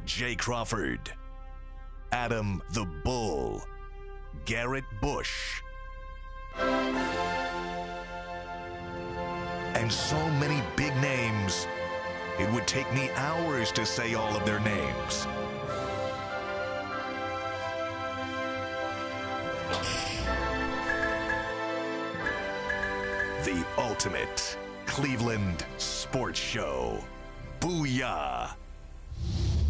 Jay Crawford, Adam the Bull, Garrett Bush, and so many big names, it would take me hours to say all of their names. The ultimate Cleveland sports show. Booyah!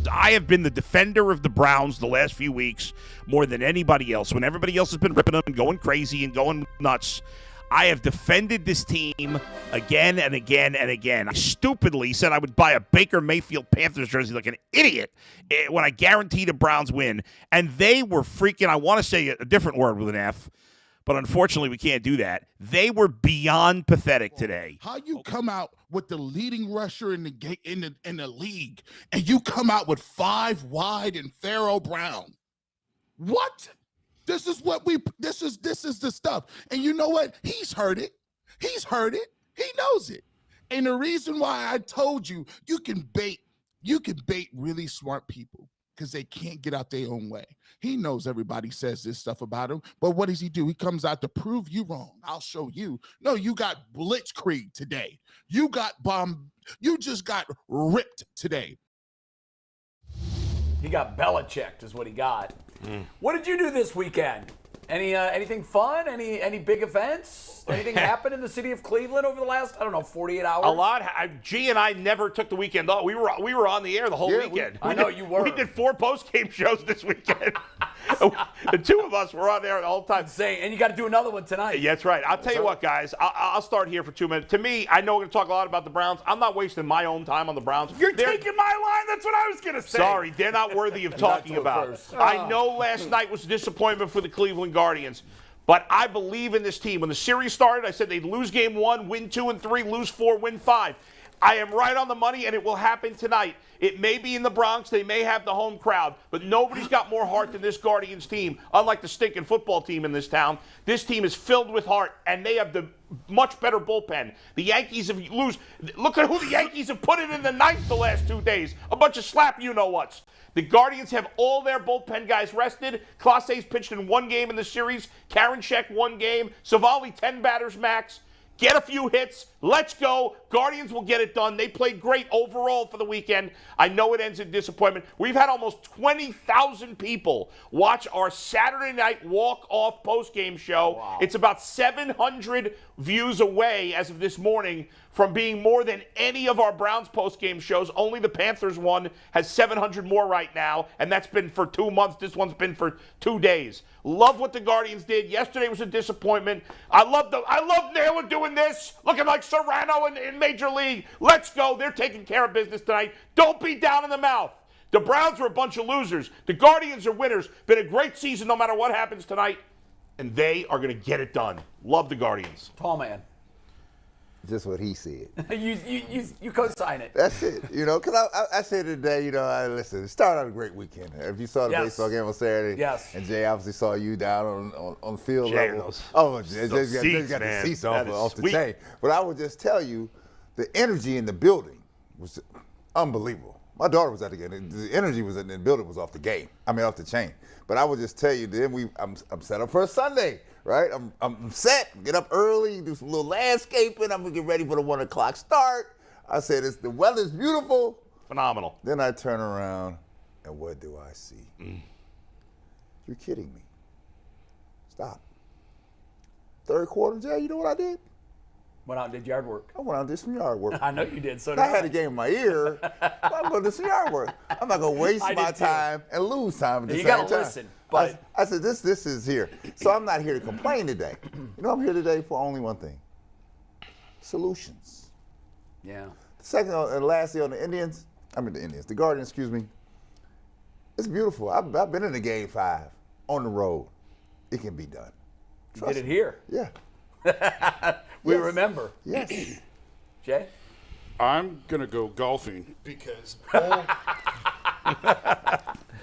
I have been the defender of the Browns the last few weeks more than anybody else. When everybody else has been ripping them and going crazy and going nuts, I have defended this team again and again and again. I stupidly said I would buy a Baker Mayfield Panthers jersey like an idiot when I guaranteed the Browns win. And they were freaking, I want to say a different word with an F, but unfortunately we can't do that. They were beyond pathetic today. How you come out with the leading rusher in the league, and you come out with 5 wide and Pharaoh Brown? What? This is the stuff. And you know what? He's heard it. He's heard it. He knows it. And the reason why I told you can bait really smart people because they can't get out their own way. He knows everybody says this stuff about him, but what does he do? He comes out to prove you wrong. I'll show you. No, you got blitzkrieg today. You got bomb. You just got ripped today. He got Belichicked is what he got. What did you do this weekend? Anything fun? Any big events? Anything happen in the city of Cleveland over the last, 48 hours? A lot. G and I never took the weekend off. We were on the air the whole weekend. I know you were. We did 4 post-game shows this weekend. The 2 of us were on there the whole time. Insane. And you got to do another one tonight. Yeah, that's right. I'll tell you what, guys. I'll start here for 2 minutes. To me, I know we're going to talk a lot about the Browns. I'm not wasting my own time on the Browns. You're taking my line. That's what I was going to say. Sorry, they're not worthy of talking about. I know last night was a disappointment for the Cleveland Guardians, but I believe in this team. When the series started, I said they'd lose game 1, win 2 and 3, lose 4, win 5. I am right on the money, and it will happen tonight. It may be in the Bronx. They may have the home crowd, but nobody's got more heart than this Guardians team. Unlike the stinking football team in this town, this team is filled with heart, and they have the much better bullpen. The Yankees have lose. Look at who the Yankees have put in the ninth the last 2 days. A bunch of slap you-know-whats. The Guardians have all their bullpen guys rested. Clase's pitched in 1 game in the series. Karinchak 1 game. Savali 10 batters max. Get a few hits. Let's go. Guardians will get it done. They played great overall for the weekend. I know it ends in disappointment. We've had almost 20,000 people watch our Saturday night walk-off postgame show. Wow. It's about 700 views away as of this morning from being more than any of our Browns postgame shows. Only the Panthers one has 700 more right now, and that's been for 2 months. This one's been for 2 days. Love what the Guardians did. Yesterday was a disappointment. I love Naylor doing this, looking like Serrano in Major League. Let's go. They're taking care of business tonight. Don't be down in the mouth. The Browns are a bunch of losers. The Guardians are winners. Been a great season no matter what happens tonight, and they are going to get it done. Love the Guardians. Tall man. Just what he said. you co-sign it. That's it. Because I said today, listen, it started out a great weekend. If you saw the baseball game on Saturday, and Jay obviously saw you down on the field level. Jay got the seats off the chain. But I would just tell you, the energy in the building was unbelievable. My daughter was at the game. The energy was in the building was off the chain. But I would just tell you, then I'm set up for a Sunday. Right, I'm set. Get up early, do some little landscaping. I'm gonna get ready for the 1 o'clock start. I said, the weather's beautiful, phenomenal. Then I turn around, and what do I see? You're kidding me. Stop. 3rd quarter, Jay. You know what I did? Went out and did yard work. I went out and did some yard work. I know you did. So did I had a game in my ear. But I'm going to do some yard work. I'm not going to waste my time and lose time at the same time. You got to listen. But I said, this is here. So I'm not here to complain today. I'm here today for only one thing. Solutions. Yeah. Second and lastly on the Guardians, excuse me. It's beautiful. I've been in the game 5 on the road. It can be done. You did it here. Yeah. We remember. Yes. Jay? I'm going to go golfing because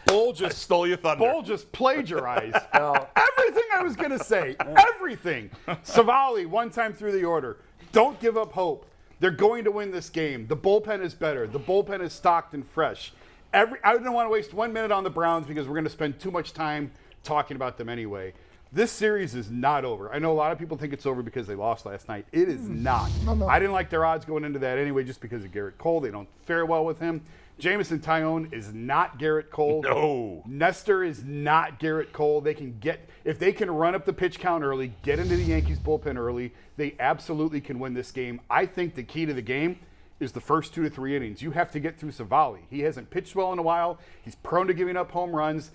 Bull just stole your thunder. Bull just plagiarized everything I was going to say. Everything. Savali, 1 time through the order. Don't give up hope. They're going to win this game. The bullpen is better. The bullpen is stocked and fresh. I don't want to waste 1 minute on the Browns because we're going to spend too much time talking about them anyway. This series is not over. I know a lot of people think it's over because they lost last night. It is not. No. I didn't like their odds going into that anyway just because of Garrett Cole. They don't fare well with him. Jamison Tyone is not Garrett Cole. No. Nestor is not Garrett Cole. If they can run up the pitch count early, get into the Yankees bullpen early, they absolutely can win this game. I think the key to the game is the first 2 to 3 innings. You have to get through Savali. He hasn't pitched well in a while. He's prone to giving up home runs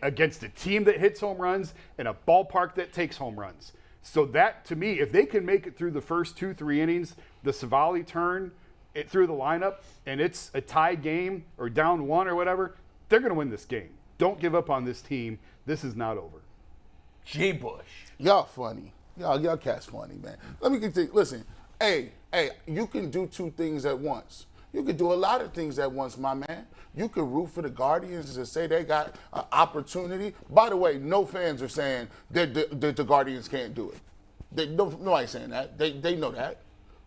against a team that hits home runs and a ballpark that takes home runs. So that, to me, if they can make it through the first 2-3 innings, the Savali turn through the lineup, and it's a tie game or down 1 or whatever, they're going to win this game. Don't give up on this team. This is not over. G. Bush. Y'all funny. Y'all cats funny, man. Let me continue. Listen, hey, you can do 2 things at once. You can do a lot of things at once, my man. You can root for the Guardians and say they got an opportunity. By the way, no fans are saying that the Guardians can't do it. Nobody's saying that. They know that.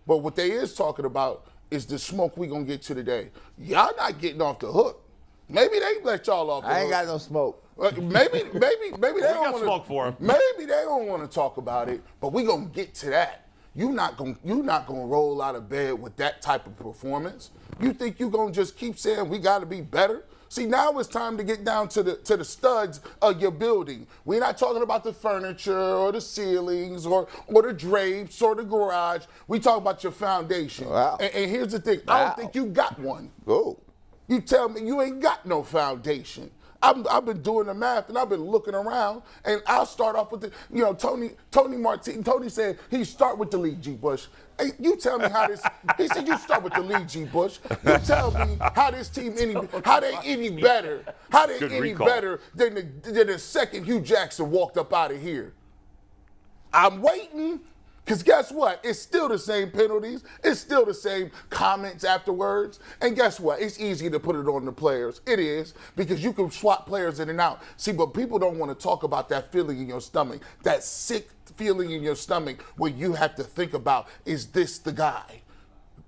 But what they is talking about is the smoke we gonna get to today. Y'all not getting off the hook. Maybe they let y'all off the hook. I ain't got no smoke. Maybe they don't want to smoke for 'em. Maybe they don't want to talk about it, but we gonna get to that. You not gonna roll out of bed with that type of performance. You think you gonna just keep saying we gotta be better? See, now it's time to get down to the studs of your building. We're not talking about the furniture or the ceilings or the drapes or the garage. We talk about your foundation. Wow. And here's the thing. I don't think you got one. Oh. You tell me you ain't got no foundation. I've been doing the math and I've been looking around, and I'll start off with Tony Martin. Tony said he start with the league, G. Bush. Hey, you tell me how this. He said you start with the league, G. Bush. You tell me how this team how they any better than the second Hugh Jackson walked up out of here. I'm waiting. Because guess what? It's still the same penalties. It's still the same comments afterwards. And guess what? It's easy to put it on the players. It is, because you can swap players in and out. See, but people don't want to talk about that feeling in your stomach, that sick feeling in your stomach where you have to think about, is this the guy?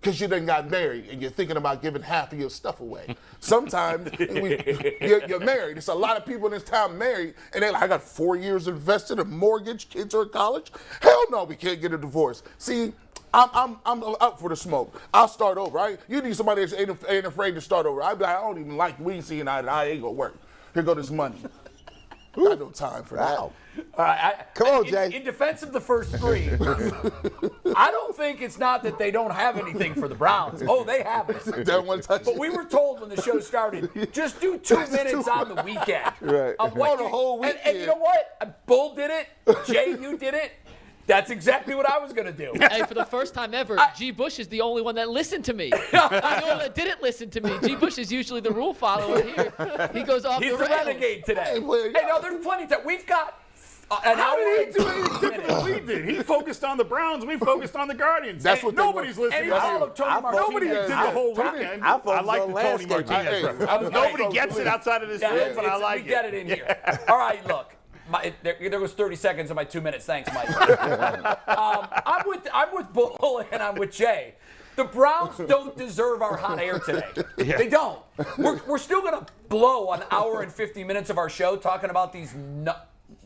Because you done got married and you're thinking about giving half of your stuff away. Sometimes you're married. There's a lot of people in this town married, and they're like, I got 4 years invested, a mortgage, kids are in college. Hell no, we can't get a divorce. See, I'm up for the smoke. I'll start over, right? You need somebody that ain't afraid to start over. I'd be like, I don't even like you. We ain't seeing eye to eye. It ain't going to work. Here go this money. Got no time for that. Come on, Jay. In defense of the first 3, I don't think it's not that they don't have anything for the Browns. Oh, they have it. But we were told when the show started, just do 2 minutes on the weekend. Right. The whole weekend. And you know what? Bull did it. Jay, you did it. That's exactly what I was going to do. Hey, for the first time ever, G. Bush is the only one that listened to me. I'm the one that didn't listen to me. G. Bush is usually the rule follower here. He goes off the rails. He's the renegade today. Hey, no, there's plenty of time. We've got an How hour did he do anything and different than we did? He focused on the Browns. We focused on the Guardians. That's what nobody's listening to. Nobody did the whole weekend. I like the Tony Martinez reference. Nobody gets it outswith this room, but I like it. We get it in here. All right, look. There was 30 seconds of my 2 minutes. Thanks, Mike. I'm with Bull and I'm with Jay. The Browns don't deserve our hot air today. Yeah. They don't. We're still going to blow an hour and 50 minutes of our show talking about these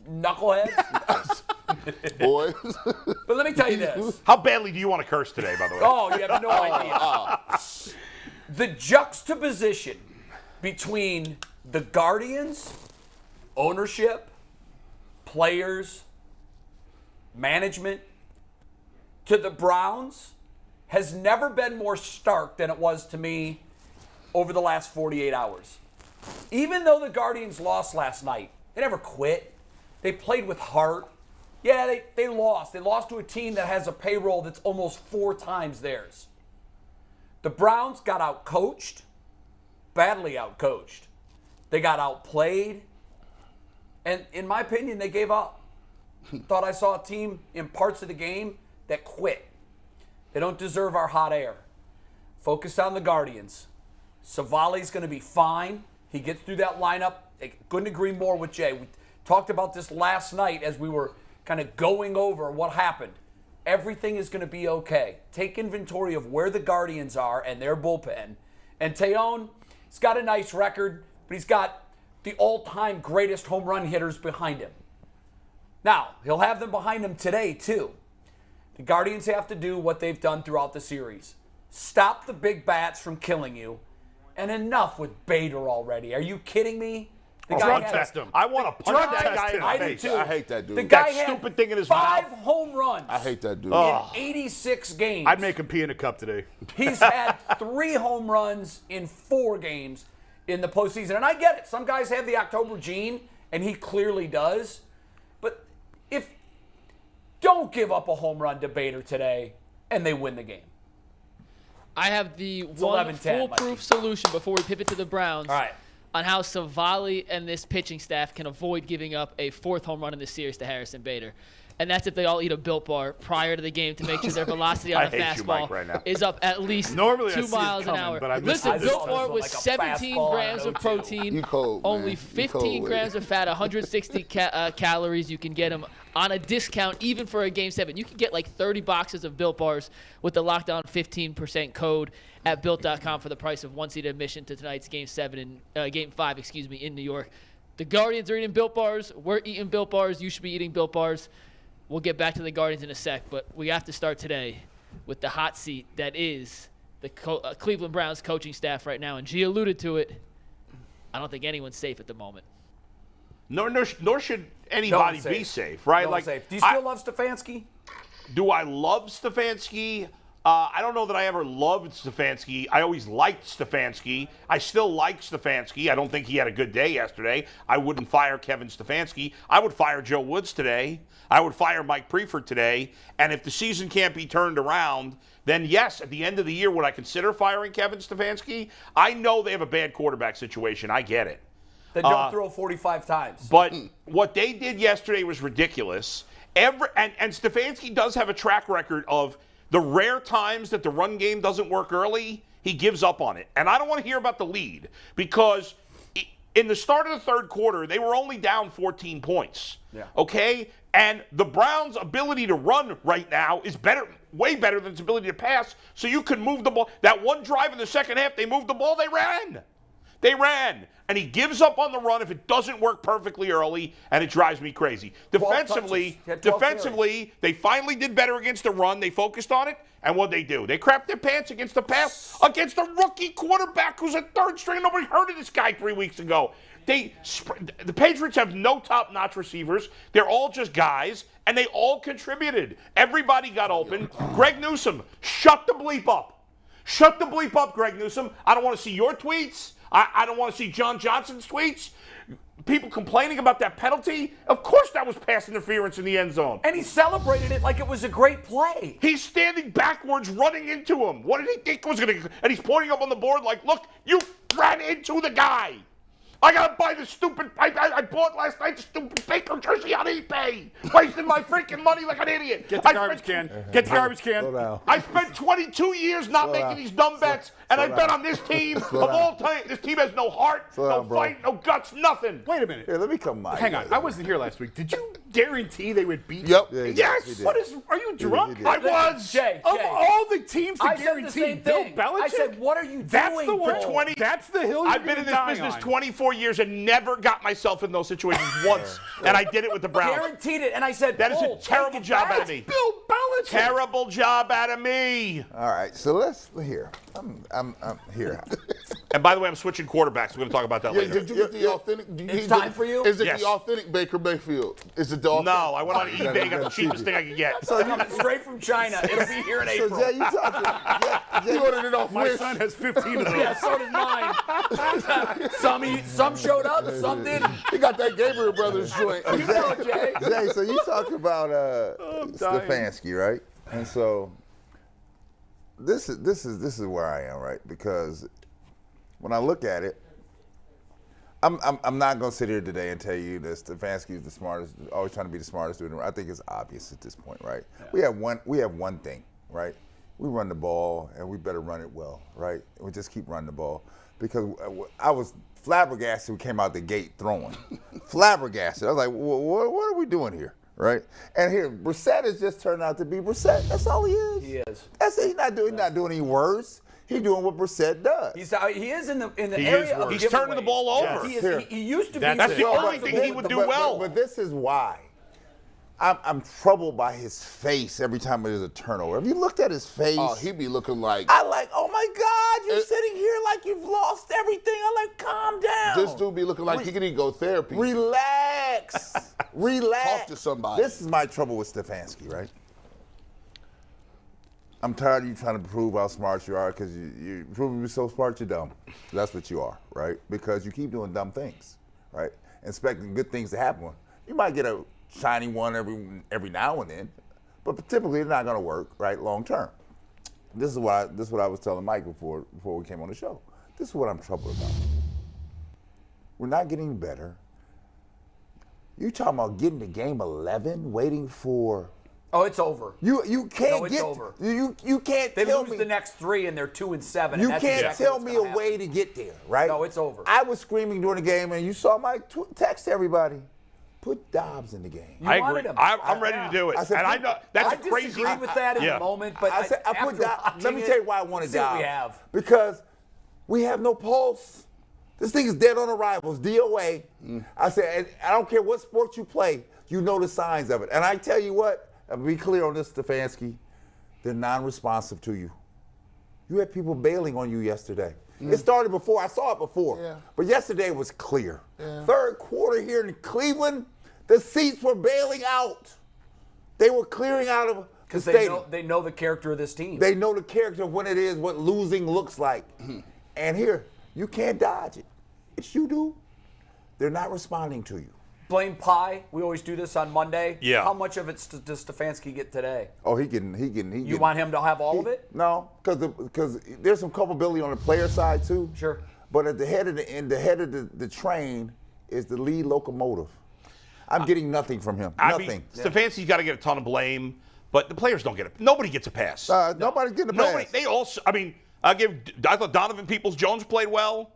knuckleheads. Boys. But let me tell you this. How badly do you want to curse today, by the way? Oh, you have no idea. The juxtaposition between the Guardians, ownership, players, management, to the Browns has never been more stark than it was to me over the last 48 hours. Even though the Guardians lost last night, they never quit. They played with heart. Yeah, they lost. They lost to a team that has a payroll that's almost 4 times theirs. The Browns got outcoached, badly outcoached. They got outplayed. And in my opinion, they gave up. Thought I saw a team in parts of the game that quit. They don't deserve our hot air. Focus on the Guardians. Savali's going to be fine. He gets through that lineup. I couldn't agree more with Jay. We talked about this last night as we were kind of going over what happened. Everything is going to be okay. Take inventory of where the Guardians are and their bullpen. And Teon, He's got a nice record, but he's got the all-time greatest home run hitters behind him. Now, he'll have them behind him today, too. The Guardians have to do what they've done throughout the series. Stop the big bats from killing you. And enough with Bader already. Are you kidding me? The guy Drug test him. I want to punch that guy in the face. I hate that dude. The guy that stupid thing in his 5 mouth. home runs. I hate that dude. In 86 games. I'd make him pee in a cup today. He's had 3 home runs in 4 games in the postseason. And I get it. Some guys have the October gene, and he clearly does. But don't give up a home run to Bader today, and they win the game. I have the one foolproof solution before we pivot to the Browns. All right. On how Savali and this pitching staff can avoid giving up a 4th home run in this series to Harrison Bader. And that's if they all eat a Built Bar prior to the game to make sure their velocity on the fastball is up at least 2 miles an hour. Listen, Built Bar with 17 grams of protein, only 15 grams of fat, 160 calories. You can get them on a discount even for a Game 7. You can get like 30 boxes of Built Bars with the Lockdown 15% code at Built.com for the price of 1-seat admission to tonight's Game 5, in New York. The Guardians are eating Built Bars. We're eating Built Bars. You should be eating Built Bars. We'll get back to the Guardians in a sec, but we have to start today with the hot seat that is the Cleveland Browns coaching staff right now. And G alluded to it. I don't think anyone's safe at the moment. Nor should anybody be safe, right? No safe. Do you still love Stefanski? Do I love Stefanski? I don't know that I ever loved Stefanski. I always liked Stefanski. I still like Stefanski. I don't think he had a good day yesterday. I wouldn't fire Kevin Stefanski. I would fire Joe Woods today. I would fire Mike Priefer today. And if the season can't be turned around, then yes, at the end of the year, would I consider firing Kevin Stefanski? I know they have a bad quarterback situation. I get it. Then don't throw 45 times. But what they did yesterday was ridiculous. And Stefanski does have a track record of the rare times that the run game doesn't work early, he gives up on it. And I don't want to hear about the lead because in the start of the 3rd quarter, they were only down 14 points. Yeah. Okay? And the Browns' ability to run right now is way better than its ability to pass, so you can move the ball. That one drive in the second half, they moved the ball, they ran. And he gives up on the run if it doesn't work perfectly early, and it drives me crazy. Defensively, they finally did better against the run. They focused on it, and what'd they do? They crapped their pants against the pass against a rookie quarterback who's a 3rd string. Nobody heard of this guy 3 weeks ago. The Patriots have no top-notch receivers. They're all just guys, and they all contributed. Everybody got open. Greg Newsom, shut the bleep up. Shut the bleep up, Greg Newsom. I don't want to see your tweets. I don't want to see John Johnson's tweets. People complaining about that penalty. Of course that was pass interference in the end zone. And he celebrated it like it was a great play. He's standing backwards running into him. What did he think was going to... And he's pointing up on the board like, look, you ran into the guy. I got to buy the stupid... I bought last night the stupid Baker jersey on eBay. Wasting my freaking money like an idiot. Get the garbage can. Get the garbage can. I spent 22 years not making these dumb bets, and I bet on this team of all time. This team has no heart, no fight, no guts, nothing. Wait a minute. Here, let me come by. Hang on. I wasn't here last week. Did you guarantee they would beat Yep. you? Yes. Are you drunk? I was. Jay, of all the teams to guarantee Bill Belichick? I said, what are you That's doing? The one. 20. That's the hill you're I've been in this business on. 24 years and never got myself in those situations once, and I did it with the Browns. Guaranteed it, and I said, that is a terrible job out of me. Bill Belichick. Terrible job out of me. All right, so let's here. I'm here. And by the way, I'm switching quarterbacks. We're going to talk about that later. Did you get the authentic? It's time for you? Is it Yes. the authentic Baker Mayfield? Is it the authentic? No, I went on eBay, got the cheapest thing I could get. So straight from China. It'll be here in April. Jay, you talking? You ordered it off My Wish. son has 15 of those. Yeah, so did mine. Some showed up, some didn't. He got that Gabriel Brothers joint. You know, Jay. Jay, so you talk about Stefanski, right? And so this is where I am, right? Because when I look at it, I'm not gonna sit here today and tell you that Stefanski is the smartest, always trying to be the smartest dude. I think it's obvious at this point, right? Yeah. We have one thing, right? We run the ball, and we better run it well, right? We just keep running the ball because I was flabbergasted. We came out the gate throwing, flabbergasted. I was like, what are we doing here, right? And here, Brissett has just turned out to be Brissett. That's all he is. He is. That's it. He's not doing any words. He's doing what Brissett does. He is in the area of He's turning the ball over. He used to be. That's the only thing he would do well. But this is why. I'm troubled by his face every time there's a turnover. Have you looked at his face? Oh, he be looking like. Oh my God, you're sitting here like you've lost everything. I'm like, calm down. This dude be looking like he could go therapy. Relax. Relax. Talk to somebody. This is my trouble with Stefanski, right? I'm tired of you trying to prove how smart you are because you're proving you're so smart you're dumb. That's what you are, right? Because you keep doing dumb things, right? Expecting good things to happen. You might get a shiny one every now and then, but typically it's not going to work, right, long term. This is what I was telling Mike before we came on the show. This is what I'm troubled about. We're not getting better. You talking about getting to game 11, waiting for. Oh, it's over. You can't it's get over. You can't they tell lose me the next 3 and they're 2-7. You can't tell me a way to get there, right? No, it's over. I was screaming during the game, and you saw my text to everybody. Put Dobbs in the game. I agree. I'm ready to do it. I know that's crazy. I disagreed with that in the moment, but I put Dobbs. Let me tell you why I wanted Dobbs. We have. Because we have no pulse. This thing is dead on arrivals, DOA. I said, and I don't care what sport you play, you know the signs of it. And I tell you what, I'll be clear on this, Stefanski, they're non-responsive to you. You had people bailing on you yesterday. It started before. I saw it before. Yeah. But yesterday was clear. Yeah. Third quarter here in Cleveland, the seats were bailing out. They were clearing out of the stadium. They know the character of this team. They know the character of what it is, what losing looks like. And here, you can't dodge it. It's you do. They're not responding to you. Blame pie. We always do this on Monday. Yeah. How much of it does Stefanski get today? Oh, he can. You want him to have all of it? No, because there's some culpability on the player side too. Sure. But at the head of the train is the lead locomotive. I'm getting nothing from him. Nothing. Stefanski's got to get a ton of blame, but the players don't get it. Nobody gets a pass. Nobody's getting a pass. They also. I thought Donovan Peoples-Jones played well.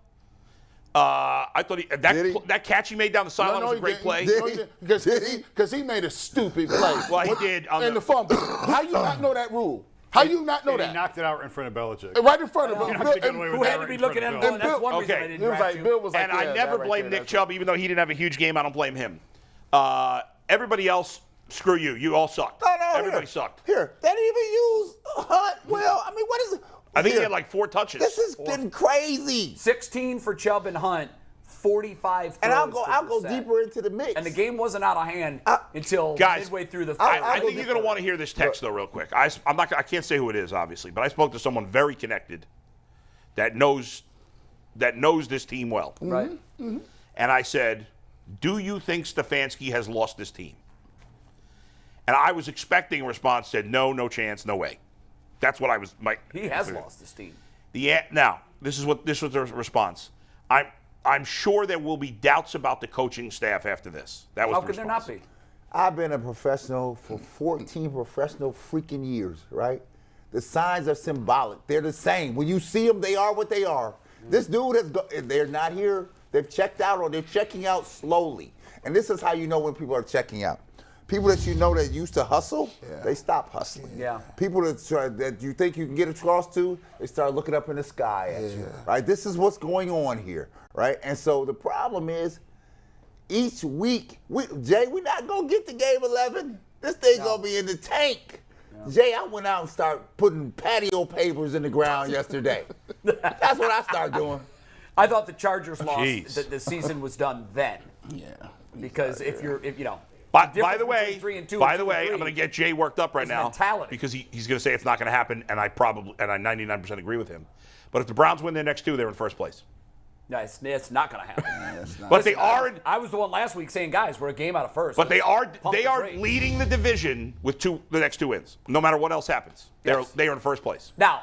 I thought that catch he made down the sideline was a great play. Because he made a stupid play. Well, he did. And the fumble. How you not know that rule? How you not know that? He knocked it out in front of Belichick. Right in front of him. Who had to be looking at him? That's one reason I didn't draft you. Bill was like, and I never blame Nick Chubb, even though he didn't have a huge game. I don't blame him. Everybody else, screw you. You all sucked. No, everybody sucked. Here, they didn't even use Hunt. Well, what is it? I think he had like 4 touches. This has been crazy. 16 for Chubb and Hunt, 45 throws. And I'll go deeper into the mix. And the game wasn't out of hand until midway through the. I think you're going to want to hear this text though, real quick. I can't say who it is, obviously, but I spoke to someone very connected that knows this team well. Right. Mm-hmm. And I said, "Do you think Stefanski has lost this team?" And I was expecting a response. Said, "No chance, no way." That's what I was. He has lost this team. Now, this was the response. I'm sure there will be doubts about the coaching staff after this. That was How the could response. there not be? I've been a professional for 14 professional freaking years, right? The signs are symbolic. They're the same. When you see them, they are what they are. This dude they're not here. They've checked out or they're checking out slowly. And this is how you know when people are checking out. People that you know that used to hustle, they stop hustling. Yeah. People that you think you can get across to, they start looking up in the sky at you. Right? This is what's going on here, right? And so the problem is, each week, Jay, we're not gonna get to game 11. This thing gonna be in the tank. Yeah. Jay, I went out and started putting patio pavers in the ground yesterday. That's what I started doing. I thought the Chargers lost. That the season was done then. Yeah. Because if you know. By the way, I'm going to get Jay worked up right now because he's going to say it's not going to happen, and I 99% agree with him. But if the Browns win their next 2, they're in first place. No, it's not going to happen. But they are. I was the one last week saying, guys, we're a game out of first. But they are leading the division with the next 2 wins. No matter what else happens, they are in first place. Now,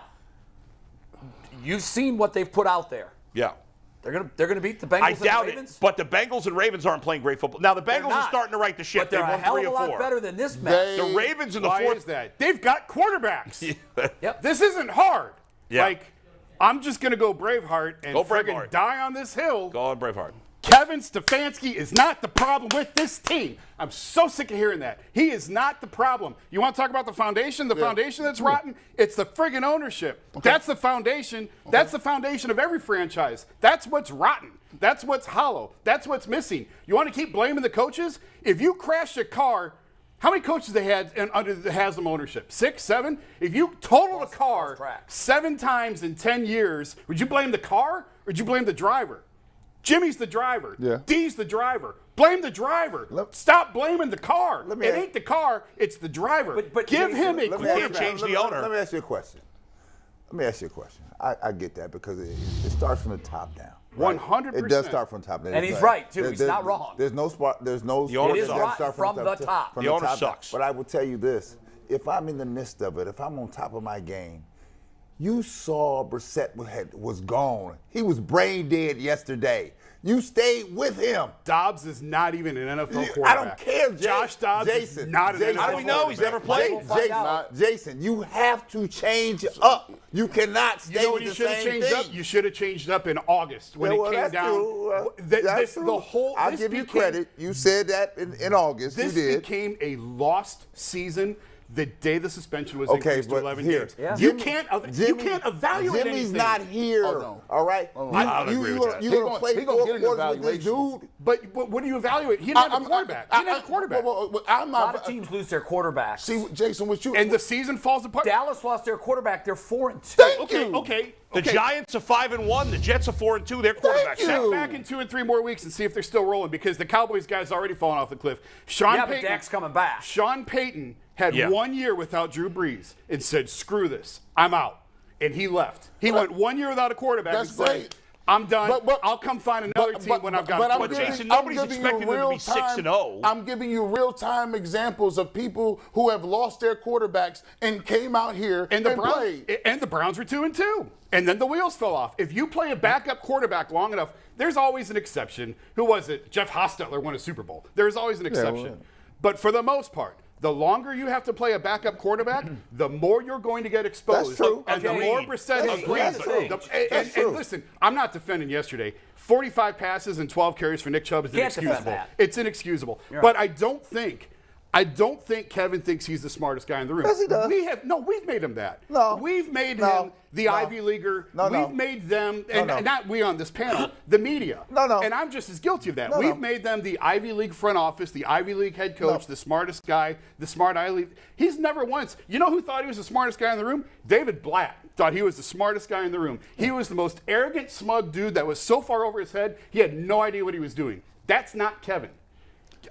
you've seen what they've put out there. Yeah. They're gonna beat the Bengals I and doubt the Ravens? It, but the Bengals and Ravens aren't playing great football. Now the Bengals are starting to right the ship. But they're won a hell 3 of a or 4. lot better than this match. The Ravens in the Why fourth. Is that? They've got quarterbacks. Yep. This isn't hard. Yeah. I'm just gonna go Braveheart and Go Braveheart. die on this hill. Go on Braveheart. Kevin Stefanski is not the problem with this team. I'm so sick of hearing that. He is not the problem. You want to talk about the foundation? The foundation that's rotten? It's the friggin' ownership. Okay. That's the foundation. Okay. That's the foundation of every franchise. That's what's rotten. That's what's hollow. That's what's missing. You want to keep blaming the coaches? If you crash a car, how many coaches they had under the Haslam ownership? 6, 7? If you total a car 7 times in 10 years, would you blame the car or would you blame the driver? Jimmy's the driver. Yeah. D's the driver. Blame the driver. Stop blaming the car. It ain't the car, it's the driver. But give him a quarterback. Change the owner. Let me ask you a question. I get that because it starts from the top down. Right? 100%. It does start from the top down. And he's right, too. He's not wrong. There's no spot. There's no. The owner sucks. From the top. The owner sucks. But I will tell you this: if I'm in the midst of it, if I'm on top of my game, you saw Brissett was gone. He was brain dead yesterday. You stayed with him. Dobbs is not even an NFL quarterback. I don't care, Josh Dobbs is not an NFL quarterback. How do we know? He's never played. Jason, you have to change up. You cannot stay with the same thing. You should have changed up in August when it came down. That's true. I'll give you credit. You said that in August. This became a lost season the day the suspension was increased to 11 games. Yeah. You can't evaluate Jimmy's anything. not here. Oh, no. All right? I don't agree with that. You're going to play 4 quarters with this dude? But what do you evaluate? He didn't have a quarterback. He didn't have a quarterback. A lot of teams lose their quarterbacks. See, Jason, and the season falls apart. Dallas lost their quarterback. They're 4-2. Thank you. Okay. The Giants are 5-1. The Jets are 4-2. Their quarterback. Sit back in 2 and 3 more weeks and see if they're still rolling because the Cowboys guys already fallen off the cliff. But Dak's coming back. Sean Payton had 1 year without Drew Brees and said, "Screw this, I'm out," and he left. He went 1 year without a quarterback. That's great. I'm done. I'll come find another team when I've got. But Jason, nobody's expecting them to be 6-0. I'm giving you real-time examples of people who have lost their quarterbacks and came out here and played. And the Browns were 2-2, and then the wheels fell off. If you play a backup quarterback long enough, there's always an exception. Who was it? Jeff Hostetler won a Super Bowl. There's always an exception. But for the most part, the longer you have to play a backup quarterback, the more you're going to get exposed. That's true. And the more Brissett is. And listen, I'm not defending yesterday. 45 passes and 12 carries for Nick Chubb is inexcusable. It's inexcusable. But I don't think Kevin thinks he's the smartest guy in the room. Yes, he does. We've made him that. No. We've made him the Ivy Leaguer. We've made them, and not we on this panel, the media. And I'm just as guilty of that. We've made them the Ivy League front office, the Ivy League head coach, the smartest guy, the smart Ivy League. He's never once. You know who thought he was the smartest guy in the room? David Blatt thought he was the smartest guy in the room. He was the most arrogant, smug dude that was so far over his head, he had no idea what he was doing. That's not Kevin.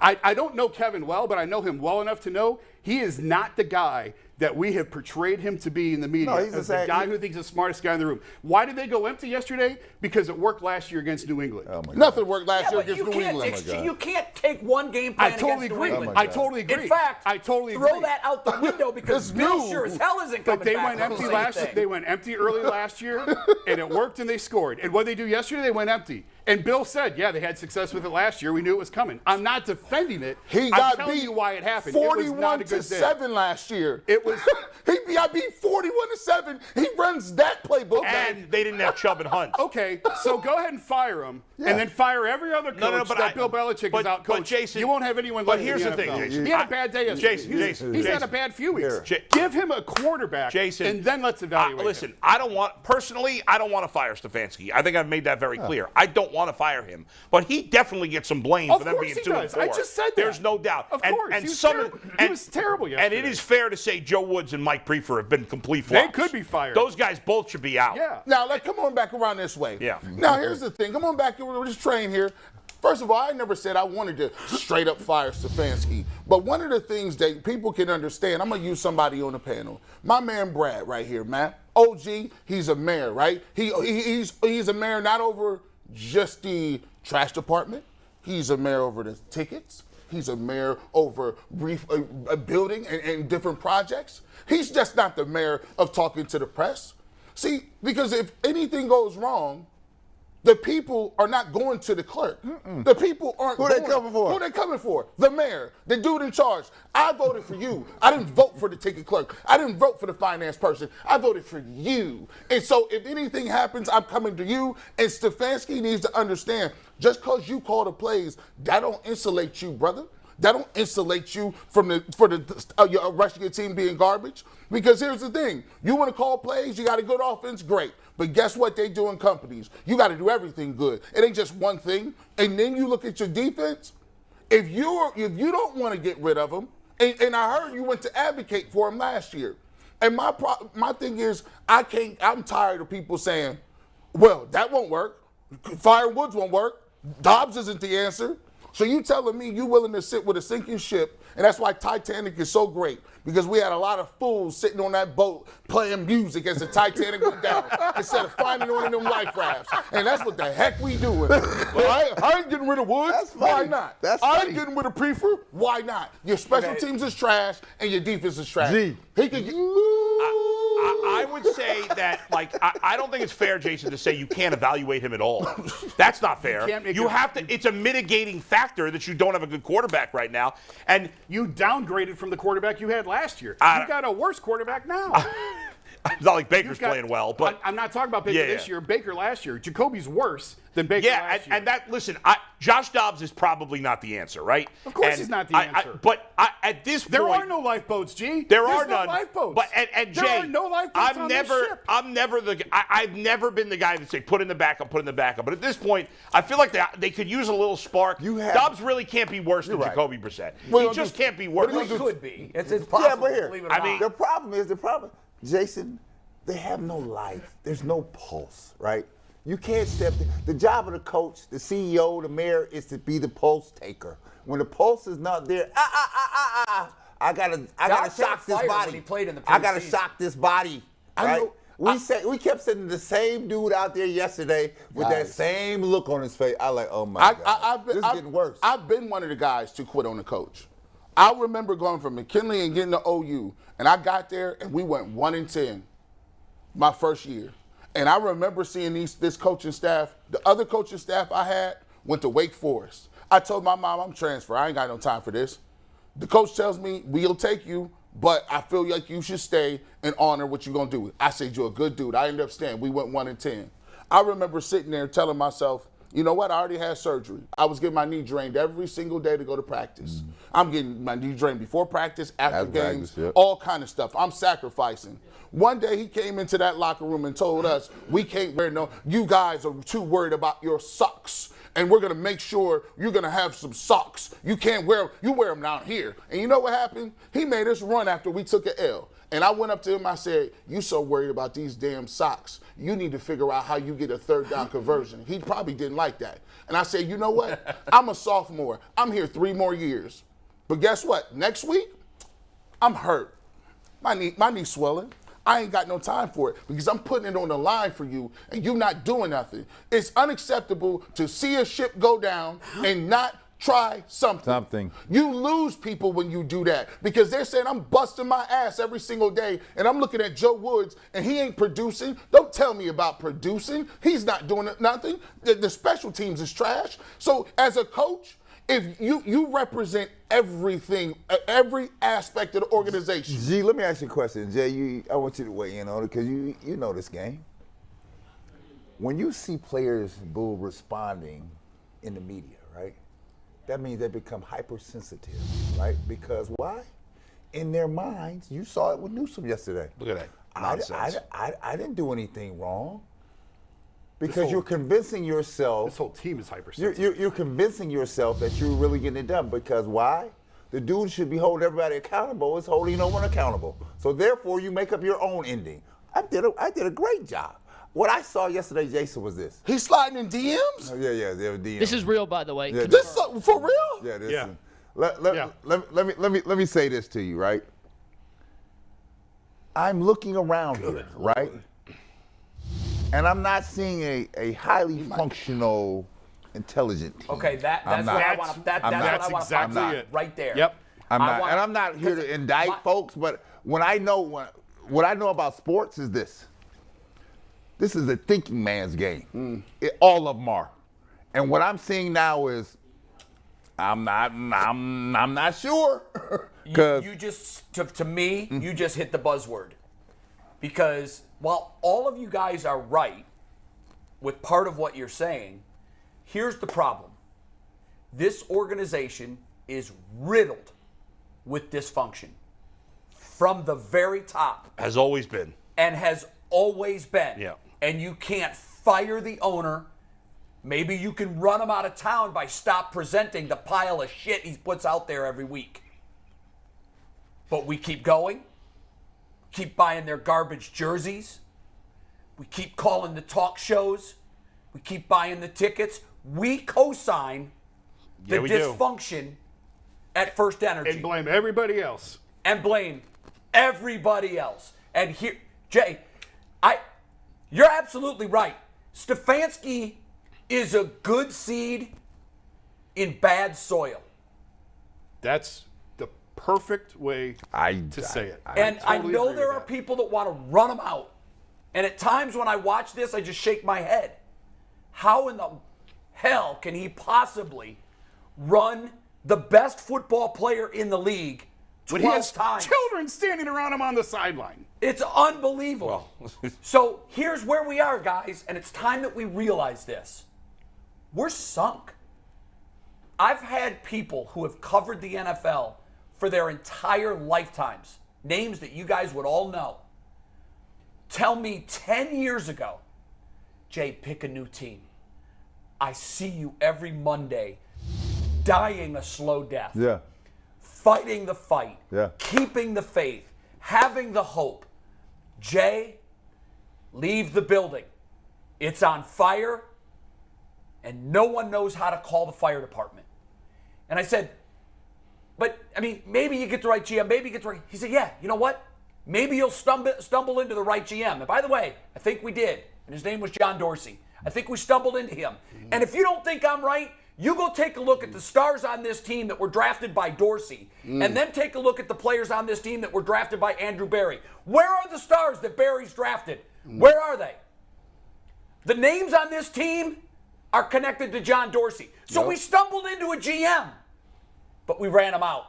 I don't know Kevin well, but I know him well enough to know he is not the guy that we have portrayed him to be in the media as the guy who thinks the smartest guy in the room. Why did they go empty yesterday? Because it worked last year against New England. Oh Nothing worked last year against New England. You can't take one game plan against New England. I totally agree. In fact, I totally agree. Throw that out the window because Bill sure as hell isn't coming back. But they went empty last year. They went empty early last year, and it worked, and they scored. And what did they do yesterday? They went empty. And Bill said, yeah, they had success with it last year. We knew it was coming. I'm not defending it. I'm telling you why it happened. 41-7 last year. It was. He got beat 41-7. He runs that playbook. And they didn't have Chubb and Hunt. Okay, so go ahead and fire him, and then fire every other coach that Bill Belichick is out coached. But Jason, you won't have anyone left in the NFL. But here's the thing, Jason. He had a bad day yesterday. He's had a bad few weeks. Give him a quarterback, and then let's evaluate listen, I don't want to fire Stefanski. I think I've made that very clear. I don't want to fire him. But he definitely gets some blame for them being 2-4. I just said that. There's no doubt. Of course. He was terrible yesterday. And it is fair to say Joe Woods and Mike Priefer have been complete flops. They could be fired. Those guys both should be out. Yeah. Now, come on back around this way. Yeah. Now, here's the thing. Come on back with this train here. First of all, I never said I wanted to straight up fire Stefanski. But one of the things that people can understand, I'm going to use somebody on the panel. My man Brad right here, man. OG, he's a mayor, right? He's a mayor not over just the trash department. He's a mayor over the tickets. He's a mayor over a building and different projects. He's just not the mayor of talking to the press. See, because if anything goes wrong, The people are not going to the clerk. The people aren't Who they coming for? Who they coming for? The mayor, the dude in charge. I voted for you. I didn't vote for the ticket clerk. I didn't vote for the finance person. I voted for you. And so if anything happens, I'm coming to you. And Stefanski needs to understand, just because you call the plays, that don't insulate you, brother. That don't insulate you from your rest of your team being garbage. Because here's the thing. You want to call plays, you got a good offense, great. But guess what they do in companies? You got to do everything good. It ain't just one thing. And then you look at your defense. If you don't want to get rid of them, and I heard you went to advocate for them last year. And my thing is, I'm tired of people saying, well, that won't work. Firing Woods won't work. Dobbs isn't the answer. So you telling me you willing to sit with a sinking ship, and that's why Titanic is so great, because we had a lot of fools sitting on that boat playing music as the Titanic went down instead of finding one of them life rafts. And that's what the heck we doing. Well, I ain't getting rid of Woods. Why not? I ain't getting rid of Priefer. Why not? Your special teams is trash, and your defense is trash. He could get... I would say that, I don't think it's fair, Jason, to say you can't evaluate him at all. That's not fair. You have to. It's a mitigating factor that you don't have a good quarterback right now, and you downgraded from the quarterback you had last year. You got a worse quarterback now. It's not like Baker's playing well, but I'm not talking about Baker this year. Baker last year. Jacoby's worse than Baker last year. And that, listen, Josh Dobbs is probably not the answer, right? Of course he's not the answer. But at this point, there are no lifeboats, G. There are none. No lifeboats. But and Jay, there are no lifeboats on this ship. I've never been the guy that say put in the backup. But at this point, I feel like they could use a little spark. Dobbs really can't be worse than Jacoby Brissett. He just can't be worse. He could be. It's possible. Yeah, but here, the problem, Jason. They have no life. There's no pulse, right? You can't step. The job of the coach, the CEO, the mayor is to be the pulse taker. When the pulse is not there, I gotta shock this body. He played in the I gotta shock this body. Right? We kept sending the same dude out there yesterday with that same look on his face. I like, oh my God, this is getting worse. I've been one of the guys to quit on the coach. I remember going from McKinley and getting to OU, and I got there and we went 1-10. My first year. And I remember seeing this coaching staff, the other coaching staff I had went to Wake Forest. I told my mom, I'm transferring. I ain't got no time for this. The coach tells me, we'll take you, but I feel like you should stay and honor what you're going to do. I said, you're a good dude. I ended up staying. We went 1-10. I remember sitting there telling myself, you know what? I already had surgery. I was getting my knee drained every single day to go to practice. I'm getting my knee drained before practice, after games, all kind of stuff. I'm sacrificing. One day he came into that locker room and told us, we can't wear you guys are too worried about your socks. And we're going to make sure you're going to have some socks. You can't wear them down here. And you know what happened? He made us run after we took an L. And I went up to him, I said, you so worried about these damn socks. You need to figure out how you get a third down conversion. He probably didn't like that. And I said, you know what? I'm a sophomore. I'm here 3 more years. But guess what? Next week, I'm hurt. My knee swelling. I ain't got no time for it because I'm putting it on the line for you and you not doing nothing. It's unacceptable to see a ship go down and not try something. You lose people when you do that because they're saying I'm busting my ass every single day and I'm looking at Joe Woods and he ain't producing. Don't tell me about producing. He's not doing nothing. The special teams is trash. So as a coach, if you represent everything, every aspect of the organization. G, let me ask you a question. Jay, I want you to weigh in on it because you know this game. When you see players responding in the media, right? That means they become hypersensitive, right? Because why? In their minds, you saw it with Newsom yesterday. Look at that nonsense. I didn't do anything wrong. Because you're convincing yourself. This whole team is hypersensitive. You're convincing yourself that you're really getting it done. Because why? The dude should be holding everybody accountable. Is holding no one accountable. So therefore, you make up your own ending. I did a great job. What I saw yesterday, Jason, was this. He's sliding in DMs? Oh, yeah, they were DMs. This is real, by the way. Yeah, this for real? Yeah, this is. Let me say this to you, right? I'm looking around here, right? And I'm not seeing a highly functional, intelligent team. Okay, that's what I want. That's exactly it. Right there. Yep. I'm not here to indict folks, but what I know about sports is this: This is a thinking man's game. All of them are. And what I'm seeing now is I'm not sure. You just, to me, you just hit the buzzword. Because while all of you guys are right with part of what you're saying, here's the problem. This organization is riddled with dysfunction from the very top. Has always been. And has always been. Yeah. And you can't fire the owner. Maybe you can run him out of town by stop presenting the pile of shit he puts out there every week. But we keep going. Keep buying their garbage jerseys. We keep calling the talk shows. We keep buying the tickets. We co-sign the dysfunction at FirstEnergy. And blame everybody else. And blame everybody else. And here, Jay, you're absolutely right. Stefanski is a good seed in bad soil. That's the perfect way to say it. I know there are people that want to run him out. And at times when I watch this, I just shake my head. How in the hell can he possibly run the best football player in the league 12 when he has times? Children standing around him on the sideline. It's unbelievable. Well. So here's where we are, guys, and it's time that we realize this. We're sunk. I've had people who have covered the NFL for their entire lifetimes, names that you guys would all know, tell me 10 years ago, Jay, pick a new team. I see you every Monday dying a slow death. Yeah. Fighting the fight. Yeah. Keeping the faith. Having the hope. Jay, leave the building. It's on fire, and no one knows how to call the fire department. And I said, but, I mean, maybe you get the right GM, maybe you get the right... He said, yeah, you know what? Maybe you'll stumble into the right GM. And by the way, I think we did. And his name was John Dorsey. I think we stumbled into him. And if you don't think I'm right, you go take a look at the stars on this team that were drafted by Dorsey, and then take a look at the players on this team that were drafted by Andrew Berry. Where are the stars that Berry's drafted? Where are they? The names on this team are connected to John Dorsey. So we stumbled into a GM, but we ran him out.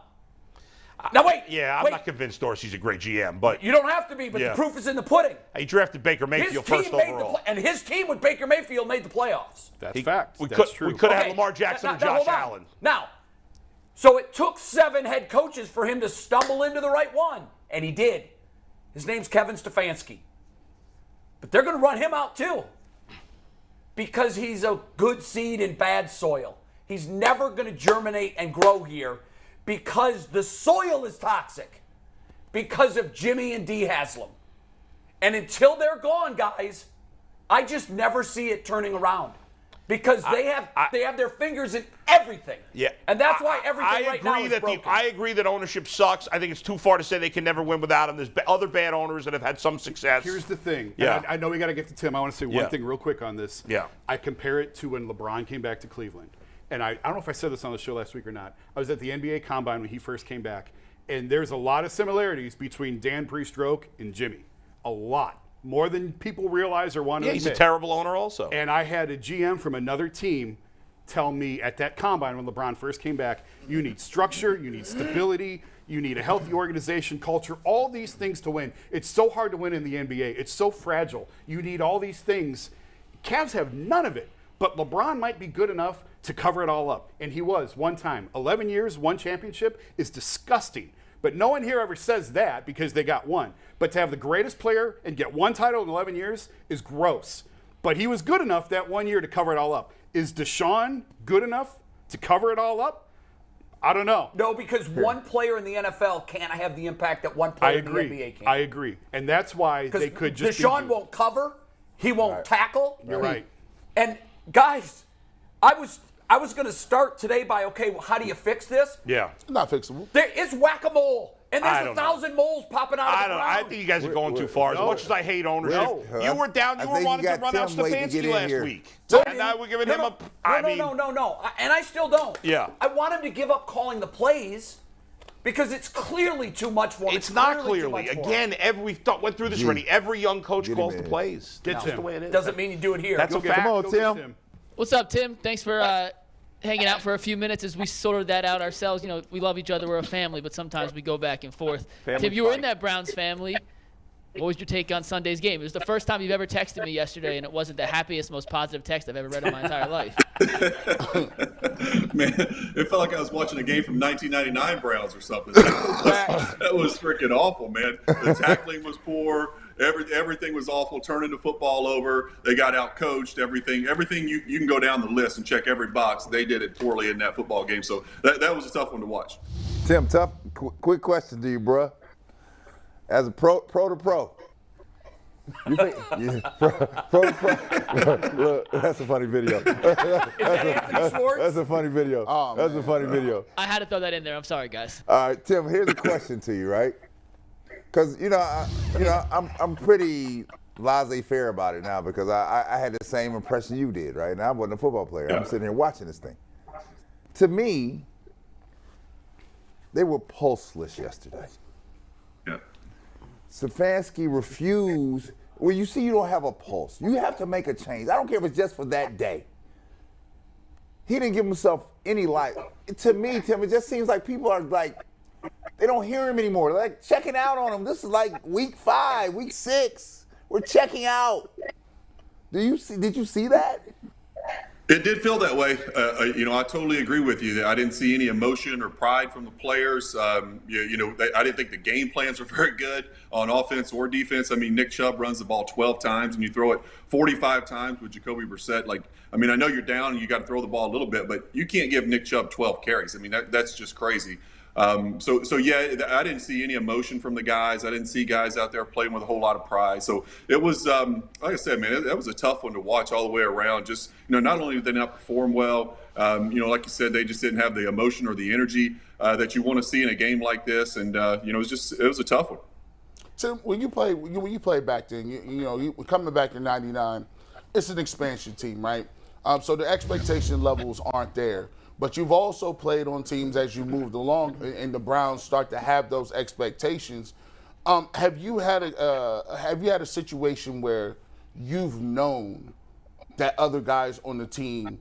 Now wait. Yeah, I'm not convinced Dorsey's a great GM, but you don't have to be. But the proof is in the pudding. He drafted Baker Mayfield first overall, and his team with Baker Mayfield made the playoffs. That's fact. That's true. We could have had Lamar Jackson and Josh Allen. Now, so it took 7 head coaches for him to stumble into the right one, and he did. His name's Kevin Stefanski. But they're going to run him out too, because he's a good seed in bad soil. He's never going to germinate and grow here, because the soil is toxic because of Jimmy and D. Haslam. And until they're gone, guys, I just never see it turning around, because they have their fingers in everything. Yeah. And that's why everything now is broken. I agree that ownership sucks. I think it's too far to say they can never win without him. There's other bad owners that have had some success. Here's the thing. Yeah. I know we got to get to Tim. I want to say one thing real quick on this. Yeah. I compare it to when LeBron came back to Cleveland. And I don't know if I said this on the show last week or not. I was at the NBA Combine when he first came back, and there's a lot of similarities between Dan Priestroke and Jimmy. A lot. More than people realize or want to admit. He's a terrible owner also. And I had a GM from another team tell me at that Combine when LeBron first came back, you need structure, you need stability, you need a healthy organization, culture, all these things to win. It's so hard to win in the NBA. It's so fragile. You need all these things. Cavs have none of it. But LeBron might be good enough to cover it all up. And he was one time. 11 years, 1 championship is disgusting. But no one here ever says that because they got one. But to have the greatest player and get 1 title in 11 years is gross. But he was good enough that 1 year to cover it all up. Is Deshaun good enough to cover it all up? I don't know. No, because one player in the NFL can't have the impact that one player in the NBA can. I agree. And that's why they could just Deshaun won't cover. He won't tackle. You're right. And guys, I was going to start today by, okay, well, how do you fix this? Yeah. Not fixable. It's whack-a-mole. And there's 1,000 moles popping out of the ground. I think you guys are going too far. As much as I hate ownership, you were wanting to run out Stefanski last week. And now we're giving him No. And I still don't. Yeah. I want him to give up calling the plays, Because it's clearly too much for him. It's not clearly. Again, we went through this already. Every young coach calls the plays. Get That's the way it is. Doesn't mean you do it here. That's a fact. Come on, Tim. What's up, Tim? Thanks for hanging out for a few minutes as we sorted that out ourselves. We love each other. We're a family, but sometimes we go back and forth. Tim, you were in that Browns family. What was your take on Sunday's game? It was the first time you've ever texted me yesterday, and it wasn't the happiest, most positive text I've ever read in my entire life. Man, it felt like I was watching a game from 1999 Browns or something. That was freaking awful, man. The tackling was poor. Everything was awful, turning the football over. They got out-coached. Everything you can go down the list and check every box. They did it poorly in that football game. So that was a tough one to watch. Tim, quick question to you, bruh. As a pro to pro, you think, pro to pro. Look, that's a funny video. That's a funny video. Oh, that's a funny video. I had to throw that in there. I'm sorry, guys. All right, Tim. Here's a question to you, right? Because I'm pretty laissez-faire about it now because I had the same impression you did, right? And I wasn't a football player. I'm sitting here watching this thing. To me, they were pulseless yesterday. Yeah. Stefanski refused. Well, you see, you don't have a pulse. You have to make a change. I don't care if it's just for that day. He didn't give himself any life. To me, Tim, it just seems like people are like, they don't hear him anymore. They're like checking out on him. This is like week 5, week 6. We're checking out. Did you see that? It did feel that way. I totally agree with you. I didn't see any emotion or pride from the players. I didn't think the game plans were very good on offense or defense. I mean, Nick Chubb runs the ball 12 times, and you throw it 45 times with Jacoby Brissett. I know you're down and you got to throw the ball a little bit, but you can't give Nick Chubb 12 carries. I mean, that's just crazy. Yeah, I didn't see any emotion from the guys. I didn't see guys out there playing with a whole lot of pride. So it was, like I said, man, that was a tough one to watch all the way around. Just, not only did they not perform well, like you said, they just didn't have the emotion or the energy that you want to see in a game like this. And, it was a tough one. Tim, when you play back then, you coming back in '99, it's an expansion team, right? So the expectation levels aren't there. But you've also played on teams as you moved along, and the Browns start to have those expectations. Have you had a situation where you've known that other guys on the team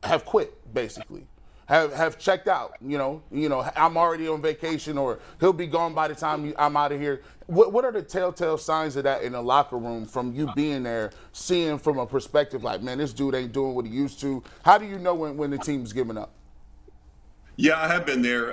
have quit, basically, have checked out? I'm already on vacation, or he'll be gone by the time I'm out of here. What are the telltale signs of that in the locker room from you being there, seeing from a perspective like, man, this dude ain't doing what he used to? How do you know when the team's giving up? Yeah, I have been there.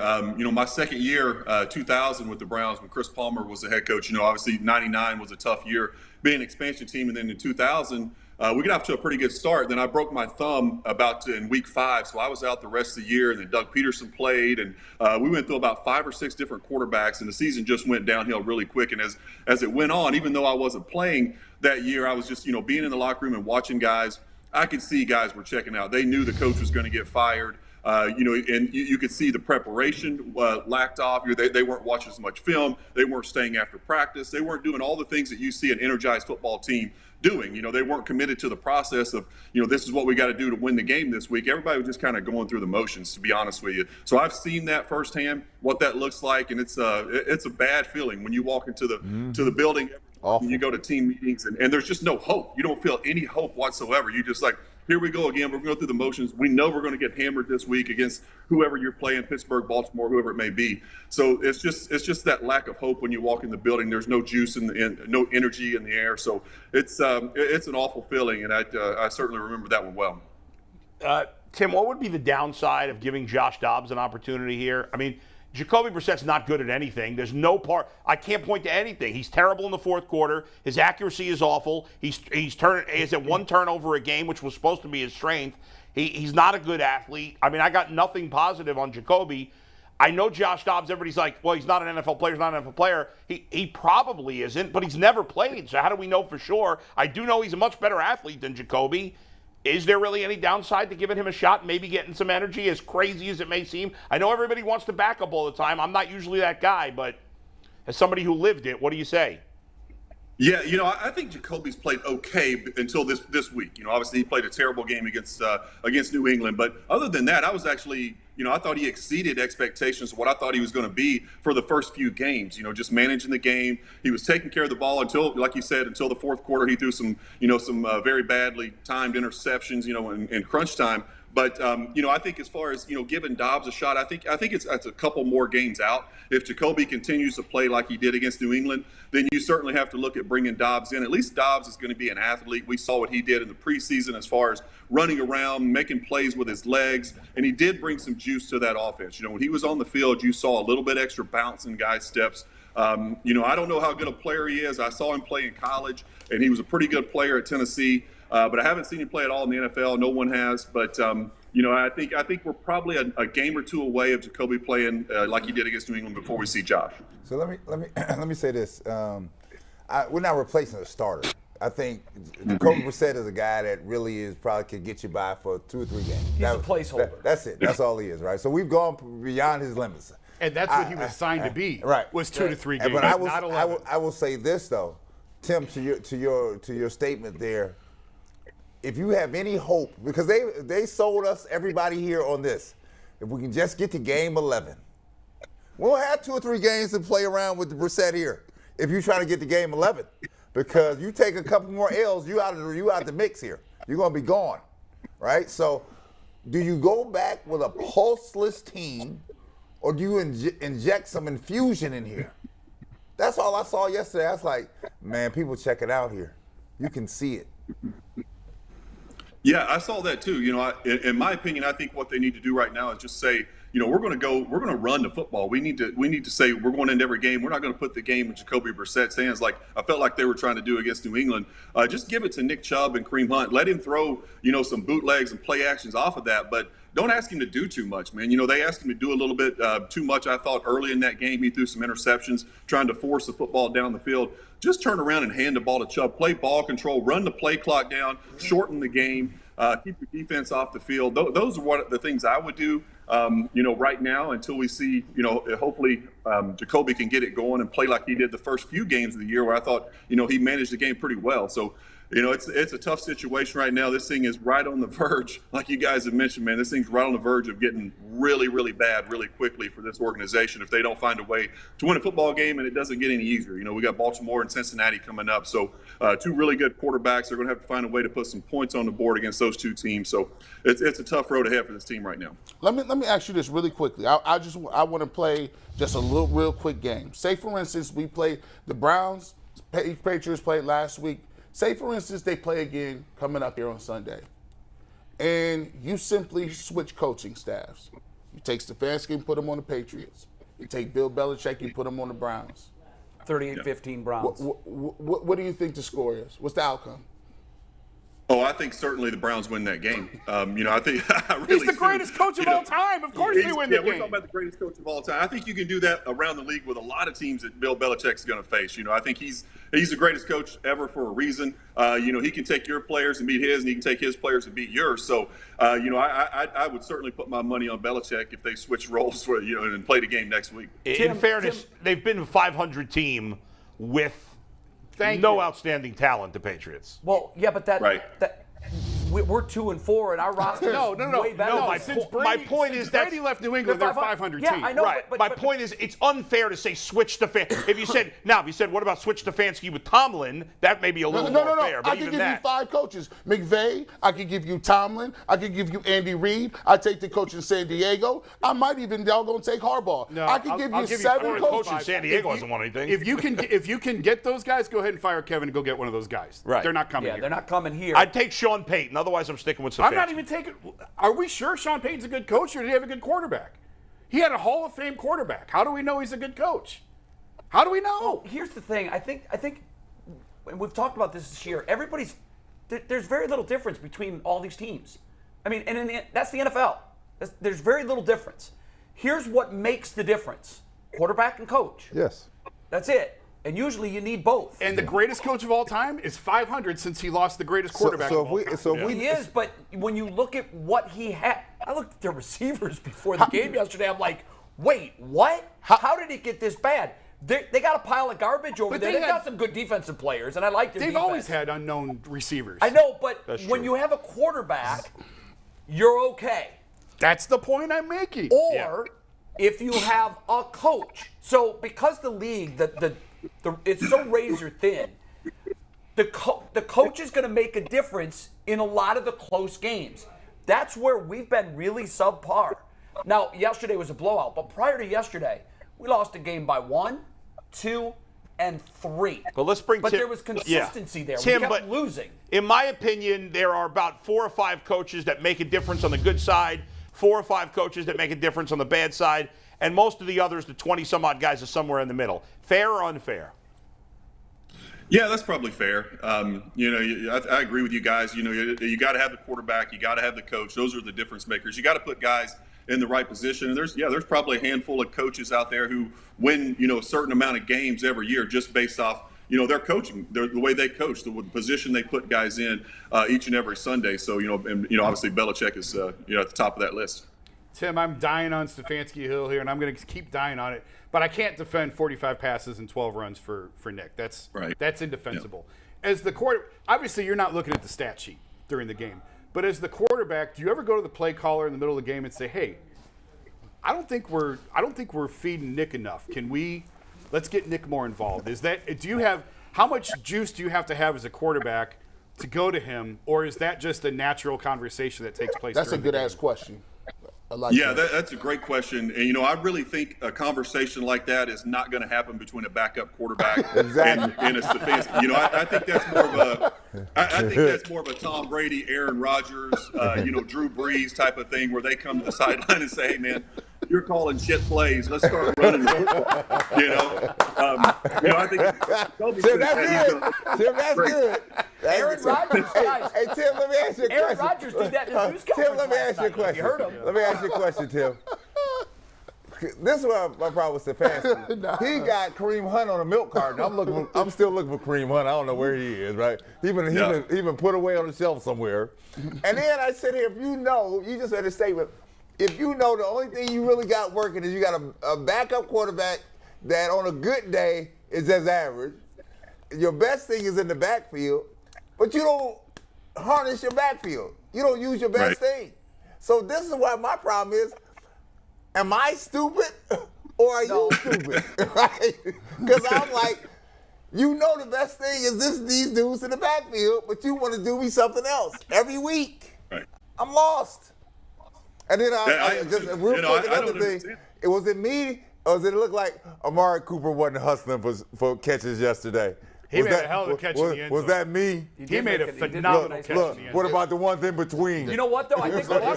My second year, 2000 with the Browns, when Chris Palmer was the head coach, obviously 99 was a tough year being an expansion team. And then in 2000, we got off to a pretty good start. Then I broke my thumb in week 5, so I was out the rest of the year. And then Doug Peterson played, and we went through about 5 or 6 different quarterbacks, and the season just went downhill really quick. And as it went on, even though I wasn't playing that year, I was just being in the locker room and watching guys. I could see guys were checking out. They knew the coach was going to get fired. And you could see the preparation lacked off. They weren't watching as much film. They weren't staying after practice. They weren't doing all the things that you see an energized football team doing. They weren't committed to the process of, this is what we got to do to win the game this week. Everybody was just kind of going through the motions, to be honest with you. So I've seen that firsthand, what that looks like, and it's a bad feeling when you walk into the building. When you go to team meetings, and there's just no hope. You don't feel any hope whatsoever. You just like, here we go again. We're going through the motions. We know we're going to get hammered this week against whoever you're playing, Pittsburgh, Baltimore, whoever it may be. So it's just that lack of hope when you walk in the building. There's no juice and no energy in the air. So it's an awful feeling, and I certainly remember that one well. Tim, what would be the downside of giving Josh Dobbs an opportunity here? I mean, Jacoby Brissett's not good at anything. There's no part. I can't point to anything. He's terrible in the fourth quarter. His accuracy is awful. He's at 1 turnover a game, which was supposed to be his strength. He's not a good athlete. I mean, I got nothing positive on Jacoby. I know Josh Dobbs, everybody's like, well, he's not an NFL player. He's not an NFL player. He probably isn't, but he's never played. So how do we know for sure? I do know he's a much better athlete than Jacoby. Is there really any downside to giving him a shot, maybe getting some energy, as crazy as it may seem? I know everybody wants to back up all the time. I'm not usually that guy, but as somebody who lived it, what do you say? Yeah, I think Jacoby's played okay until this week. Obviously he played a terrible game against New England, but other than that, I was actually, I thought he exceeded expectations of what I thought he was going to be for the first few games. Just managing the game. He was taking care of the ball until, like you said, until the fourth quarter. He threw some very badly timed interceptions, in crunch time. But I think as far as giving Dobbs a shot, I think it's a couple more games out. If Jacoby continues to play like he did against New England, then you certainly have to look at bringing Dobbs in. At least Dobbs is going to be an athlete. We saw what he did in the preseason as far as running around, making plays with his legs, and he did bring some juice to that offense. When he was on the field, you saw a little bit extra bounce in guys' steps. I don't know how good a player he is. I saw him play in college, and he was a pretty good player at Tennessee. But I haven't seen him play at all in the NFL. No one has. But I think we're probably a game or two away of Jacoby playing like he did against New England before we see Josh. So let me say this: we're not replacing a starter. I think Jacoby Brissett is a guy that really probably could get you by for 2 or 3 games. He's a placeholder. That's it. That's all he is, right? So we've gone beyond his limits. And that's what he was signed to be. Right. Was 2 to 3 games. But not I will say this though, Tim, to your statement there. If you have any hope, because they sold us, everybody here, on this, if we can just get to game 11, we'll have 2 or 3 games to play around with the Brissett here. If you're trying to get to game 11, because you take a couple more L's, you out the mix here. You're gonna be gone, right? So, do you go back with a pulseless team, or do you inject some infusion in here? That's all I saw yesterday. I was like, man, people check it out here. You can see it. Yeah, I saw that too. In my opinion, I think what they need to do right now is just say, we're going to run the football. We need to say we're going into every game. We're not going to put the game in Jacoby Brissett's hands like I felt like they were trying to do against New England. Just give it to Nick Chubb and Kareem Hunt. Let him throw, some bootlegs and play actions off of that, but don't ask him to do too much, man. They asked him to do a little bit too much, I thought, early in that game. He threw some interceptions, trying to force the football down the field. Just turn around and hand the ball to Chubb. Play ball control, run the play clock down, shorten the game. Keep your defense off the field. Those are the things I would do, right now until we see, hopefully Jacoby can get it going and play like he did the first few games of the year where I thought, he managed the game pretty well. So, it's a tough situation right now. This thing is right on the verge, like you guys have mentioned, man. This thing's right on the verge of getting really, really bad really quickly for this organization if they don't find a way to win a football game, and it doesn't get any easier. We got Baltimore and Cincinnati coming up. So 2 really good quarterbacks. They're going to have to find a way to put some points on the board against those 2 teams. So it's a tough road ahead for this team right now. Let me ask you this really quickly. I want to play just a real quick game. Say, for instance, we play the Browns, Patriots played last week. Say, for instance, they play again coming up here on Sunday, and you simply switch coaching staffs. You take Stefanski and put him on the Patriots. You take Bill Belichick and put him on the Browns. 38-15 Browns. What do you think the score is? What's the outcome? Oh, I think certainly the Browns win that game. I think I really he's the greatest coach of all time. Of course they win the game. We're talking about the greatest coach of all time. I think you can do that around the league with a lot of teams that Bill Belichick's going to face. I think he's the greatest coach ever for a reason. He can take your players and beat his, and he can take his players and beat yours. So, I would certainly put my money on Belichick if they switch roles for and play the game next week. In fairness, they've been a 500 team with no outstanding talent, the Patriots. Well, yeah, but we're 2-4, and our roster is way better. No, my point is that Brady left New England, they're 500 team. I know. Right. My point is, it's unfair to say switch Stefanski. If you said, what about switch Stefanski with Tomlin? That may be a little more fair. But I could give you 5 coaches. McVay, I could give you Tomlin, I could give you Andy Reid. I take the coach in San Diego. I might even take Harbaugh. No, I could give you 7 coaches. In San Diego hasn't won anything. If you can get those guys, go ahead and fire Kevin and go get one of those guys. Right. They're not coming here. They're not coming here. I'd take Sean Payton. Otherwise, I'm sticking with Stefanski. I'm not even taking. Are we sure Sean Payton's a good coach, or did he have a good quarterback? He had a Hall of Fame quarterback. How do we know he's a good coach? How do we know? Well, here's the thing. I think, and we've talked about this year. There's very little difference between all these teams. I mean, that's the NFL. There's very little difference. Here's what makes the difference: quarterback and coach. Yes. That's it. And usually you need both. And the greatest coach of all time is 500 since he lost the greatest quarterback of all time. He is, but when you look at what he had, I looked at their receivers before the game yesterday. I'm like, wait, what? How did it get this bad? They got a pile of garbage over there. They got some good defensive players, and I like their defense. They've always had unknown receivers. I know, but when you have a quarterback, you're okay. That's the point I'm making. Or if you have a coach. So because the league, it's so razor thin, the coach is going to make a difference in a lot of the close games. That's where we've been really subpar. Now, yesterday was a blowout, but prior to yesterday, we lost a game by 1, 2, and 3. Well, let's bring But Tim, there was consistency there. Tim, we kept losing. In my opinion, there are about 4 or 5 coaches that make a difference on the good side, 4 or 5 coaches that make a difference on the bad side, and most of the others, the 20-some-odd guys, are somewhere in the middle. Fair or unfair? Yeah, that's probably fair. I agree with you guys. You got to have the quarterback, you got to have the coach. Those are the difference makers. You got to put guys in the right position. And there's probably a handful of coaches out there who win, a certain amount of games every year just based off, their coaching, the way they coach, the position they put guys in each and every Sunday. So, obviously Belichick is, at the top of that list. Tim, I'm dying on Stefanski Hill here, and I'm going to keep dying on it. But I can't defend 45 passes and 12 runs for Nick. That's indefensible. Yeah. As the obviously you're not looking at the stat sheet during the game. But as the quarterback, do you ever go to the play caller in the middle of the game and say, "Hey, I don't think we're feeding Nick enough. Let's get Nick more involved." How much juice do you have to have as a quarterback to go to him, or is that just a natural conversation that takes place? That's a good ass question. That's a great question. And, I really think a conversation like that is not going to happen between a backup quarterback and a Stefanski. I think that's more of a Tom Brady, Aaron Rodgers, Drew Brees type of thing where they come to the sideline and say, "Hey, man, you're calling shit plays. Let's start running the football." I think Tim, that's good. Aaron Rodgers, guys. Hey, Tim, let me ask you a question. Aaron Rodgers did that in his news conference. Tim, let me ask you a question. You heard him. Let me ask you a question, Tim. This is what my problem with Stefanski. He got Kareem Hunt on a milk carton. I'm still looking for Kareem Hunt. I don't know where he is, right? He been put away on the shelf somewhere. And then I sit here, you just had a statement. If you know the only thing you really got working is you got a backup quarterback that on a good day is just average. Your best thing is in the backfield, but you don't harness your backfield. You don't use your best thing. So this is what my problem is. Am I stupid or are you stupid? Right? Because I'm like, the best thing is these dudes in the backfield, but you want to do me something else every week. Right. I'm lost. And then another thing. Was it me or did it look like Amari Cooper wasn't hustling for catches yesterday? He made a hell of a catch in the end zone. Was that me? He made a phenomenal catch in the end zone. What about the ones in between? You know what, though? I think a lot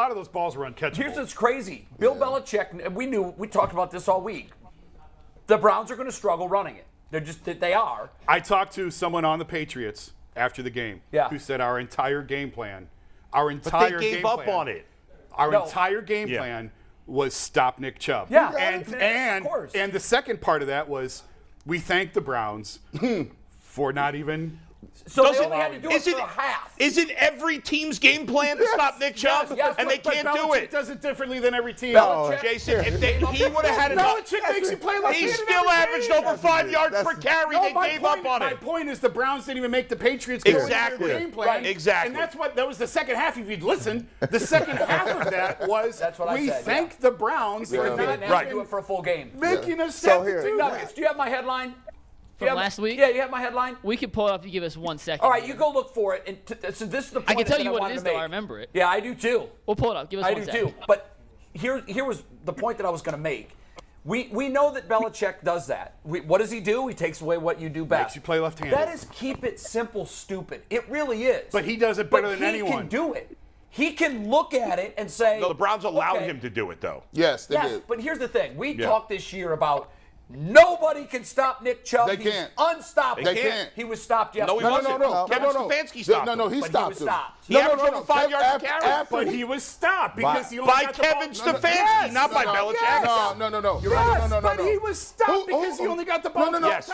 of those balls were uncatchable. Here's what's crazy. Bill Belichick, we talked about this all week. The Browns are going to struggle running it. They are. I talked to someone on the Patriots after the game who said our entire game plan, But they gave up on it. Our entire game plan was stop Nick Chubb. Yeah, and the second part of that was we thank the Browns for not even. So they only had to do it for half. Isn't every team's game plan to stop Nick Chubb? And they can't do it. Does it differently than every team. Jason, if he would have had enough. Belichick makes you play like he still averaged over 5 yards per carry. They gave up on it. My point is the Browns didn't even make the Patriots go into their game plan. Right. Exactly. And that was the second half. If you'd listened, the second half of that was we thank the Browns for not do it for a full game. Making us step to do Nuggets, do you have my headline? From last week? Yeah, you have my headline? We can pull it up if you give us 1 second. All right, you go look for it. And so this is the point I can tell you that what it is, though. I remember it. Yeah, I do too. We'll pull it up. Give us 1 second. I do too. But here was the point that I was going to make. We know that Belichick does that. What does he do? He takes away what you do best. Makes you play left-handed. That is keep it simple, stupid. It really is. But he does it better than anyone. He can do it. He can look at it and say. No, the Browns allowed him to do it, though. Yes, they did. But here's the thing. We talked this year about nobody can stop Nick Chubb. They can't. Unstoppable. They can't. He was stopped yesterday. No, he wasn't. Kevin Stefanski stopped him. No, he stopped him. He averaged over 5 yards per carry. But he was stopped because he only by got the Kevin ball. Stefanski, not by Belichick. No. Yes, but he was stopped because he only got the ball. Yes,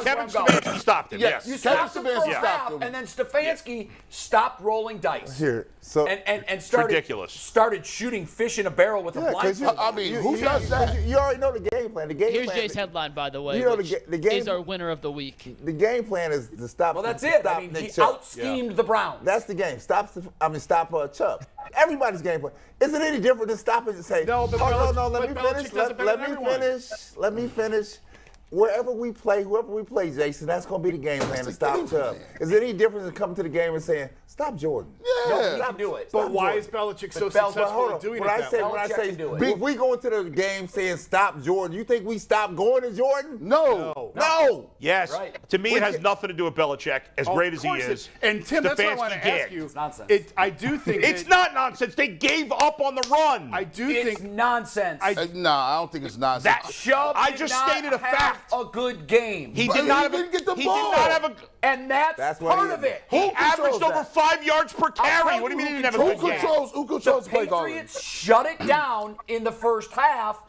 Kevin Stefanski stopped him. Yes. You stopped him for half, and then Stefanski stopped rolling dice. And started shooting fish in a barrel with a blindfold. I mean, who does that? You already know the game plan. Here's Jay's headline, by the way. You know the game is our winner of the week. The game plan is to stop. Well, that's it. I mean, he out-schemed the Browns. That's the game. Stop Chubb. Everybody's game plan. Is it any different than stopping and say, no, let me finish. Wherever we play, whoever we play, Jason, that's going to be the game plan to stop Chubb. Is it any different than coming to the game and saying, stop Jordan? Yeah. No, stop do it. But why is Belichick so successful at doing it that way? When I say we go into the game saying stop Jordan, you think we stop going to Jordan? No. Yes. Right. To me, it has nothing to do with Belichick, as great as he is. And Tim, that's what I want to ask you. It's nonsense. I do think it's not nonsense. They gave up on the run. I do think it's nonsense. No, I don't think it's nonsense. I just stated a fact. A good game. He didn't get the ball. He did not have a. And that's part of it. He averaged over 5 yards per carry. What do you mean he didn't have a good game? Who controls play calling? The Patriots shut it down in the first half,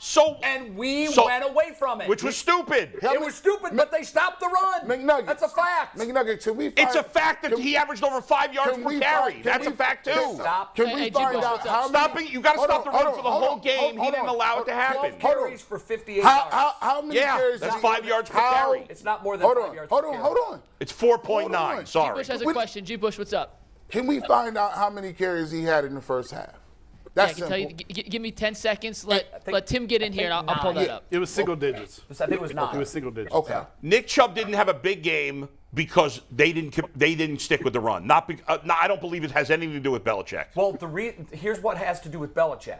and we went away from it. Which was stupid. It was stupid, but they stopped the run. McNugget. That's a fact. McNugget, it's a fact that he averaged over 5 yards per carry. That's a fact, too. Can we find out how many? You got to stop the run for the whole game. He didn't allow it to happen. 12 carries for 58 yards. How many carries? That's 5 yards per carry. It's not more than 5 yards per carry. Hold on. It's 4.9. Sorry. G. Bush has a question. G. Bush, what's up? Can we find out how many carries he had in the first half? That's I can tell you. Give me 10 seconds. Let Tim get in here, and I'll pull that up. It was single digits. I think it was 9. It was single digits. Okay. Nick Chubb didn't have a big game because they didn't stick with the run. I don't believe it has anything to do with Belichick. Well, here's what has to do with Belichick.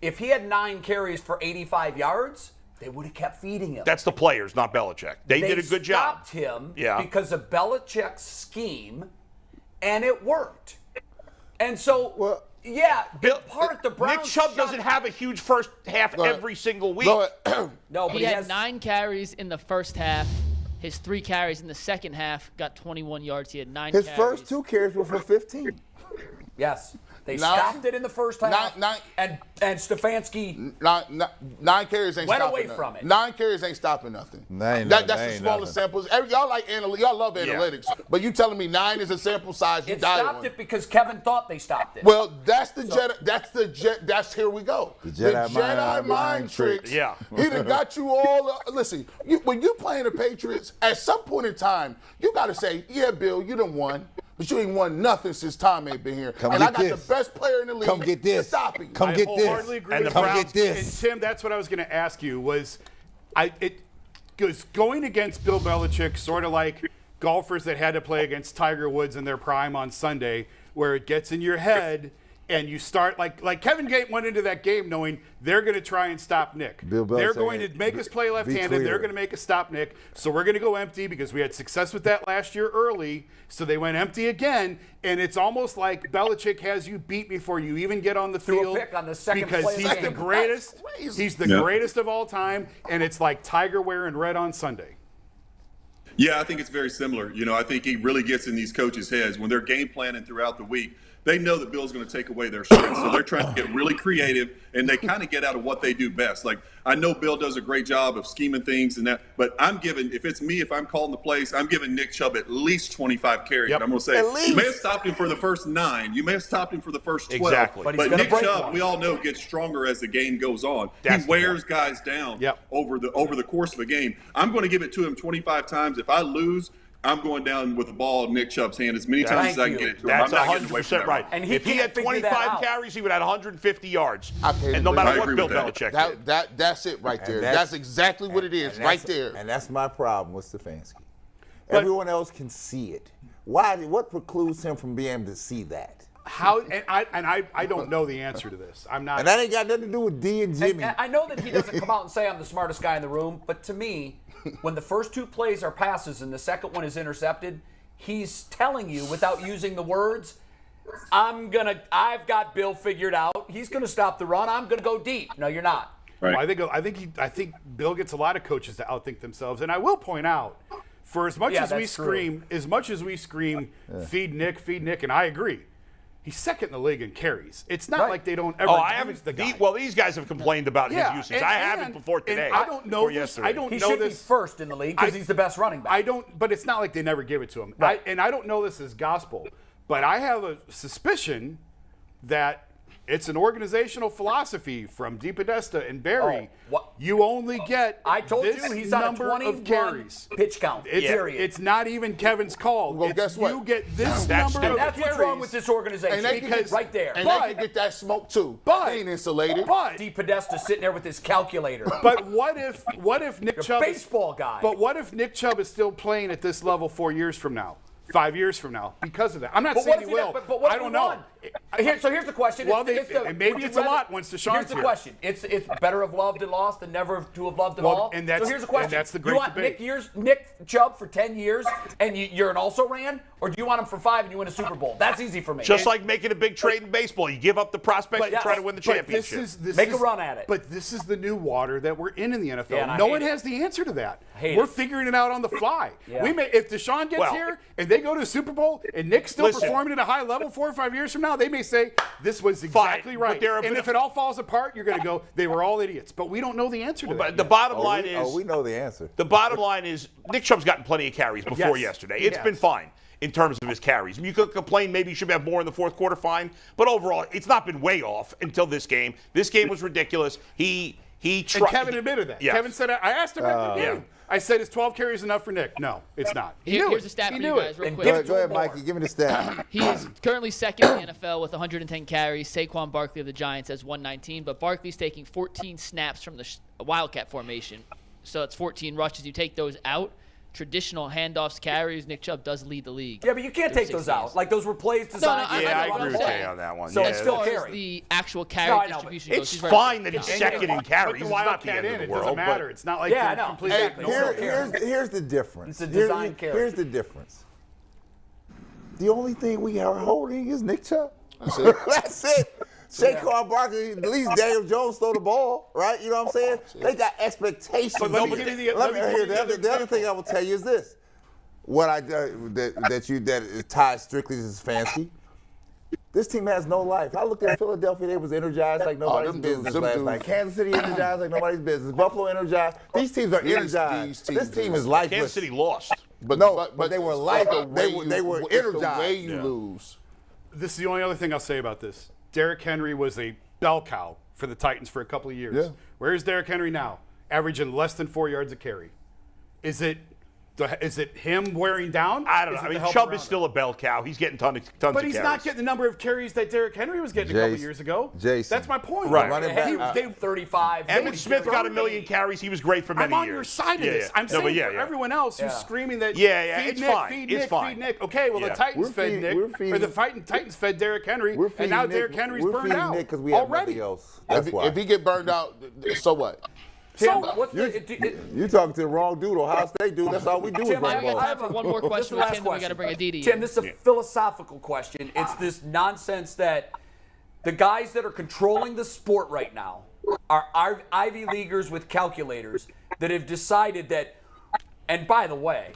If he had 9 carries for 85 yards, they would have kept feeding him. That's the players, not Belichick. They did a good job. They stopped him because of Belichick's scheme, and it worked. And so, the Browns. Nick Chubb doesn't have a huge first half every single week. No, but he had 9 carries in the first half. His 3 carries in the second half got 21 yards. He had 9 carries. His first 2 carries were for 15. Yes. They stopped it in the first half, and Stefanski 9 carries ain't went stopping away nothing. from it. 9 carries ain't stopping nothing. That's the smallest samples. Y'all love analytics, but you telling me 9 is a sample size? It stopped it because Kevin thought they stopped it. Well, that's here we go. The Jedi mind tricks. Yeah. He done got you all. Listen, when you playing the Patriots, at some point in time, you got to say, yeah, Bill, you done won. But you ain't won nothing since Tom ain't been here. I got the best player in the league. Come get this. Stop him. Come get this. I wholeheartedly agree with Come get this. And Tim, that's what I was going to ask you was, it was going against Bill Belichick, sort of like golfers that had to play against Tiger Woods in their prime on Sunday, where it gets in your head and you start like Kevin Gate went into that game knowing they're going to try and stop Nick. They're going to make us play left-handed. They're going to make us stop Nick. So we're going to go empty because we had success with that last year early. So they went empty again, and it's almost like Belichick has you beat before you even get on the field. A pick on the second because play he's of the the game. greatest. He's the greatest of all time, and it's like Tiger wearing red on Sunday. Yeah, I think it's very similar. I think he really gets in these coaches' heads when they're game planning throughout the week. They know that Bill's going to take away their strengths, so they're trying to get really creative, and they kind of get out of what they do best. Like, I know Bill does a great job of scheming things and that, but if I'm calling the plays, I'm giving Nick Chubb at least 25 carries. Yep. And I'm going to say, you may have stopped him for the first 9. You may have stopped him for the first 12. Exactly. But Nick Chubb, we all know, gets stronger as the game goes on. He wears guys down over the course of a game. I'm going to give it to him 25 times. If I lose, I'm going down with the ball in Nick Chubb's hand as many times as I can get it to him. That's 100% right. And if he had 25 carries, he would have 150 yards. And no matter what Bill Belichick did. That's it right there. That's exactly what it is right there. And that's my problem with Stefanski. Everyone else can see it. What precludes him from being able to see that? How? I don't know the answer to this. I'm not. And that ain't got nothing to do with D and Jimmy. And I know that he doesn't come out and say I'm the smartest guy in the room, but to me, when the first 2 plays are passes and the second one is intercepted, he's telling you without using the words, I've got Bill figured out. He's gonna stop the run. I'm gonna go deep. No, you're not. Right. Well, I think Bill gets a lot of coaches to outthink themselves, and I will point out, for as much as we scream, feed Nick, and I agree. He's second in the league in carries. It's not like they don't ever use the guy. These guys have complained about his usage. I haven't before today. I don't know this. He should be first in the league because he's the best running back. But it's not like they never give it to him. Right. I don't know this as gospel, but I have a suspicion that it's an organizational philosophy from DePodesta and Barry. You only get he's on a 21 carries. Pitch count. It's not even Kevin's call. Well, guess what? You get this number of carries. That's what's wrong with this organization. And they can get, right there. And they can get that smoke too. They ain't insulated. But DePodesta sitting there with his calculator. But what if Nick Chubb baseball guy? But what if Nick Chubb is still playing at this level 4 years from now? 5 years from now, because of that. I'm not saying he will. But what I don't know. So here's the question. Well, maybe it's a lot once Deshaun's Here's the question. It's better have loved and lost than never to have loved at all. And so here's the question. And that's the great you want debate. Nick Chubb for 10 years and you're an also-ran? Or do you want him for 5 and you win a Super Bowl? That's easy for me. Just like making a big trade in baseball. You give up the prospect and try to win the championship. Make a run at it. But this is the new water that we're in the NFL. Yeah, no one has the answer to that. We're figuring it out on the fly. Yeah. If Deshaun gets here and they go to the Super Bowl and Nick's still performing at a high level 4 or 5 years from now, they may say, this was exactly right. And if it all falls apart, you're going to go, they were all idiots. But we don't know the answer to that. But the bottom line is... we know the answer. The bottom line is Nick Chubb's gotten plenty of carries before yesterday. It's been fine in terms of his carries. You could complain maybe he should have more in the fourth quarter, fine. But overall, it's not been way off until this game. This game was ridiculous. He tried. And Kevin admitted that. Yeah. Kevin said, I asked him after the game. I said, is 12 carries enough for Nick? No, it's not. Here's a stat for you guys real quick. Go ahead, Mikey. Give me the stat. He is currently second in the NFL with 110 carries. Saquon Barkley of the Giants has 119, but Barkley's taking 14 snaps from the Wildcat formation. So it's 14 rushes. You take those out, traditional handoffs, carries, Nick Chubb does lead the league. Yeah, but you can't take those out. Like, those were plays designed. I agree with Jay on that one. So it's still carry. The actual carry distribution goes. It's fine that he's second in carries. Put the Wildcat in, it doesn't matter. It's not like Here's the difference. It's a design carry. Here's the difference. The only thing we are holding is Nick Chubb. That's it. Saquon Barkley, at least Daniel Jones throw the ball, right? You know what I'm saying? They got expectations. But the other thing I will tell you is this: that is tied strictly to Stefanski. This team has no life. I looked at Philadelphia; they was energized like nobody's business last night. Kansas City energized like nobody's business. Buffalo energized. These teams are energized. This team is lifeless. Kansas City lost. But they were lifeless. They were energized. The way you lose. This is the only other thing I'll say about this. Derrick Henry was a bell cow for the Titans for a couple of years. Yeah. Where is Derrick Henry now? Averaging less than 4 yards a carry. Is it him wearing down? I don't know. I mean, Chubb is still a bell cow. He's getting tons of carries. But he's not getting the number of carries that Derrick Henry was getting a couple of years ago. That's my point. Right. He was 35. Emmitt Smith got 1 million carries. He was great for many years. I'm on your side of this. I'm saying for everyone else who's screaming that feed Nick. Okay, well, the Titans fed Nick. Or the Titans fed Derrick Henry. And now Derrick Henry's burned out because we have nothing else. If he get burned out, so what? Tim, you talking to the wrong dude, Ohio State dude. That's all we do. Tim, I have one more question. Tim, then we got to bring a DD. Tim, this is a philosophical question. It's this nonsense that the guys that are controlling the sport right now are Ivy Leaguers with calculators that have decided that. And by the way,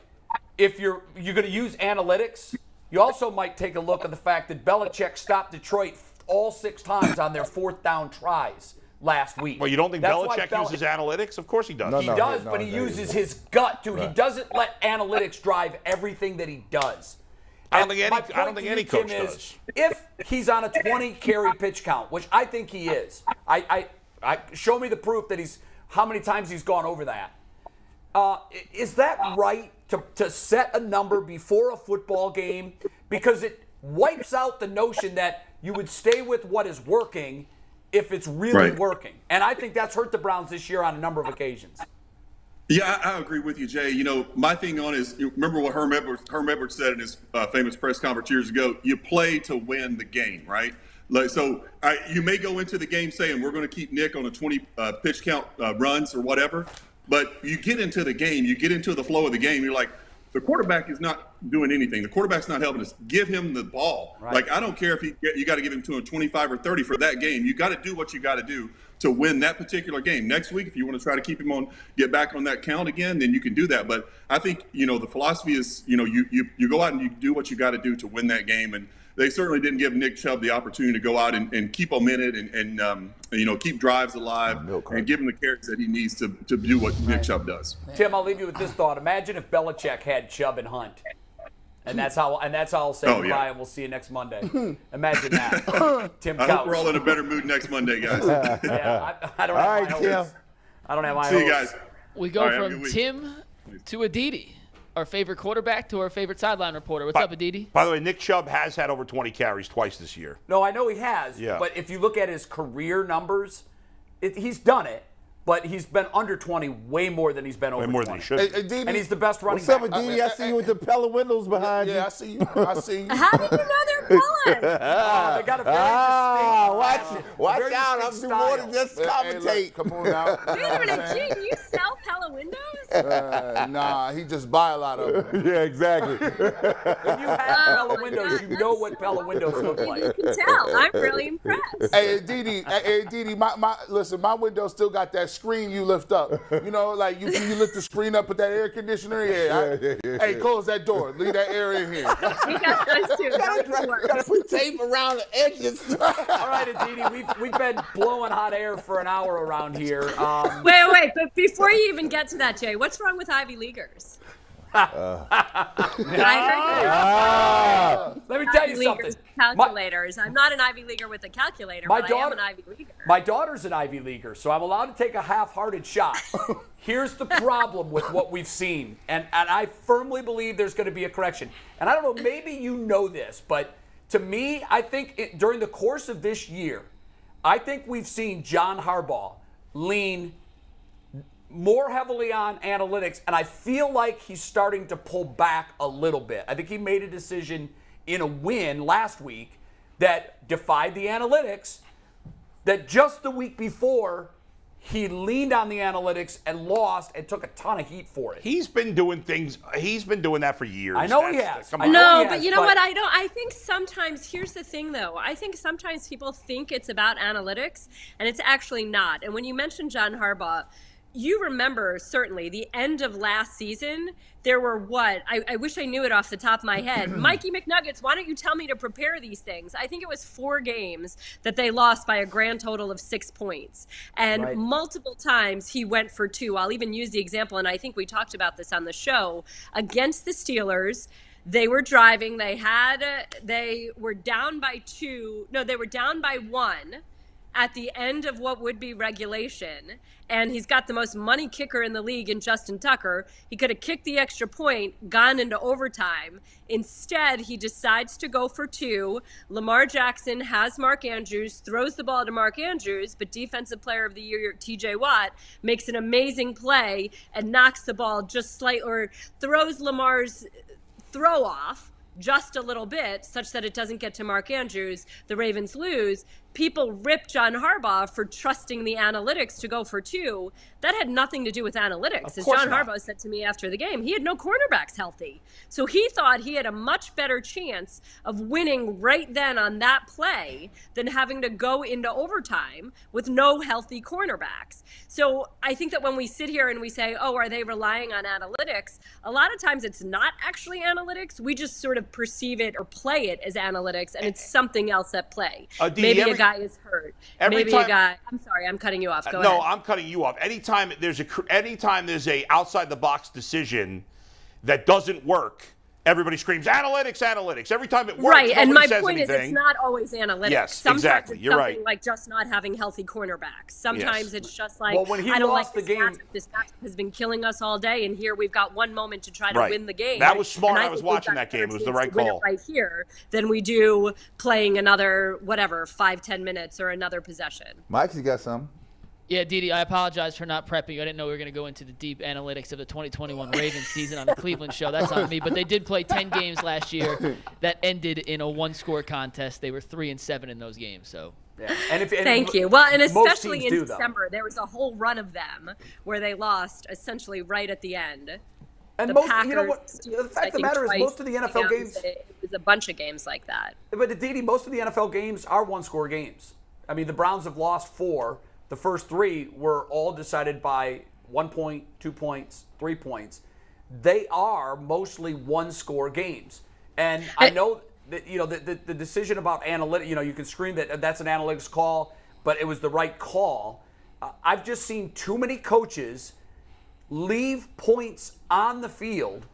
if you're going to use analytics, you also might take a look at the fact that Belichick stopped Detroit all 6 times on their 4th down tries last week. Well, you don't think Belichick uses analytics? Of course he does. He does, but he uses his gut too. Right. He doesn't let analytics drive everything that he does. I don't think any coach does. If he's on a 20 carry pitch count, which I think he is, I show me the proof that how many times he's gone over that. Is that right to set a number before a football game? Because it wipes out the notion that you would stay with what is working if it's really working. And I think that's hurt the Browns this year on a number of occasions. Yeah, I agree with you, Jay. You know, my thing on is, remember what Herm Edwards said in his famous press conference years ago, you play to win the game, right? You may go into the game saying we're going to keep Nick on a 20 pitch count runs or whatever, but you get into the game, you get into the flow of the game, you're like, the quarterback is not doing anything. The quarterback's not helping us. Give him the ball. Right. Like, I don't care if you got to give him to him 25 or 30 for that game. You got to do what you got to do to win that particular game. Next week, if you want to try to keep him get back on that count again, then you can do that. But I think, the philosophy is, you go out and you do what you got to do to win that game. And they certainly didn't give Nick Chubb the opportunity to go out and keep them in it and keep drives alive and give him the carries that he needs to do what Nick Chubb does. Tim, I'll leave you with this thought. Imagine if Belichick had Chubb and Hunt. And that's how I'll say goodbye, and we'll see you next Monday. Imagine that. Tim Couch. I hope we're all in a better mood next Monday, guys. I don't have my hopes. I don't have my hopes. See you guys. We go from Tim to Aditi, our favorite quarterback, to our favorite sideline reporter. What's up, Aditi? By the way, Nick Chubb has had over 20 carries twice this year. No, I know he has. Yeah. But if you look at his career numbers, he's done it. But he's been under 20 way more than he's been over 20. Way more than he should. And he's the best running back. What's up, Aditi? I see you with the Pella windows behind you. Yeah, I see you. I see you. How did you know they're Pellas? They got a very distinct watch out. I'm doing more than just commentate. Come on now. Wait a minute, Gene, you sell Pella windows? Nah, he just buy a lot of them. Yeah, exactly. When you have Pella windows, you know what Pella windows look like. You can tell. I'm really impressed. Hey, Aditi, listen, my window still got that screen you lift up. You know, like you lift the screen up with that air conditioner. Hey, close that door. Leave that air in here. We got those too. Gotta put tape around the edges. All right, Aditi, we've been blowing hot air for an hour around here. Wait, but before you even get to that, Jay, what's wrong with Ivy Leaguers? Let me tell you something. Calculators. I'm not an Ivy Leaguer with a calculator, but I am an Ivy Leaguer. My daughter's an Ivy Leaguer, so I'm allowed to take a half-hearted shot. Here's the problem with what we've seen, and I firmly believe there's going to be a correction. And I don't know, maybe you know this, but to me, I think during the course of this year, I think we've seen John Harbaugh lean more heavily on analytics, and I feel like he's starting to pull back a little bit. I think he made a decision in a win last week that defied the analytics, that just the week before he leaned on the analytics and lost and took a ton of heat for it. He's been doing that for years. I know he has. But you know what? I think sometimes, here's the thing though. I think sometimes people think it's about analytics, and it's actually not. And when you mentioned John Harbaugh, you remember certainly the end of last season, there were I wish I knew it off the top of my head. Mikey McNuggets, why don't you tell me to prepare these things? I think it was 4 games that they lost by a grand total of 6 points. And multiple times he went for 2. I'll even use the example, and I think we talked about this on the show, against the Steelers. They were driving. They were down by 2. No, they were down by 1 at the end of what would be regulation, and he's got the most money kicker in the league in Justin Tucker. He could have kicked the extra point, gone into overtime. Instead, he decides to go for 2. Lamar Jackson has Mark Andrews, throws the ball to Mark Andrews, but Defensive Player of the Year TJ Watt makes an amazing play and knocks the ball just slightly, or throws Lamar's throw off just a little bit, such that it doesn't get to Mark Andrews. The Ravens lose. People rip John Harbaugh for trusting the analytics to go for 2. That had nothing to do with analytics. As John Harbaugh said to me after the game, he had no cornerbacks healthy. So he thought he had a much better chance of winning right then on that play than having to go into overtime with no healthy cornerbacks. So I think that when we sit here and we say, oh, are they relying on analytics? A lot of times it's not actually analytics. We just sort of perceive it or play it as analytics, and it's something else at play. Maybe a guy is hurt. Maybe a guy. I'm sorry, I'm cutting you off. Go ahead. No, I'm cutting you off. Anytime there's a outside the box decision that doesn't work, everybody screams analytics. Every time it works, right. And my says point anything. is, it's not always analytics. Yes, sometimes exactly. It's You're something right. like just not having healthy cornerbacks. Sometimes it's just like, well, when he I don't lost like the game, this matchup has been killing us all day, and here we've got one moment to try to win the game. That was smart. And I was watching that game. It was the right win call. it right here than we do playing another 5-10 minutes or another possession. Mike, you got something? Yeah, Didi, I apologize for not prepping you. I didn't know we were going to go into the deep analytics of the 2021 Ravens season on the Cleveland show. That's on me. But they did play 10 games last year that ended in a 1-score contest. They were 3-7 in those games. So. Yeah. Thank you. Well, and especially in December, there was a whole run of them where they lost essentially right at the end. And Packers, you know what? The fact of the matter is, most of the NFL games. It was a bunch of games like that. But Didi, most of the NFL games are 1-score games. I mean, the Browns have lost 4. The first 3 were all decided by 1 point, 2 points, 3 points. They are mostly 1-score games. And I know the decision about analytics, you can scream that that's an analytics call, but it was the right call. I've just seen too many coaches leave points on the field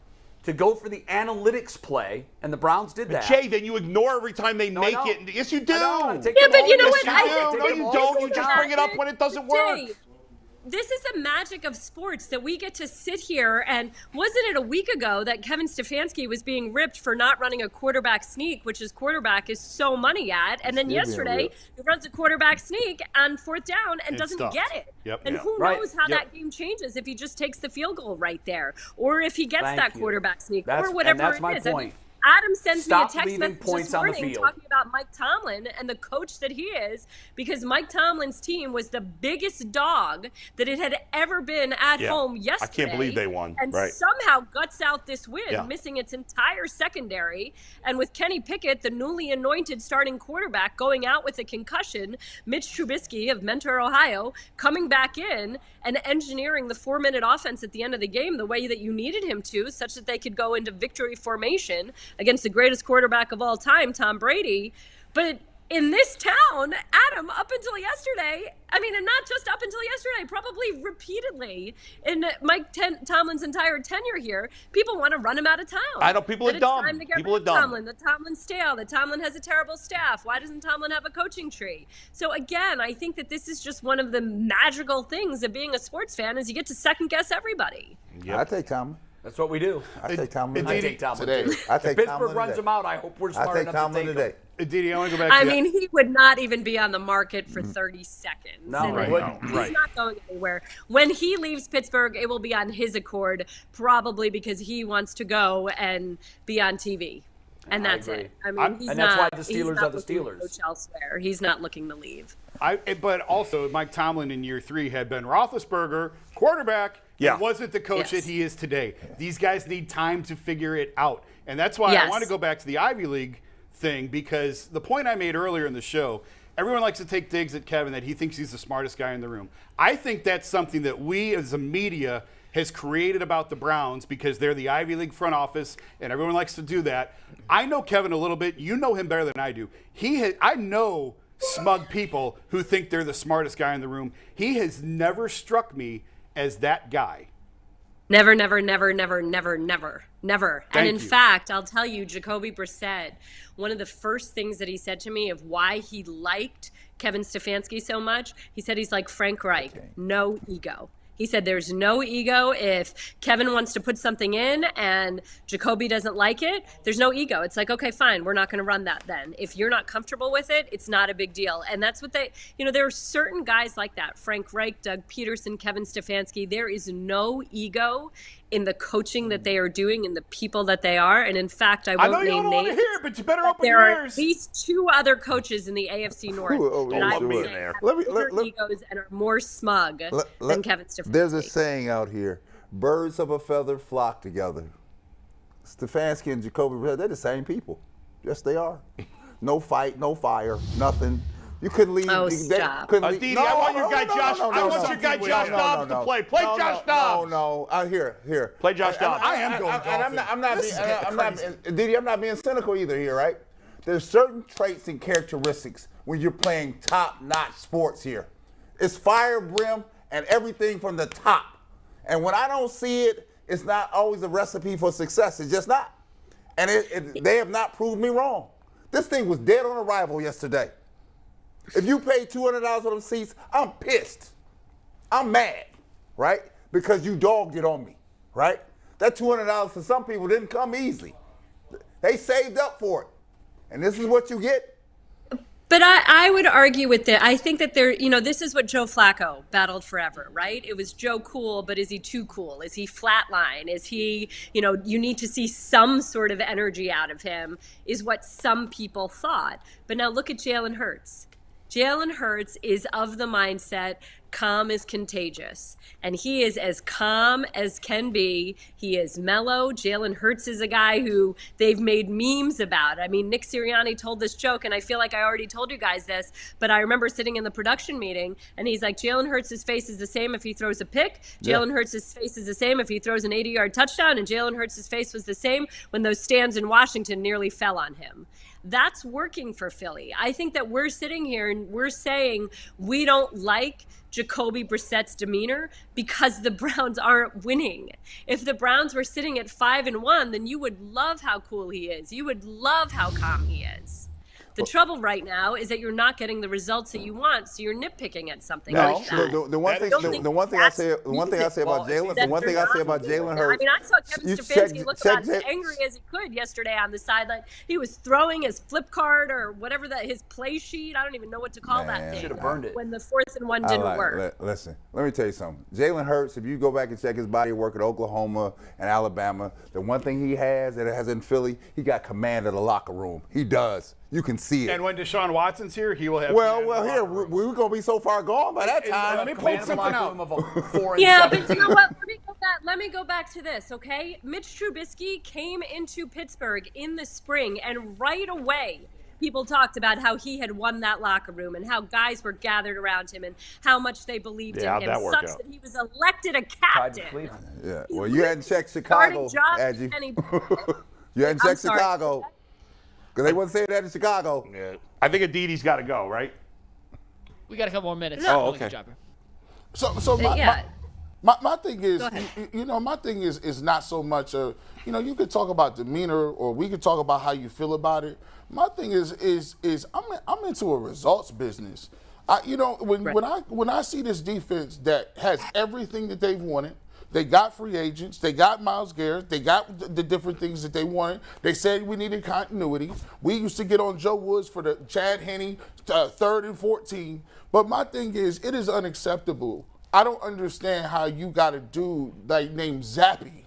to go for the analytics play, and the Browns did that. Jay, then you ignore every time they make it. Yes, you do. Yeah, but you know what? No, you don't. You just bring it up when it doesn't work. This is the magic of sports, that we get to sit here, and wasn't it a week ago that Kevin Stefanski was being ripped for not running a quarterback sneak, which his quarterback is so money at, and then yesterday he runs a quarterback sneak on 4th down and doesn't get it. And who knows how that game changes if he just takes the field goal right there, or if he gets that quarterback sneak, or whatever that's it my is. Point. Adam sends Stop me a text message this morning talking about Mike Tomlin and the coach that he is, because Mike Tomlin's team was the biggest dog that it had ever been at home yesterday. I can't believe they won. And somehow guts out this win, missing its entire secondary. And with Kenny Pickett, the newly anointed starting quarterback, going out with a concussion, Mitch Trubisky of Mentor, Ohio, coming back in and engineering the 4-minute offense at the end of the game the way that you needed him to, such that they could go into victory formation against the greatest quarterback of all time, Tom Brady. But in this town, Adam, up until yesterday, and not just up until yesterday, probably repeatedly in Mike Tomlin's entire tenure here, people want to run him out of town. I know, people are dumb. People are dumb. That Tomlin's stale, that Tomlin has a terrible staff. Why doesn't Tomlin have a coaching tree? So again, I think that this is just one of the magical things of being a sports fan, is you get to second guess everybody. I take Tomlin. That's what we do. I take Tomlin today. If Pittsburgh runs him out, I hope we're smart enough to take him. Didi, I want to go back to he would not even be on the market for 30 seconds. He's not going anywhere. When he leaves Pittsburgh, it will be on his accord, probably because he wants to go and be on TV. And that's it. He's and that's why the Steelers are the Steelers. Coach elsewhere. He's not looking to leave. But also, Mike Tomlin in year 3 had Ben Roethlisberger, quarterback. He wasn't the coach that he is today. These guys need time to figure it out. And that's why I want to go back to the Ivy League thing, because the point I made earlier in the show, everyone likes to take digs at Kevin that he thinks he's the smartest guy in the room. I think that's something that we as a media has created about the Browns, because they're the Ivy League front office and everyone likes to do that. I know Kevin a little bit. You know him better than I do. I know smug people who think they're the smartest guy in the room. He has never struck me as that guy. Never, never, never, never, never, never, never. And in fact, I'll tell you, Jacoby Brissett, one of the first things that he said to me of why he liked Kevin Stefanski so much, he said he's like Frank Reich, no ego. He said there's no ego. If Kevin wants to put something in and Jacoby doesn't like it, there's no ego. It's like, okay, fine, we're not going to run that then. If you're not comfortable with it, it's not a big deal. And that's what there are certain guys like that. Frank Reich, Doug Peterson, Kevin Stefanski. There is no ego in the coaching that they are doing and the people that they are. And in fact, I won't name names. I know you don't want to hear it, but you better open your ears. There are at least 2 other coaches in the AFC North that I would say have bigger egos and are more smug than Kevin Stefanski. There's a saying out here, birds of a feather flock together. Stefanski and Jacoby, they're the same people. Yes, they are. No fight, no fire, nothing. You couldn't leave. Oh, stop. Didi, I want your guy Josh. I want your guy Josh Dobbs to play. Play Josh Dobbs. No. Here. Play Josh Dobbs. I am going golfing. I'm not being cynical either here, right? There's certain traits and characteristics when you're playing top-notch sports here. It's fire, brim, and everything from the top. And when I don't see it, it's not always a recipe for success. It's just not. And they have not proved me wrong. This thing was dead on arrival yesterday. If you pay $200 for them seats, I'm pissed. I'm mad, right? Because you dogged it on me, right? That $200 for some people didn't come easily. They saved up for it. And this is what you get. But I would argue with that. I think that this is what Joe Flacco battled forever, right? It was Joe cool, but is he too cool? Is he flatline? Is he, you need to see some sort of energy out of him, is what some people thought. But now look at Jalen Hurts. Jalen Hurts is of the mindset calm is contagious. And he is as calm as can be. He is mellow. Jalen Hurts is a guy who they've made memes about. I mean, Nick Sirianni told this joke, and I feel like I already told you guys this, but I remember sitting in the production meeting, and he's like, Jalen Hurts' face is the same if he throws a pick. Jalen Hurts' face is the same if he throws an 80-yard touchdown, and Jalen Hurts' face was the same when those stands in Washington nearly fell on him. That's working for Philly. I think that we're sitting here and we're saying we don't like Jacoby Brissett's demeanor because the Browns aren't winning. If the Browns were sitting at 5-1, then you would love how cool he is. You would love how calm he is. The trouble right now is that you're not getting the results that you want, so you're nitpicking at something like that. The one thing I say about Jalen Hurts. I mean, I saw Kevin Stefanski look about as angry as he could yesterday on the sideline. He was throwing his flip card or whatever his play sheet. I don't even know what to call that thing. Should have burned it when the 4th-and-1 didn't work. Listen, let me tell you something. Jalen Hurts, if you go back and check his body of work at Oklahoma and Alabama, the one thing he has that it has in Philly, he got command of the locker room. He does. You can see it. And when Deshaun Watson's here, he will have. Well, here we're going to be so far gone by that time. Let me point something out. Yeah, but you know what? Let me go back to this, okay? Mitch Trubisky came into Pittsburgh in the spring, and right away, people talked about how he had won that locker room and how guys were gathered around him and how much they believed in him, such that he was elected a captain. Yeah. Well, you hadn't checked Chicago, Angie. You hadn't checked Chicago. Because they wouldn't say that in Chicago. Yeah. I think Adidi's got to go, right? We got a couple more minutes. No. Oh, okay. So my thing is, my thing is not so much you could talk about demeanor or we could talk about how you feel about it. My thing is I'm into a results business. When I see this defense that has everything that they've wanted. They got free agents. They got Myles Garrett. They got the different things that they wanted. They said we needed continuity. We used to get on Joe Woods for the Chad Henne 3rd and 14. But my thing is, it is unacceptable. I don't understand how you got a dude named Zappe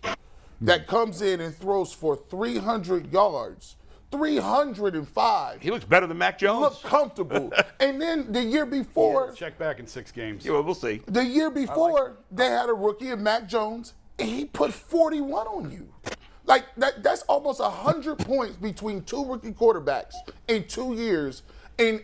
that comes in and throws for 300 yards. 305. He looks better than Mac Jones. Look comfortable. And then the year before. Check back in 6 games. Yeah, well, we'll see. The year before, they had a rookie in Mac Jones, and he put 41 on you. Like, that's almost 100 points between 2 rookie quarterbacks in 2 years. And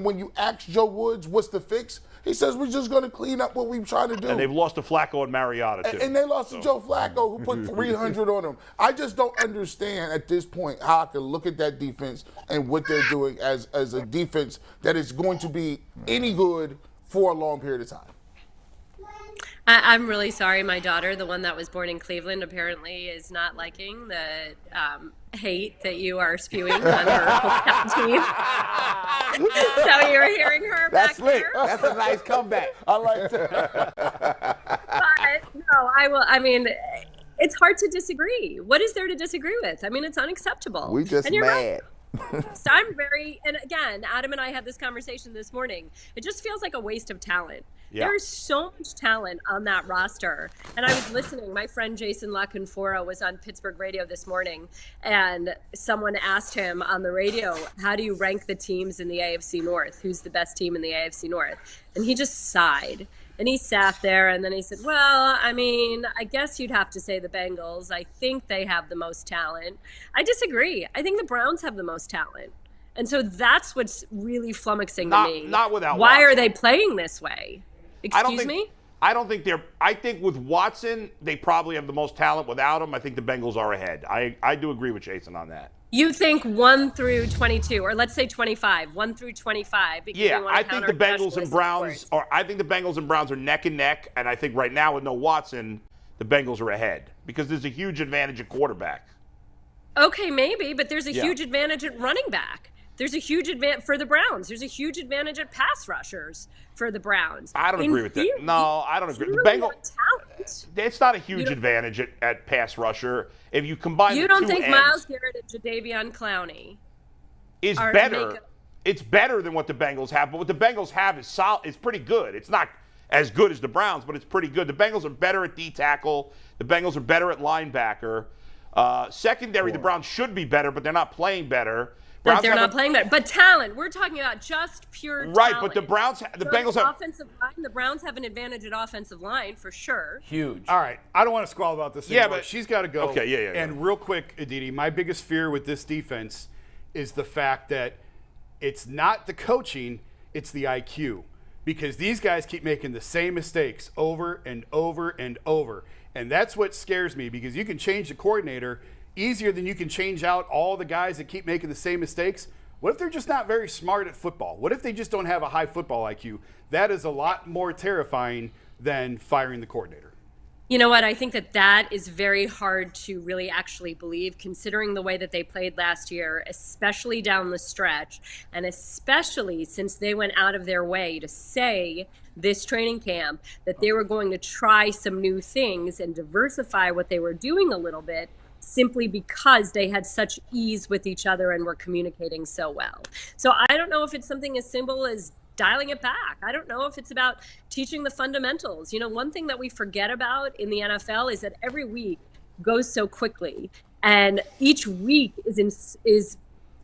when you ask Joe Woods, what's the fix? He says, we're just going to clean up what we're trying to do. And they've lost to Flacco and Mariota, too. And they lost to Joe Flacco, who put 300 on him. I just don't understand at this point how I can look at that defense and what they're doing as a defense that is going to be any good for a long period of time. I'm really sorry. My daughter, the one that was born in Cleveland, apparently is not liking the hate that you are spewing on her hometown team. So you're hearing her back there. That's a nice comeback. I like that. But no, I mean, it's hard to disagree. What is there to disagree with? I mean, it's unacceptable. We just mad. Right. So and again, Adam and I had this conversation this morning. It just feels like a waste of talent. Yeah. There's so much talent on that roster. And I was listening. My friend Jason LaConfora was on Pittsburgh radio this morning, and someone asked him on the radio, how do you rank the teams in the AFC North? Who's the best team in the AFC North? And he just sighed. And he sat there, and then he said, well, I mean, I guess you'd have to say the Bengals. I think they have the most talent. I disagree. I think the Browns have the most talent. And so that's what's really flummoxing to me. Not without Why Watson. Are they playing this way? Excuse me? I don't think I think with Watson, they probably have the most talent. Without him, I think the Bengals are ahead. I do agree with Jason on that. You think 1 through 22, or let's say 25, 1 through 25. Yeah, I think the Bengals and Browns are neck and neck, and I think right now with no Watson, the Bengals are ahead because there's a huge advantage at quarterback. Okay, maybe, but there's a huge advantage at running back. There's a huge advantage for the Browns. There's a huge advantage at pass rushers for the Browns. I don't agree with that. No, I don't agree. The Bengals, it's not a huge advantage at pass rusher. If you combine you don't think Myles Garrett and Jadeveon Clowney is better. It's better than what the Bengals have, but what the Bengals have is solid. It's pretty good. It's not as good as the Browns, but it's pretty good. The Bengals are better at D tackle. The Bengals are better at linebacker. Secondary, the Browns should be better, but they're not playing better. that they're not playing better. But talent, we're talking about just pure talent. Right, but the Bengals have offensive line. The Browns have an advantage at offensive line for sure. Huge. All right, I don't want to squall about this anymore. but she's got to go. Okay, yeah. And real quick, Aditi, my biggest fear with this defense is the fact that it's not the coaching, it's the IQ. Because these guys keep making the same mistakes over and over and over. And that's what scares me, because you can change the coordinator easier than you can change out all the guys that keep making the same mistakes. What if they're just not very smart at football? What if they just don't have a high football IQ? That is a lot more terrifying than firing the coordinator. You know what? I think that is very hard to really actually believe, considering the way that they played last year, especially down the stretch, and especially since they went out of their way to say this training camp that they were going to try some new things and diversify what they were doing a little bit, simply because they had such ease with each other and were communicating so well. So I don't know if it's something as simple as dialing it back. I don't know if it's about teaching the fundamentals. You know, one thing that we forget about in the NFL is that every week goes so quickly, and each week is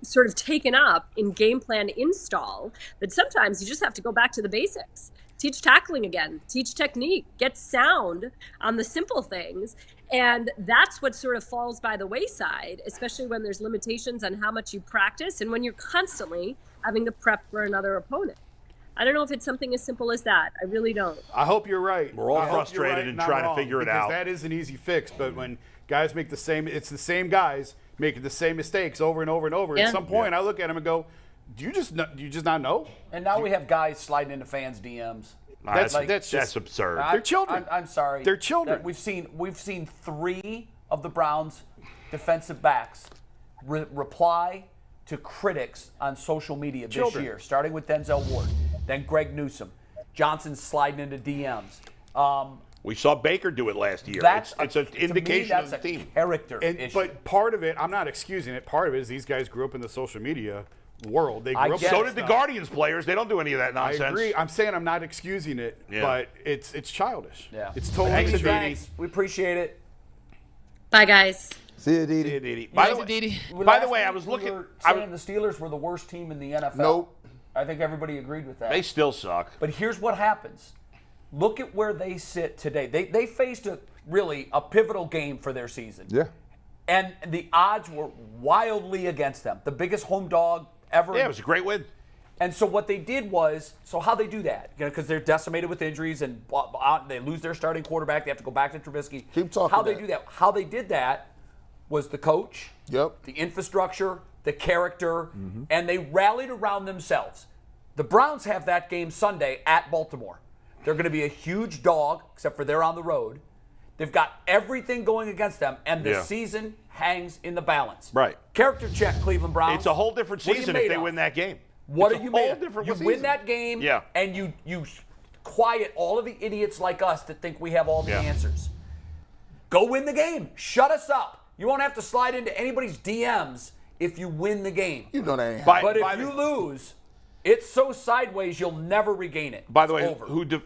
sort of taken up in game plan install, that sometimes you just have to go back to the basics. Teach tackling again, teach technique, get sound on the simple things. And that's what sort of falls by the wayside, especially when there's limitations on how much you practice and when you're constantly having to prep for another opponent. I don't know if it's something as simple as that. I really don't. I hope you're right. We're all frustrated and trying to figure it out. That is an easy fix, but when guys make it's the same guys making the same mistakes over and over and over. At some point, I look at them and go, do you just not know? And now we have guys sliding into fans' DMs. That's absurd. They're children. I'm sorry. They're children. We've seen 3 of the Browns' defensive backs reply to critics on social media this year, starting with Denzel Ward, then Greg Newsome, Johnson sliding into DMs. We saw Baker do it last year. It's an indication of the team. Character issue. But part of it, I'm not excusing it. Part of it is these guys grew up in the social media world. They grew up. So did the Guardians players. They don't do any of that nonsense. I agree. I'm saying I'm not excusing it, but it's childish. Yeah. It's totally Thanks. We appreciate it. Bye, guys. See you, Didi. By the way, I was looking. The Steelers were the worst team in the NFL. Nope. I think everybody agreed with that. They still suck. But here's what happens. Look at where they sit today. They faced a pivotal game for their season. Yeah. And the odds were wildly against them. The biggest home dog ever. Yeah, it was a great win. And so what they did was, how they do that? Because they're decimated with injuries and they lose their starting quarterback. They have to go back to Trubisky. Keep talking. How they do that? How they did that was the coach, the infrastructure, the character, and they rallied around themselves. The Browns have that game Sunday at Baltimore. They're going to be a huge dog, except for they're on the road. They've got everything going against them, and the season hangs in the balance. Right. Character check, Cleveland Browns. It's a whole different season if they win that game. What are you made of? You season. win that game, and you quiet all of the idiots like us that think we have all the answers. Go win the game. Shut us up. You won't have to slide into anybody's DMs if you win the game. You know that ain't But if you lose, it's so sideways you'll never regain it. By the way,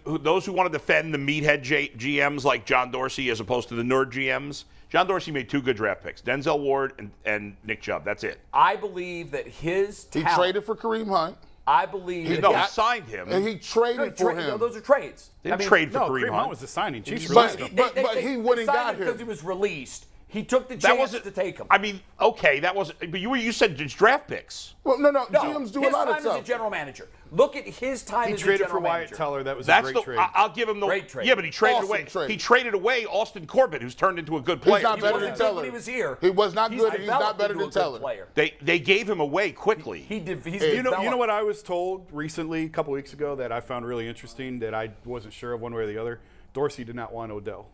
those who want to defend the meathead GMs like John Dorsey as opposed to the nerd GMs, John Dorsey made 2 good draft picks, Denzel Ward and Nick Chubb. That's it. I believe that his talent, he traded for Kareem Hunt. I believe he signed him. And he traded for him. No, those are trades. They didn't trade for Kareem Hunt was the signing. But he wouldn't got him. Because he was released. He took the chance to take him. I mean, okay, that wasn't. But you said just draft picks. Well, no. GMs do a lot of stuff. His time as a general manager. Look at his time as a general manager. He traded for Wyatt Teller. That was a great trade. I'll give him the great trade. Yeah, but he traded away. He traded away Austin Corbett, who's turned into a good player. He's not better than Teller. When he was here. He was not good. He's not better than Teller. They gave him away quickly. You know what I was told recently, a couple weeks ago, that I found really interesting that I wasn't sure of one way or the other. Dorsey did not want Odell.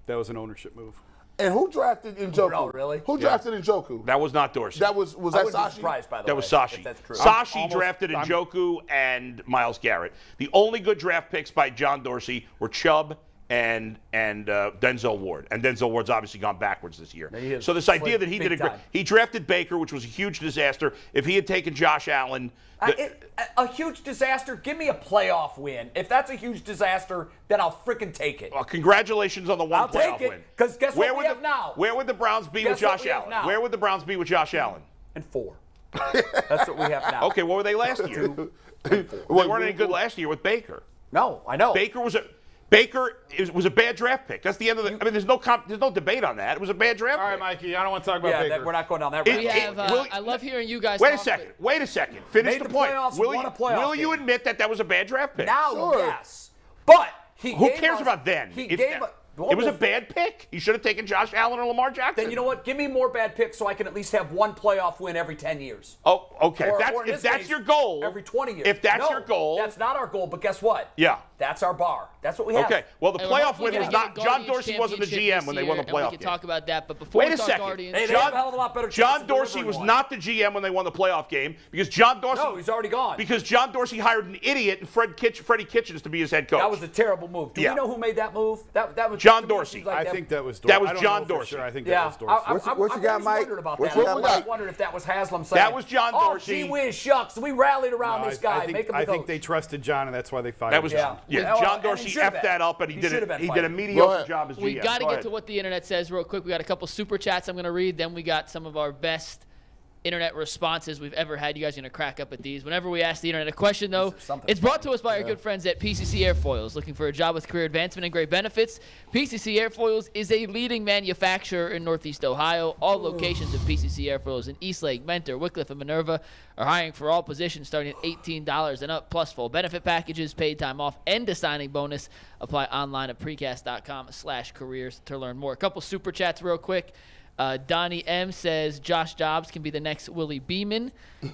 That was an ownership move. And who drafted Njoku? Oh, really? Who drafted Njoku? That was not Dorsey. That was that Sashi? Surprised, by the way, that was Sashi. that's true. Sashi drafted Njoku and Myles Garrett. The only good draft picks by John Dorsey were Chubb and Denzel Ward. And Denzel Ward's obviously gone backwards this year. So this idea that he drafted Baker, which was a huge disaster. If he had taken Josh Allen. A huge disaster? Give me a playoff win. If that's a huge disaster, then I'll freaking take it. Well, congratulations on the one playoff win. I'll take it, because guess what we have now? Where would the Browns be with Josh Allen? Where would the Browns be with Josh Allen? And 4. That's what we have now. Okay, what were they last year? They weren't any good last year with Baker. No, I know. Baker was a bad draft pick. That's the end of the. I mean, there's no debate on that. It was a bad draft pick. All right, Mikey, I don't want to talk about Baker. We're not going down that road. I love hearing you guys. Wait a second. Finish the point. Will you game. admit that was a bad draft pick? Now, yes. But who cares about then? It was a bad pick. You should have taken Josh Allen or Lamar Jackson. Then you know what? Give me more bad picks so I can at least have one playoff win every 10 years. Oh, okay. If that's your goal. Every 20 years. If that's your goal. That's not our goal, but guess what? Yeah. That's our bar. That's what we have. Okay. Well, the playoff win was not. John Dorsey wasn't the GM when they won the playoff We can game. talk about that, but before Wait a second. Guardians, they have a hell of a lot better John Dorsey was not the GM when they won the playoff game because John Dorsey. No, he's already gone. Because John Dorsey hired an idiot and Freddie Kitchens to be his head coach. That was a terrible move. Do we know who made that move? That was John Dorsey. I think that was Dorsey. That was John Dorsey. Sure. I think that was Dorsey. What you got, Mike? I wondered if that was Haslam saying. That was John Dorsey. Oh, gee whiz, shucks. We rallied around this guy. I think they trusted John, and that's why they fired him. That was John Dorsey effed that up, and he did a mediocre job as GM. We got to get to what the internet says real quick. We got a couple super chats I'm going to read. Then we got some of our best internet responses we've ever had. You guys are going to crack up at these. Whenever we ask the internet a question, though, it's brought to us by our good friends at PCC Airfoils. Looking for a job with career advancement and great benefits? PCC Airfoils is a leading manufacturer in Northeast Ohio. All locations of PCC Airfoils in Eastlake, Mentor, Wickliffe, and Minerva are hiring for all positions starting at $18 and up, plus full benefit packages, paid time off, and a signing bonus. Apply online at precast.com/careers to learn more. A couple super chats real quick. Donnie M says Josh Dobbs can be the next Willie Beeman.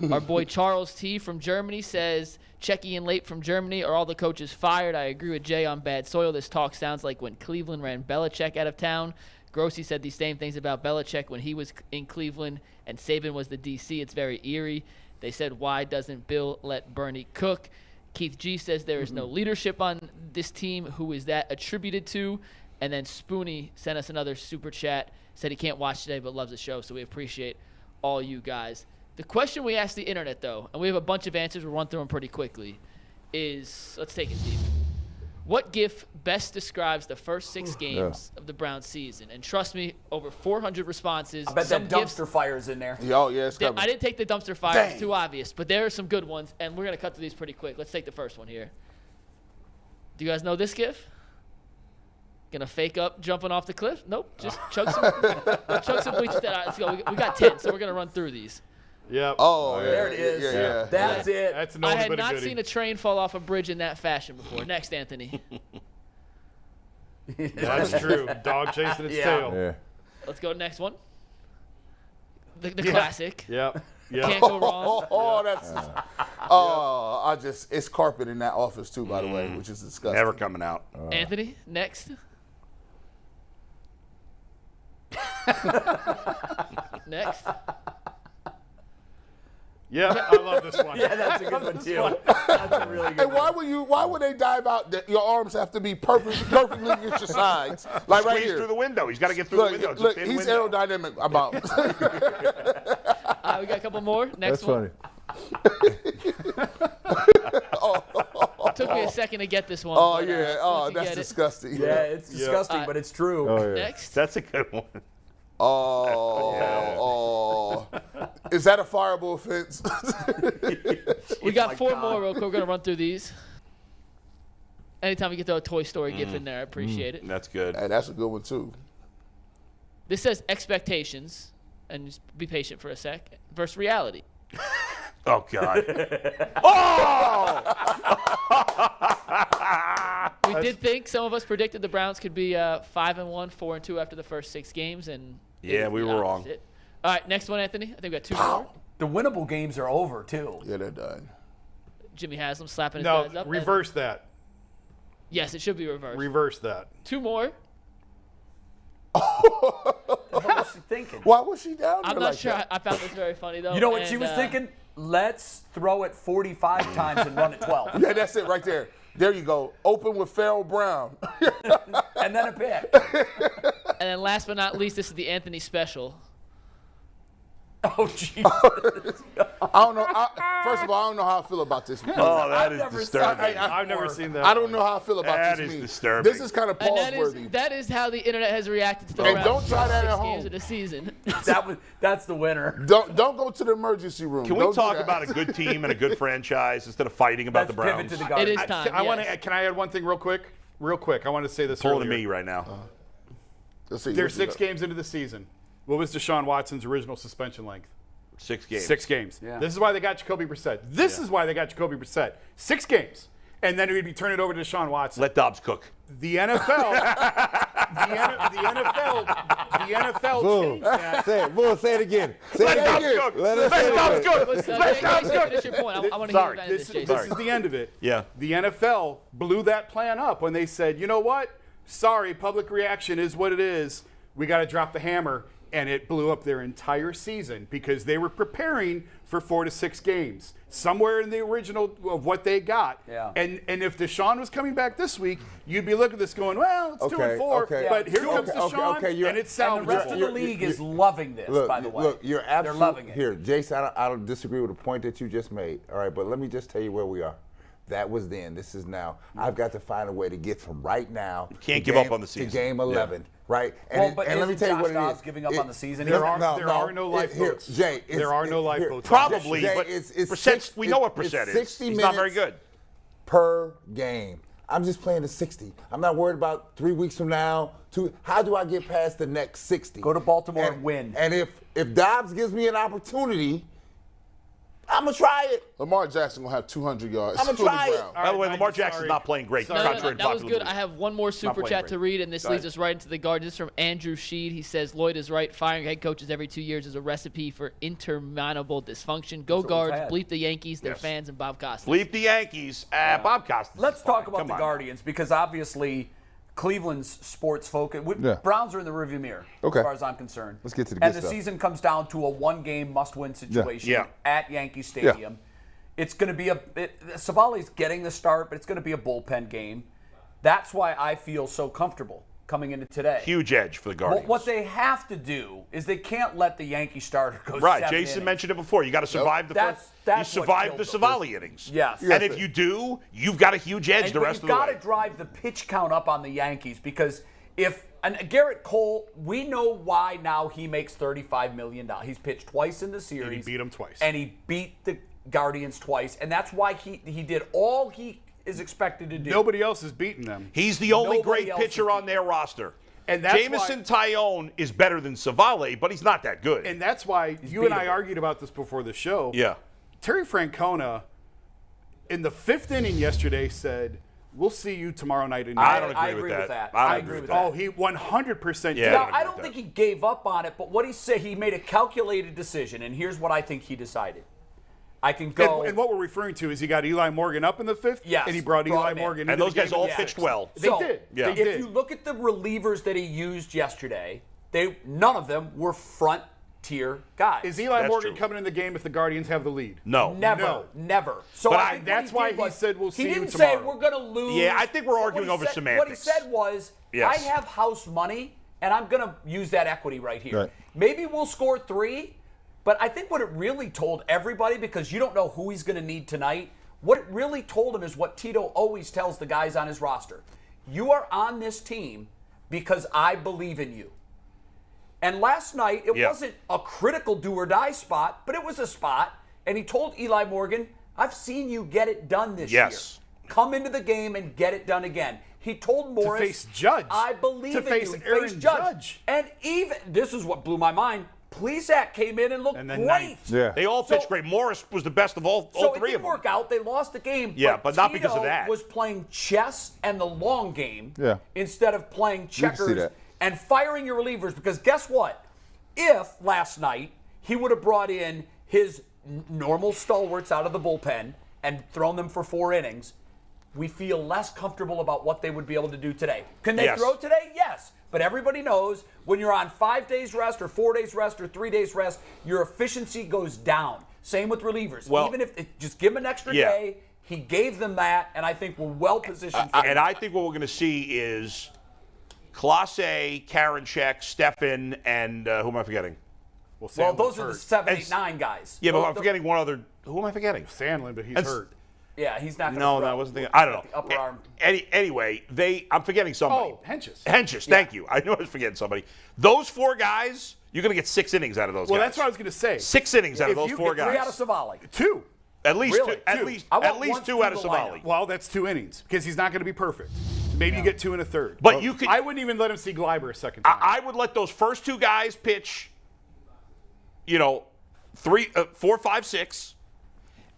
Our boy Charles T from Germany says Checky and Late from Germany. Are all the coaches fired? I agree with Jay on bad soil. This talk sounds like when Cleveland ran Belichick out of town. Grossi said these same things about Belichick when he was in Cleveland and Saban was the DC. It's very eerie. They said, why doesn't Bill let Bernie cook? Keith G says there is no leadership on this team. Who is that attributed to? And then Spoonie sent us another super chat. Said he can't watch today but loves the show, so we appreciate all you guys. The question we asked the internet, though, and we have a bunch of answers, we'll run through them pretty quickly, is, let's take it, Steve. What GIF best describes the first 6 games of the Browns season? And trust me, over 400 responses. I bet that dumpster fire's in there. Oh, yeah, it's coming. I didn't take the dumpster fire. It's too obvious. But there are some good ones, and we're going to cut through these pretty quick. Let's take the first one here. Do you guys know this GIF? Gonna fake up jumping off the cliff? Nope. Just chug some bleach. Let's go. We got 10, so we're gonna run through these. Yep. Oh, there it is. Yeah. That's it. That's I had not seen a train fall off a bridge in that fashion before. Next, Anthony. That's true. Dog chasing its tail. Yeah. Let's go next one. The classic. Yep. Can't go wrong. That's. It's carpet in that office too, by the way, which is disgusting. Never coming out. Anthony, next. Next. Yeah, I love this one. Yeah, that's a good one too. That's a really good And why would they dive out? Your arms have to be perfectly against your sides, like right here. Through the window. He's got to get through the window. It's a thin he's window. aerodynamic about. We got a couple more. Next That's one. Funny. Took me a second to get this one. Oh but, yeah. Oh, that's disgusting. Yeah, it's disgusting, but it's true. Oh, yeah. Next. That's a good one. Is that a fireable offense? We got 4 more real quick. We're going to run through these. Anytime we get a Toy Story GIF in there, I appreciate it. That's good. Hey, that's a good one too. This says expectations, and just be patient for a sec, versus reality. Oh, God. We did think, some of us predicted the Browns could be 5-1, 4-2 after the first 6 games, and yeah, we were wrong. All right, next one, Anthony. I think we got 2 more. The winnable games are over too. Yeah, they're done. Jimmy Haslam slapping his guys up. Reverse that. Yes, it should be reversed. Reverse that. 2 more. What was she thinking? Why was she down there I'm not like sure. that? I found this very funny, though. You know what she was thinking? Let's throw it 45 times and run it 12. Yeah, that's it right there. There you go. Open with Farrell Brown. And then a pick. And then last but not least, this is the Anthony special. Oh, Jesus. I don't know. First of all, I don't know how I feel about this. Oh, that is disturbing. I've never seen that. I don't know how I feel about That this. is disturbing. This is kind of pause-worthy. That is how the internet has reacted to the And Browns don't try that at 6 home. games of the season. That's the winner. Don't go to the emergency room. Can we Don't do talk that. about a good team and a good franchise instead of fighting about Let's the Browns? pivot to the It Guardians. is time. Can I add one thing real quick? Real quick. I want to say this Pulling earlier. to me right now. Let's see. They're Let's see 6 that. games into the season. What was Deshaun Watson's original suspension length? 6 games. 6 games. Yeah. This is why they got Jacoby Brissett. This is why they got Jacoby Brissett. 6 games. And then he'd be turning it over to Deshaun Watson. Let Dobbs cook. The NFL, the NFL changed that. Say it again. Say Let it Dobbs again. cook. Let us Let Dobbs cook. Let Dobbs finish your point. I want to hear about this, This Jason. is the end of it. Yeah. The NFL blew that plan up when they said, you know what? Sorry, public reaction is what it is. We got to drop the hammer. And it blew up their entire season because they were preparing for 4 to 6 games, somewhere in the original of what they got. Yeah. And if Deshaun was coming back this week, you'd be looking at this going, well, it's 2-4. Okay. But here Okay, comes Deshaun, and it's salvageable. And the rest of the league is loving this, by the way. Look, you're absolutely They're loving it. Here, Jason, I don't disagree with the point that you just made. All right, but let me just tell you where we are. That was then. This is now. I've got to find a way to get from right now. Can't to give up on the season. To game 11, right? Well, but and let me isn't tell you Josh what Dobbs it is. giving up on the season? There are no lifeboats. Jay, There are no lifeboats. Probably, Jay, but it's Brissett's, we know what it's Brissett is. 60 He's not very minutes good. per game. I'm just playing the 60. I'm not worried about 3 weeks from now. How do I get past the next 60? Go to Baltimore and win. And if Dobbs gives me an opportunity, I'm going to try it. Lamar Jackson will have 200 yards. I'm gonna try it. By the way, Mike, Lamar I'm Jackson's sorry. not playing great. No, Contrary to that was popular good. I belief. have one more super playing chat great. to read, and this Go leads ahead. us right into the Guardians. This is from Andrew Sheed. He says, Lloyd is right. Firing head coaches every 2 years is a recipe for interminable dysfunction. Go Guards. had. Bleep the Yankees, their Yes. fans, and Bob Costas. Bleep the Yankees. Bob Costas. Let's talk about Come the on. Guardians because obviously Cleveland's sports focus. Browns are in the rearview mirror Okay. as far as I'm concerned. Let's get to the And good the stuff. season comes down to a one-game must-win situation Yeah. at Yankee Stadium. It's going to be Savali's getting the start, but it's going to be a bullpen game. That's why I feel so comfortable coming into today. Huge edge for the Guardians. What they have to do is they can't let the Yankee starter go Right, 7 Jason innings. mentioned it before. You got to survive the That's first. what You survive killed the them. Savali innings. Yes. And if you do, you've got a huge edge the rest of the You've got way. to drive the pitch count up on the Yankees because and Garrett Cole, we know why now he makes $35 million. He's pitched twice in the series. And he beat them twice. And he beat the Guardians twice. And that's why he did all he is expected to do. Nobody else is beating them. He's the only Nobody great else pitcher is- on their roster. And that's Jamison Tyone is better than Savali, but he's not that good. And that's why you and I beatable. argued about this before the show. Yeah. Terry Francona, in the 5th inning yesterday, said, "We'll see you tomorrow night." In I New York." don't agree with that. I don't agree with that. Oh, he 100% Yeah. did. Now, agree I with don't that. think he gave up on it, but what he said, he made a calculated decision, and here's what I think he decided. I can go. And what we're referring to is he got Eli Morgan up in the 5th, Yes, and he brought brought Eli him in. Morgan And into those the guys game all in the pitched 6th. well. They So, did. Yeah. They if did. you look at the relievers that he used yesterday, none of them were front tier guys. Is Eli That's Morgan true. coming in the game if the Guardians have the lead? No. Never. So But I think that's what why did he was, said, "We'll see you He didn't tomorrow." say we're going to lose. Yeah, I think we're What arguing he over said- semantics. What he said was, Yes. I have house money, and I'm going to use that equity right here. Right. Maybe we'll score 3, but I think what it really told everybody, because you don't know who he's going to need tonight, what it really told him is what Tito always tells the guys on his roster. You are on this team because I believe in you. And last night, it wasn't a critical do-or-die spot, but it was a spot. And he told Eli Morgan, I've seen you get it done this year. Come into the game and get it done again. He told Morris, face Judge. I believe To in face you. Aaron Face Judge. And even, this is what blew my mind, Plesac came in and looked And then great. ninth. Yeah. They all pitched great. Morris was the best of all So it three didn't of them. work out. They lost the game. Yeah, but not because of Tito that. was playing chess and the long game Yeah. instead of playing can see checkers that. and firing your relievers. Because guess what? If last night he would have brought in his normal stalwarts out of the bullpen and thrown them for 4 innings, we feel less comfortable about what they would be able to do today. Can they Yes. throw today? Yes. But everybody knows when you're on 5 days rest or 4 days rest or 3 days rest, your efficiency goes down. Same with relievers. Well, even if just give them an extra yeah. day, he gave them that, and I think we're well positioned for And I think what we're going to see is Clase, Karinchak, Stefan, and who am I forgetting? Well, those are the 7, 8, 9 guys. Yeah, but I'm forgetting one other. Who am I forgetting? Sandlin, but he's hurt. Yeah, he's not going to No, that wasn't the. I don't know. The upper arm. Anyway, I'm forgetting somebody. Oh, Henches. Henches, thank you. I knew I was forgetting somebody. Those 4 guys, you're going to get 6 innings out of those guys. Well, that's what I was going to say. 6 innings out of those 4 guys. 3 out of Savali. 2. At least Really? 2. At least 2 out of Savali. Well, that's 2 innings because he's not going to be perfect. Maybe you get 2 1/3. But you could. I wouldn't even let him see Gleiber a second time. I would let those first 2 guys pitch. 3, 4, 5, 6.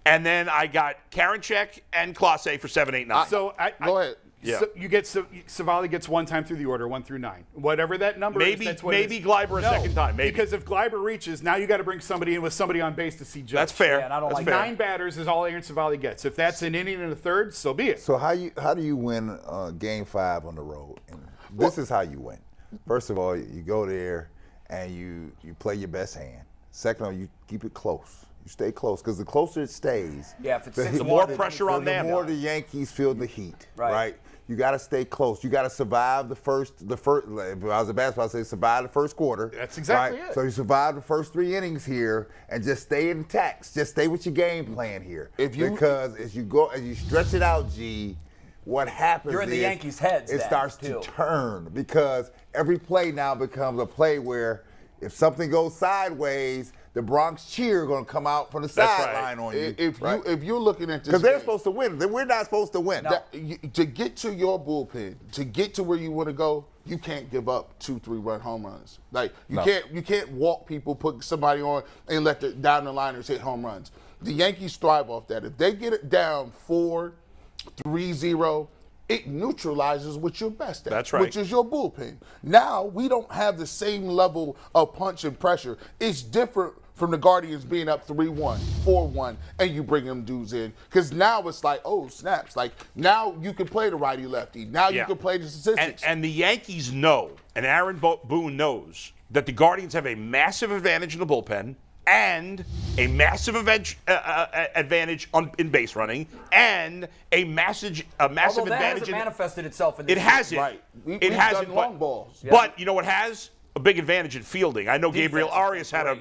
And then I got Karinchak and Clase for 7, 8, 9. So Go ahead. Yeah. So you get Savali gets 1 time through the order, 1 through 9, whatever that number is. That's what maybe Gleiber a second time. Maybe because if Gleiber reaches, now you got to bring somebody in with somebody on base to see Judge. That's fair. Yeah, and I don't That's like fair. 9 batters is all Aaron Savali gets. If that's an inning and a third, so be it. So how do you win Game 5 on the road? And this is how you win. First of all, you go there and you play your best hand. Second of all, you keep it close. You stay close because the closer it stays, the more pressure on them. The more the Yankees feel the heat, right? You got to stay close. You got to survive the first. If I was a basketball, I'd say survive the first quarter. That's exactly it. So you survive the first 3 innings here and just stay intact. Just stay with your game plan here. Because as you stretch it out, G, what happens You're in the is Yankees' heads. It starts to turn because every play now becomes a play where if something goes sideways, the Bronx cheer going to come out from the sideline on you. If you're looking at this, because they're supposed to win, we're not supposed to win. No. To get to your bullpen, to get to where you want to go, you can't give up 2, 3-run home runs. Like you can't walk people, put somebody on, and let the down the liners hit home runs. The Yankees thrive off that. If they get it down 4-3-0. It neutralizes what you're best at, That's right. which is your bullpen. Now, we don't have the same level of punch and pressure. It's different from the Guardians being up 3-1, 4-1, and you bring them dudes in. Because now it's like, oh, snaps. Like, now you can play the righty-lefty. Now you can play the statistics. And the Yankees know, and Aaron Boone knows, that the Guardians have a massive advantage in the bullpen and a massive advantage in base running, and a massive advantage. Although that hasn't manifested itself in this It hasn't. Right. It hasn't. Long balls. But you know what has? A big advantage in fielding. I know Gabriel Arias had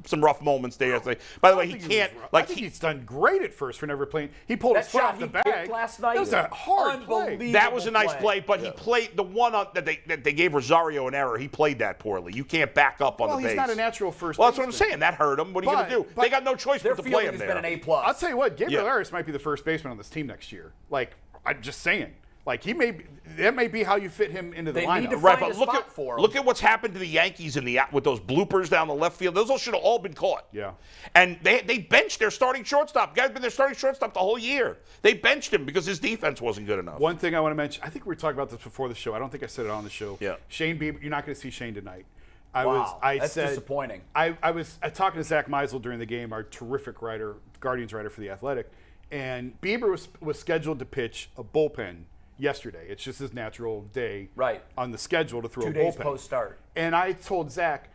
some rough moments there. By the way, he can't. I think he's done great at first for never playing. He pulled his foot off the bag last night. That was a hard play. That was a nice play, but he played the one that they gave Rosario an error. He played that poorly. You can't back up on the base. Well, he's not a natural first. Well, that's what I'm saying. That hurt him. What are you going to do? They got no choice but to play him there. Their fielding has been an A+. I'll tell you what, Gabriel Arias might be the first baseman on this team next year. Like, I'm just saying. Like, that may be how you fit him into the lineup. They need to find a spot for him. Look at what's happened to the Yankees with those bloopers down the left field. Those all should have all been caught. Yeah. And they benched their starting shortstop. The guy's been their starting shortstop the whole year. They benched him because his defense wasn't good enough. One thing I want to mention, I think we were talking about this before the show. I don't think I said it on the show. Yeah. Shane Bieber, you're not going to see Shane tonight. That's disappointing. I was talking to Zach Meisel during the game, our terrific writer, Guardians writer for The Athletic, and Bieber was scheduled to pitch a bullpen yesterday. It's just his natural day on the schedule to throw a bullpen. 2 days post-start. And I told Zach,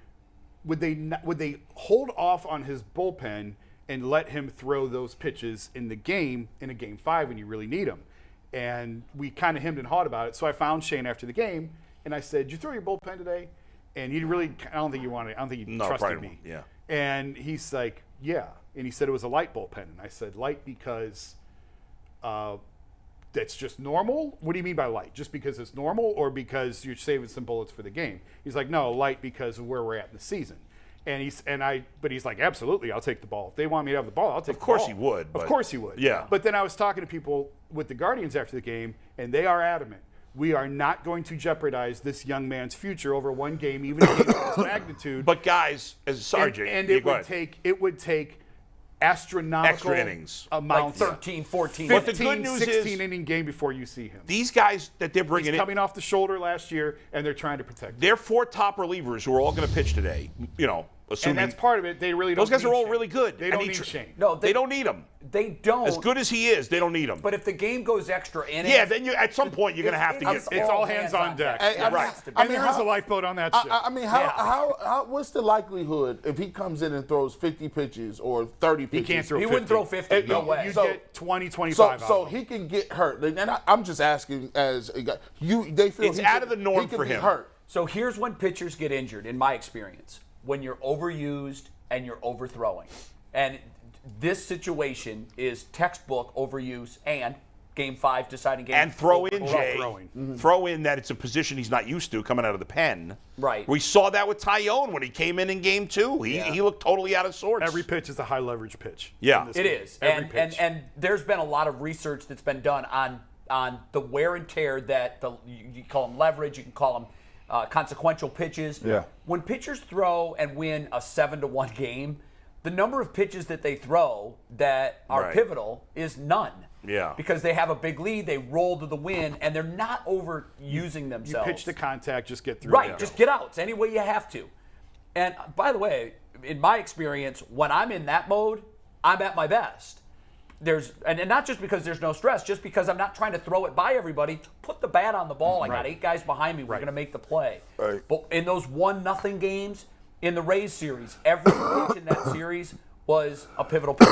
would they hold off on his bullpen and let him throw those pitches in the game, in a Game 5 when you really need them? And we kind of hemmed and hawed about it. So I found Shane after the game, and I said, "Did you throw your bullpen today?" And he really, I don't think he trusted me. Yeah. And he's like, "Yeah." And he said it was a light bullpen. And I said, "Light because that's just normal?" "What do you mean by light? Just because it's normal or because you're saving some bullets for the game?" He's like, "No, light because of where we're at in the season." And he's like, "Absolutely, I'll take the ball. If they want me to have the ball, I'll take the ball." Of course he would. Of course he would. Yeah. But then I was talking to people with the Guardians after the game, and they are adamant. We are not going to jeopardize this young man's future over one game, even if it's this magnitude. But guys, Jake, and it would take astronomical extra innings, amounts, like 13, 14, 15, but the good news 16 inning game before you see him. These guys that they're bringing He's coming off the shoulder last year, and they're trying to protect him. Their 4 top relievers who are all going to pitch today, assuming. And that's part of it. They really don't. Those guys need are all Shane. really good. They don't need Shane. No, they don't need him. They don't. As good as he is, they don't need him. But if the game goes extra innings, then at some point you're going to have to get. It's all hands on deck. And there is a lifeboat on that ship. I mean, how? What's the likelihood if he comes in and throws 50 pitches or 30 pitches? He can't throw 50. He wouldn't throw 50. No way. You get 20, 25 out. So he can get hurt. And I'm just asking as a guy. They feel it's out of the norm for him. Hurt. So here's when pitchers get injured, in my experience. when you're overused and you're overthrowing. And this situation is textbook overuse and Game 5 deciding game. And throw in, Jay, throw in that it's a position he's not used to coming out of the pen. Right. We saw that with Tyone when he came in Game 2. He looked totally out of sorts. Every pitch is a high-leverage pitch. Yeah. It is. And there's been a lot of research that's been done on the wear and tear that you call them leverage, you can call them consequential pitches. Yeah. When pitchers throw and win a 7-1 game, the number of pitches that they throw that are pivotal is none. Yeah. Because they have a big lead, they roll to the win, and they're not overusing themselves. You pitch to contact, just get through. Right, just get out. It's any way you have to. And by the way, in my experience, when I'm in that mode, I'm at my best. And not just because there's no stress, just because I'm not trying to throw it by everybody. Put the bat on the ball. I got 8 guys behind me. We're going to make the play. Right. But in those 1-0 games, in the Rays series, every pitch in that series was a pivotal pitch.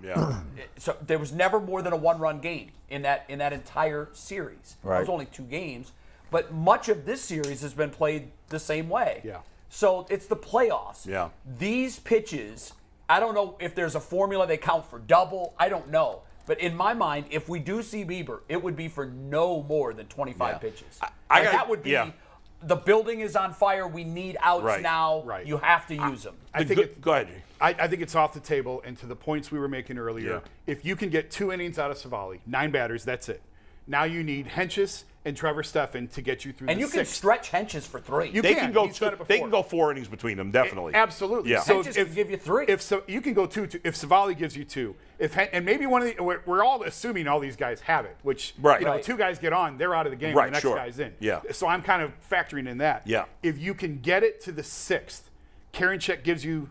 Yeah. So there was never more than a 1-run game in that entire series. Right. It was only 2 games, but much of this series has been played the same way. Yeah. So it's the playoffs. Yeah. These pitches, I don't know if there's a formula they count for double. I don't know. But in my mind, if we do see Bieber, it would be for no more than 25 pitches. That would be. The building is on fire. We need outs now. Right. You have to use them. Go ahead. I think it's off the table. And to the points we were making earlier, if you can get 2 innings out of Savali, 9 batters, that's it. Now you need Hentges and Trevor Stephan to get you through. And the you can stretch Hentges for 3. They can go 4 innings between them, definitely. Absolutely. Yeah. So Hentges can give you 3. If you can go 2, if Savali gives you 2, and maybe one of the, we're all assuming all these guys have it, which 2 guys get on, they're out of the game, and the next guy's in. Yeah. So I'm kind of factoring in that. Yeah. If you can get it to the 6th, Karinchak gives you,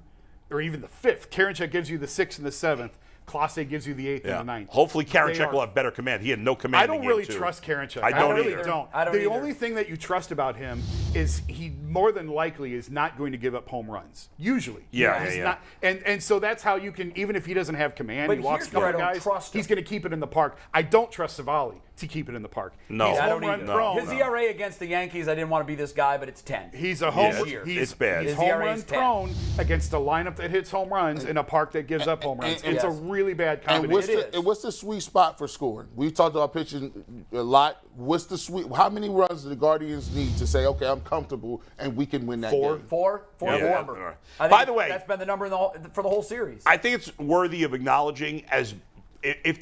or even the 5th, Karinchak gives you the 6th and the 7th. Clase gives you the 8th and the 9th. Hopefully Karinchak will have better command. He had no command. I don't really trust Karinchak. I don't really either. don't. The only thing that you trust about him is he more than likely is not going to give up home runs. Usually. He's not, and so that's how you can, even if he doesn't have command, but he walks a couple guys, he's going to keep it in the park. I don't trust Savali to keep it in the park. No. He's I home run prone. His ERA against the Yankees, I didn't want to be this guy, but it's 10. He's a home it's bad. He's home run prone against a lineup that hits home runs in a park that gives up home runs. It's a really bad combination. And what's the sweet spot for scoring? We talked about pitching a lot. What's the sweet? How many runs do the Guardians need to say, okay, I'm comfortable and we can win that game? 4 number. By the way, that's been the number for the whole series. I think it's worthy of acknowledging as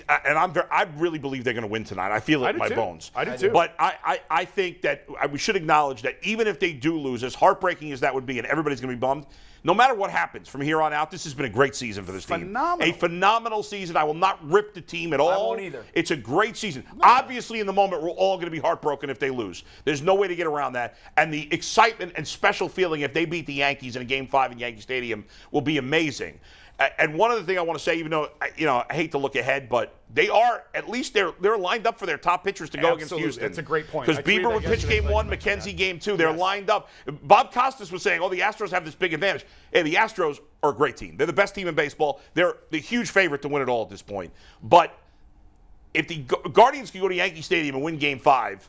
I really believe they're going to win tonight. I feel it in my bones. I do too. But I think that we should acknowledge that even if they do lose, as heartbreaking as that would be, and everybody's going to be bummed, no matter what happens from here on out, this has been a great season for this team. A phenomenal season. I will not rip the team at all. I won't either. It's a great season. Obviously, in the moment, we're all going to be heartbroken if they lose. There's no way to get around that. And the excitement and special feeling if they beat the Yankees in a Game 5 in Yankee Stadium will be amazing. And one other thing I want to say, even though I hate to look ahead, but they are at least they're lined up for their top pitchers to go against Houston. That's a great point. Because Bieber would pitch Game 1, McKenzie Game 2. They're lined up. Bob Costas was saying, the Astros have this big advantage. Hey, the Astros are a great team. They're the best team in baseball. They're the huge favorite to win it all at this point. But if the Guardians can go to Yankee Stadium and win Game 5,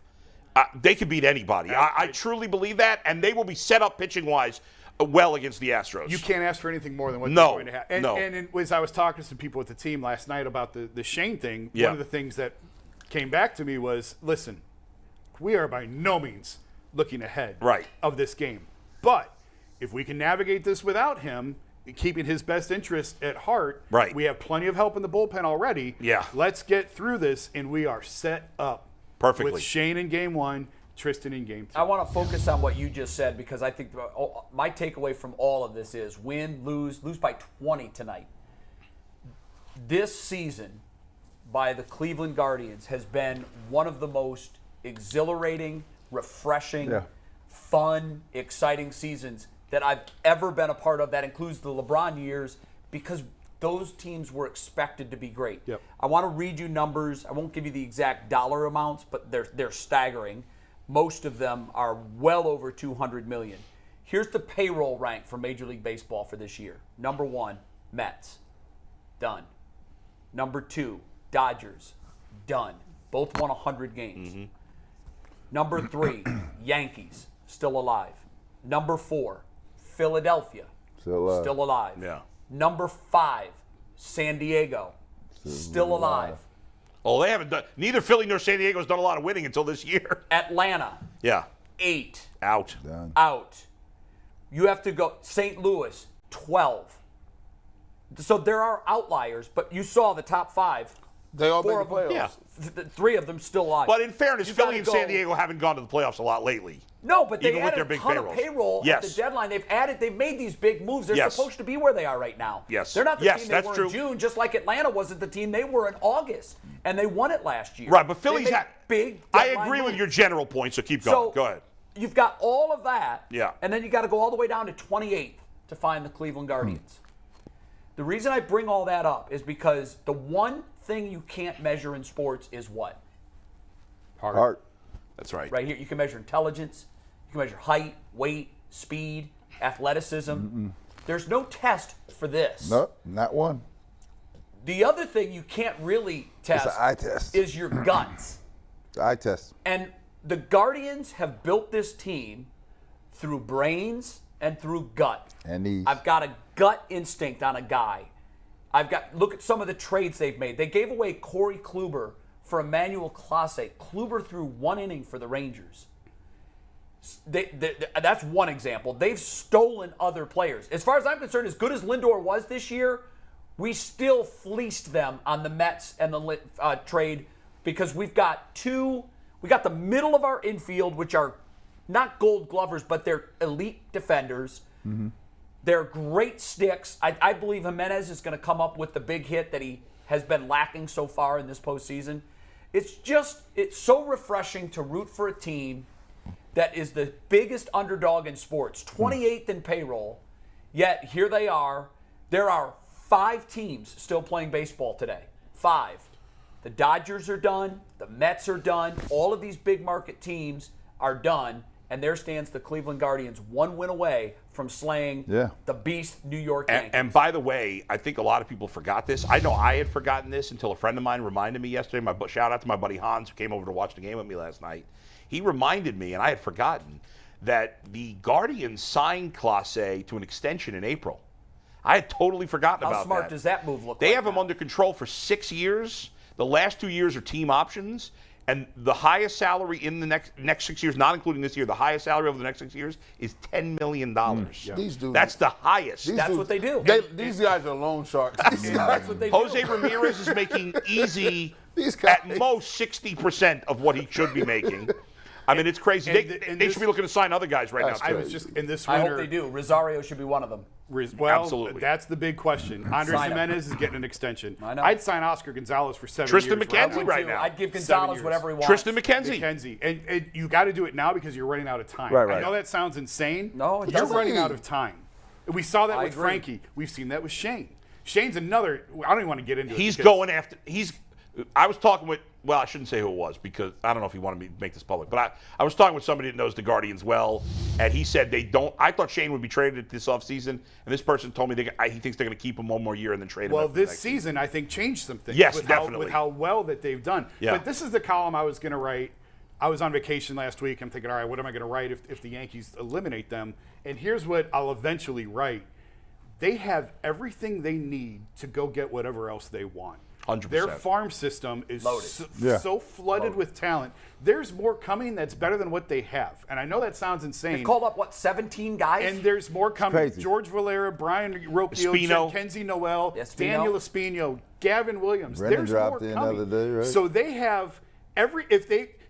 they could beat anybody. I truly believe that, and they will be set up pitching-wise well against the Astros. You can't ask for anything more than what they're going to have. And as I was talking to some people with the team last night about the Shane thing, one of the things that came back to me was, listen, we are by no means looking ahead of this game. But if we can navigate this without him, keeping his best interest at heart, we have plenty of help in the bullpen already. Let's get through this, and we are set up perfectly with Shane in Game 1, Tristan in Game 2. I want to focus on what you just said because I think my takeaway from all of this is win, lose by 20 tonight. This season by the Cleveland Guardians has been one of the most exhilarating, refreshing, fun, exciting seasons that I've ever been a part of. That includes the LeBron years because those teams were expected to be great. I want to read you numbers. I won't give you the exact dollar amounts, but they're staggering. Most of them are well over $200 million. Here's the payroll rank for Major League Baseball for this year. Number 1, Mets. Done. Number 2, Dodgers. Done. Both won 100 games. Number 3, Yankees. Still alive. Number 4, Philadelphia. Still alive. Yeah. Number 5, San Diego. Still alive. Oh, they haven't done. Neither Philly nor San Diego has done a lot of winning until this year. Atlanta. Yeah. 8. Out. Done. Out. You have to go. St. Louis, 12. So there are outliers, but you saw the top 5. They all Four made the of them- playoffs. Yeah. 3 of them still alive. But in fairness, You Philly gotta and go- San Diego haven't gone to the playoffs a lot lately. No, but they even with added their a big ton of payrolls. payroll at Yes. the deadline. They've made these big moves. They're Yes. supposed to be where they are right now. Yes. They're not the Yes, team they that's were true. in June, just like Atlanta wasn't the team they were in August, and they won it last year. Right, but They Philly's made had big. I deadline agree with moves. your general point, so keep going. So Go ahead. You've got all of that, Yeah. and then you got to go all the way down to 28th to find the Cleveland Guardians. The reason I bring all that up is because the one thing you can't measure in sports is what? Heart. That's right. Right here, you can measure intelligence, you can measure height, weight, speed, athleticism. There's no test for this. Nope, not one. The other thing you can't really test It's an eye test. is your guts. Eye test. And the Guardians have built this team through brains and through gut. And knees. I've got a gut instinct on a guy. Look at some of the trades they've made. They gave away Corey Kluber for Emmanuel Clase. Kluber threw 1 inning for the Rangers. That's one example. They've stolen other players. As far as I'm concerned, as good as Lindor was this year, we still fleeced them on the Mets and the trade because we got the middle of our infield, which are not gold glovers, but they're elite defenders. They're great sticks. I believe Jimenez is going to come up with the big hit that he has been lacking so far in this postseason. It's so refreshing to root for a team that is the biggest underdog in sports, 28th in payroll, yet here they are. There are 5 teams still playing baseball today. 5. The Dodgers are done. The Mets are done. All of these big market teams are done. And there stands the Cleveland Guardians, 1 win away from slaying the beast New York Yankees. And by the way, I think a lot of people forgot this. I know I had forgotten this until a friend of mine reminded me yesterday. Shout out to my buddy Hans, who came over to watch the game with me last night. He reminded me, and I had forgotten, that the Guardians signed Clase to an extension in April. I had totally forgotten about that. How smart does that move look like? They have him under control for 6 years. The last 2 years are team options. And the highest salary in the next 6 years, not including this year, the highest salary over the next 6 years is $10 million. These dudes, that's the highest. That's what they do. These guys are loan sharks. That's what they Jose do. Ramirez is making easy These guys. at most 60% of what he should be making. I mean, it's crazy. They should be looking to sign other guys right now. I was just in this I winter. hope they do. Rosario should be one of them. Well, Absolutely. that's the big question. Andres Sign him. Jimenez is getting an extension. I know. I'd sign Oscar Gonzalez for 7 Tristan years. McKenzie Would right too. now. I'd give 7 Gonzalez years. whatever he wants. Tristan McKenzie. McKenzie. And you got to do it now because you're running out of time. Right. I know that sounds insane. No, it You're doesn't. running out of time. We saw that I with agree. Frankie. We've seen that with Shane. Shane's another. I don't even want to get into it. He's because- going after. I was talking with. Well, I shouldn't say who it was because I don't know if he wanted me to make this public. But I was talking with somebody that knows the Guardians well, and he said they don't. I thought Shane would be traded this offseason, and this person told me he thinks they're going to keep him one more year and then trade him. Well, after the this next season, I think, changed some things. Yes, with definitely. with how well that they've done. Yeah. But this is the column I was going to write. I was on vacation last week. I'm thinking, all right, what am I going to write if the Yankees eliminate them? And here's what I'll eventually write. They have everything they need to go get whatever else they want. 100%. Their farm system is Loaded. so flooded with talent. There's more coming that's better than what they have. And I know that sounds insane. They called up, 17 guys? And there's more coming. Crazy. George Valera, Brian Ropio, Espino. Kenzie Noel, Espino. Daniel Espino, Gavin Williams. Brennan There's dropped more in coming. the other day, right? So they have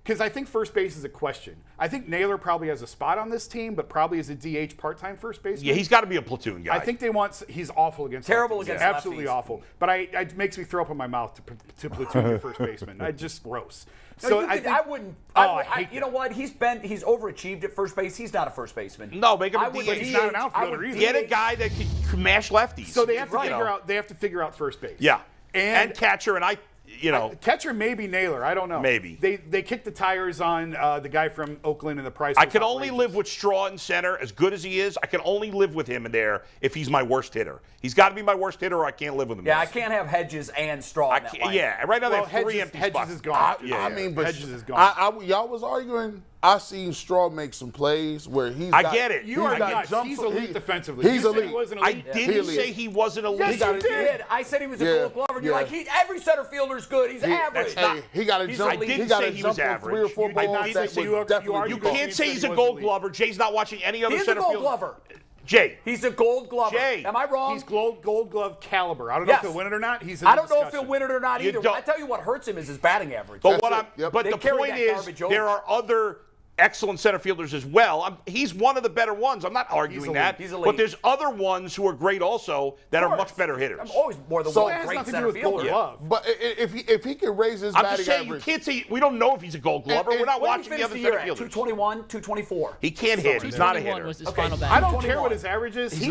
because I think first base is a question. I think Naylor probably has a spot on this team, but probably is a DH part-time first baseman. Yeah, he's got to be a platoon guy. I think they want. He's awful against. Terrible lefties. against Absolutely lefties. awful. But it makes me throw up in my mouth to platoon your first baseman. I just gross. No, So I wouldn't. I hate you know what? He's overachieved at first base. He's not a first baseman. No, make him a I would DH. He's not an outfielder I would either. Get a guy that can mash lefties. So they have to You know. figure out first base. Yeah, And catcher, and catcher maybe Naylor. I don't know. Maybe. They kicked the tires on the guy from Oakland and the price. I was can only outrageous. live with Straw in center, as good as he is. I can only live with him in there if he's my worst hitter. He's got to be my worst hitter, or I can't live with him. Yeah, I can't have Hedges and Straw I in that can't, line. yeah, right now Well, they have 3 Hedges, empty Hedges spots. is gone. Yeah, I mean, but Hedges is gone. y'all was arguing I've seen Straw make some plays where he's I get it. You are nuts. He's elite defensively. He's elite. I didn't say he wasn't elite. Yes, you did. I said he was a Gold Glover, and you're like, every center fielder's good. He's average. He got to jump. I didn't say he was average. 3 or 4 balls. You can't say he's a Gold Glover. Jay's not watching any other center fielder. He's a Gold Glover. Jay. He's a Gold Glover. Jay. Am I wrong? He's Gold Glove caliber. I don't know if he'll win it or not. I don't know if he'll win it or not either. I tell you what hurts him is his batting average. But the point is, there are other excellent center fielders as well. He's one of the better ones. I'm not arguing that. He's elite. But there's other ones who are great also that are much better hitters. I'm always more than one great center fielder. But if he can raise his batting just saying, average. You can't say, we don't know if he's a Gold Glover. We're not watching the other center fielders. 221, 224. He can't hit. He's not a hitter. Was his final I don't care what his average is. He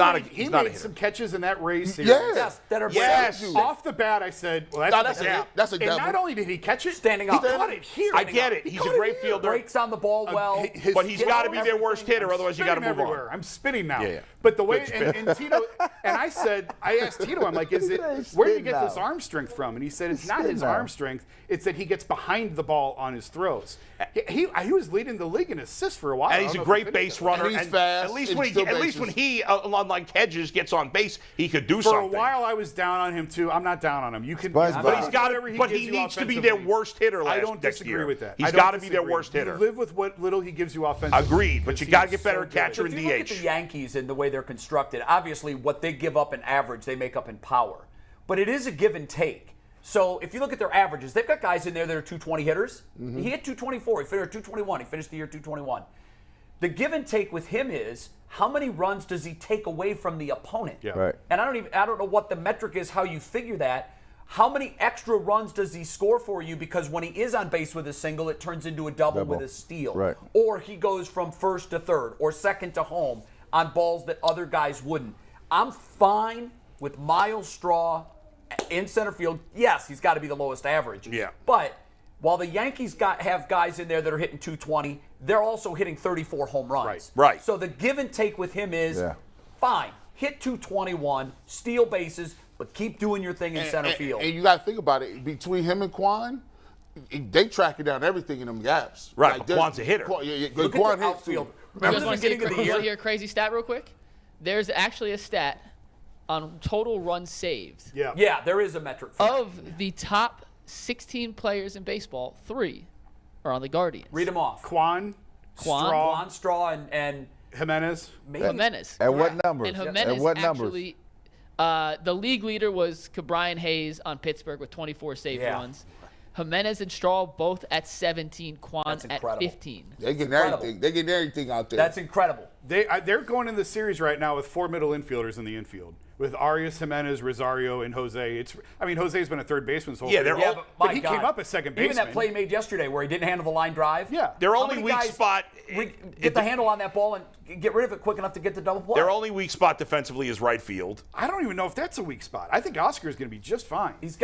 made some catches in that Rays series. Yes. That are Off the bat, I said, well, that's a double. And not only did he catch it, standing up. He caught it here. I get it. He's a great fielder. Breaks on the ball well. But he's got to be their worst hitter, otherwise you got to move everywhere. on. I'm spinning now. Yeah. But the way and Tito and I asked Tito, I'm like, where do you get this arm strength from? And he said it's not his arm strength. It's that he gets behind the ball on his throws. He was leading the league in assists for a while. And he's a great base runner. And he's fast. At least when he, unlike Hedges, gets on base, he could do something. For a while, I was down on him too. I'm not down on him. You can, but he needs to be their worst hitter. I don't disagree with that. He's got to be their worst hitter. You live with what little he gives you offensively. Agreed, but you got to get better at catcher and DH. If you look at the Yankees and the way they're constructed, obviously what they give up in average, they make up in power. But it is a give and take. So if you look at their averages, they've got guys in there that are 220 hitters. Mm-hmm. He hit 224. He finished 221. He finished the year 221. The give and take with him is how many runs does he take away from the opponent? Yeah. Right. And I don't know what the metric is, how you figure that. How many extra runs does he score for you? Because when he is on base with a single, it turns into a double with a steal. Right. Or he goes from first to third or second to home on balls that other guys wouldn't. I'm fine with Myles Straw in center field. Yes, he's got to be the lowest average. Yeah. But while the Yankees have guys in there that are hitting 220, they're also hitting 34 home runs. Right. So the give and take with him is fine. Hit 221, steal bases, but keep doing your thing in center field. And you got to think about it. Between him and Quan, they tracking down everything in them gaps. Right, like, but Quan's a hitter. Look at the outfield. Remember the beginning of the year? Hear a crazy stat real quick? There's actually a stat on total runs saved. Yeah, there is a metric for Of the top 16 players in baseball, 3 are on the Guardians. Read them off. Quan, Straw, and Jimenez. Jimenez. At what numbers? And Jimenez actually, the league leader was Brian Hayes on Pittsburgh with 24 saved runs. Jimenez and Straw both at 17, Quan at 15. They getting everything. They getting everything out there. That's incredible. They're going in the series right now with 4 middle infielders in the infield. With Arias, Jimenez, Rosario, and Jose. Jose's been a third baseman. But he came up as second baseman. Even that play he made yesterday where he didn't handle the line drive. Yeah. Their only weak spot. Get the handle on that ball and get rid of it quick enough to get the double play. Their only weak spot defensively is right field. I don't even know if that's a weak spot. I think Oscar is going to be just fine. He needs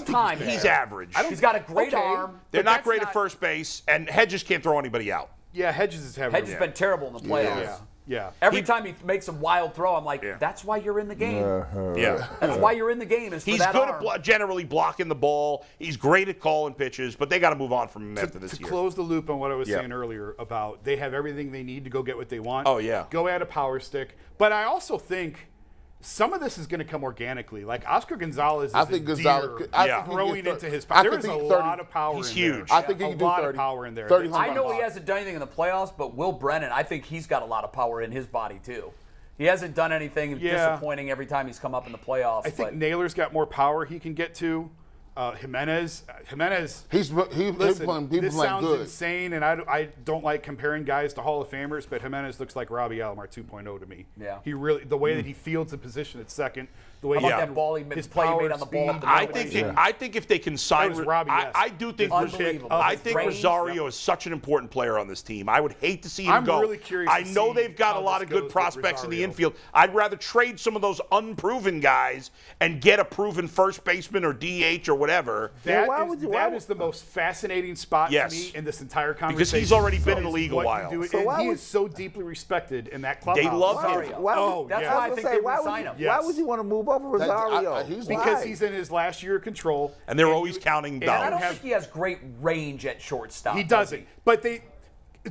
time. He's average. He's got a great arm. They're not great at first base, and Hedges can't throw anybody out. Yeah, Hedges is having. Hedges has been terrible in the playoffs. Yeah. Every time he makes a wild throw, I'm like, that's why you're in the game. That's why you're in the game. Is for He's that good arm. at generally blocking the ball. He's great at calling pitches, but they got to move on from him after this year. To close the loop on what I was saying earlier about they have everything they need to go get what they want. Oh, yeah. Go add a power stick. But I also think some of this is going to come organically. Like Oscar Gonzalez is growing into his power. There is a lot of power in there. He's huge. I think he can do 30. A lot of power in there. 30 I know he hasn't done anything in the playoffs, but Will Brennan, I think he's got a lot of power in his body, too. He hasn't done anything disappointing every time he's come up in the playoffs. I think Naylor's got more power he can get to. Jimenez, he's playing this sounds good. insane, and I don't like comparing guys to Hall of Famers, but Jimenez looks like Robbie Alomar 2.0 to me. Yeah, he really the way that he fields the position at second, the way How about that ball he made on the ball. I think if they can sign, I do think Rosario is such an important player on this team. I would hate to see him go. Really curious. I know they've got a lot of good prospects in the infield. I'd rather trade some of those unproven guys and get a proven first baseman or DH or whatever. That is the most fascinating spot to me in this entire conversation. Because he's already been in the league a while. He is so deeply respected in that clubhouse. They love him. That's why I think they would sign him. Why would you want to move over Rosario? Because he's in his last year of control. And they're always counting dollars. I don't think he has great range at shortstop. He doesn't. But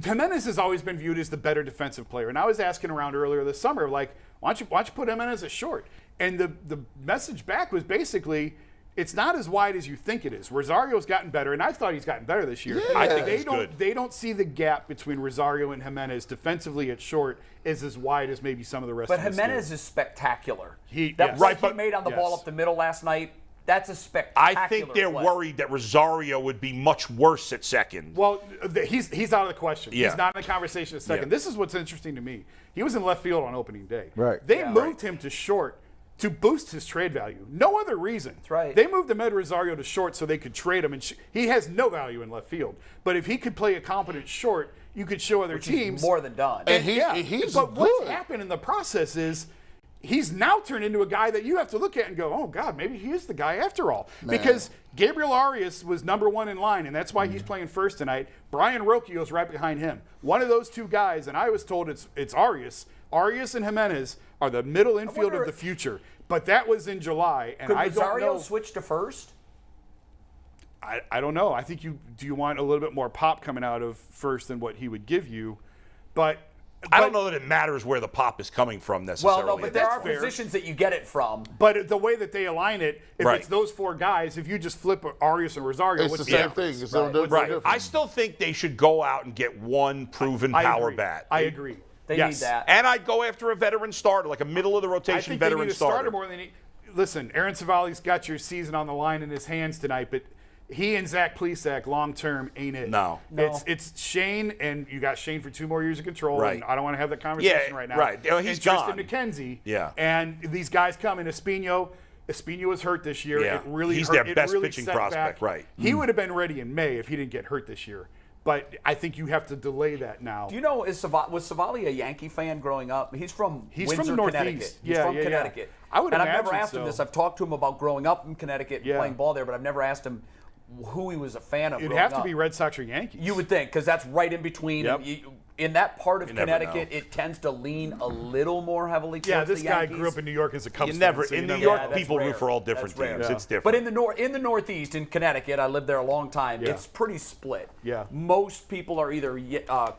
Jimenez has always been viewed as the better defensive player. And I was asking around earlier this summer, like, why don't you put Jimenez at short? And the message back was basically, it's not as wide as you think it is. Rosario's gotten better, and I thought he's gotten better this year. I think he's good. They don't see the gap between Rosario and Jimenez defensively at short as wide as maybe some of the rest of us do. But Jimenez is spectacular. Yes. Play he made on the ball up the middle last night, that's a spectacular I think they're play. worried that Rosario would be much worse at second. Well, he's out of the question. Yeah. He's not in the conversation at second. Yeah. This is what's interesting to me. He was in left field on opening day. Right. They moved him to short to boost his trade value. No other reason. That's right. They moved Ahmed Rosario to short so they could trade him, and he has no value in left field. But if he could play a competent short, you could show other teams. He's more than done. And he's but good. what's happened in the process is he's now turned into a guy that you have to look at and go, oh, God, maybe he is the guy after all. Man. Because Gabriel Arias was number one in line, and that's why he's playing first tonight. Brian Rocchio's right behind him. One of those two guys, and I was told it's Arias. Arias and Jimenez are the middle infield of the future. But that was in July, and Could I don't Rosario know. switch to first? I don't know. I think do you want a little bit more pop coming out of first than what he would give you? But I don't know that it matters where the pop is coming from necessarily. Well, no, but there are fair. positions that you get it from. But the way that they align it, if Right. it's those four guys, if you just flip Arias and Rosario, It's what's the same difference? thing. It's no different. Right. I still think they should go out and get one proven power agree. bat. I agree. They Yes. need that. And I'd go after a veteran starter, like a middle of the I rotation think they veteran need a starter starter. more than listen, Aaron Savali's got your season on the line in his hands tonight, but he and Zach Plesac long term ain't it. No. It's Shane, and you got Shane for 2 more years of control. Right. And I don't want to have that conversation Yeah, right now. right. Oh, he's and Tristan gone. McKenzie. Yeah. And these guys come in. Espino was hurt this year. Yeah. It really He's hurt. their It best really pitching set prospect, back. right. He would have been ready in May if he didn't get hurt this year. But I think you have to delay that now. Do you know, was Savali a Yankee fan growing up? He's from Windsor, the Northeast. Connecticut. He's Yeah, from yeah, yeah. Connecticut. I would and I've never imagine asked him so. this. I've talked to him about growing up in Connecticut and playing ball there, but I've never asked him who he was a fan of. It'd growing have to up. be Red Sox or Yankees. You would think, because that's right in between. Yep. In that part of You never Connecticut, know. it tends to lean a little more heavily towards Yeah, this the guy Yankees. grew up in New York as a Cubs You never fan. So in you New never- York, that's people rare. root for all different That's rare. teams. Yeah. It's different. But in the Northeast, in Connecticut, I lived there a long time. Yeah. It's pretty split. Yeah. Most people are either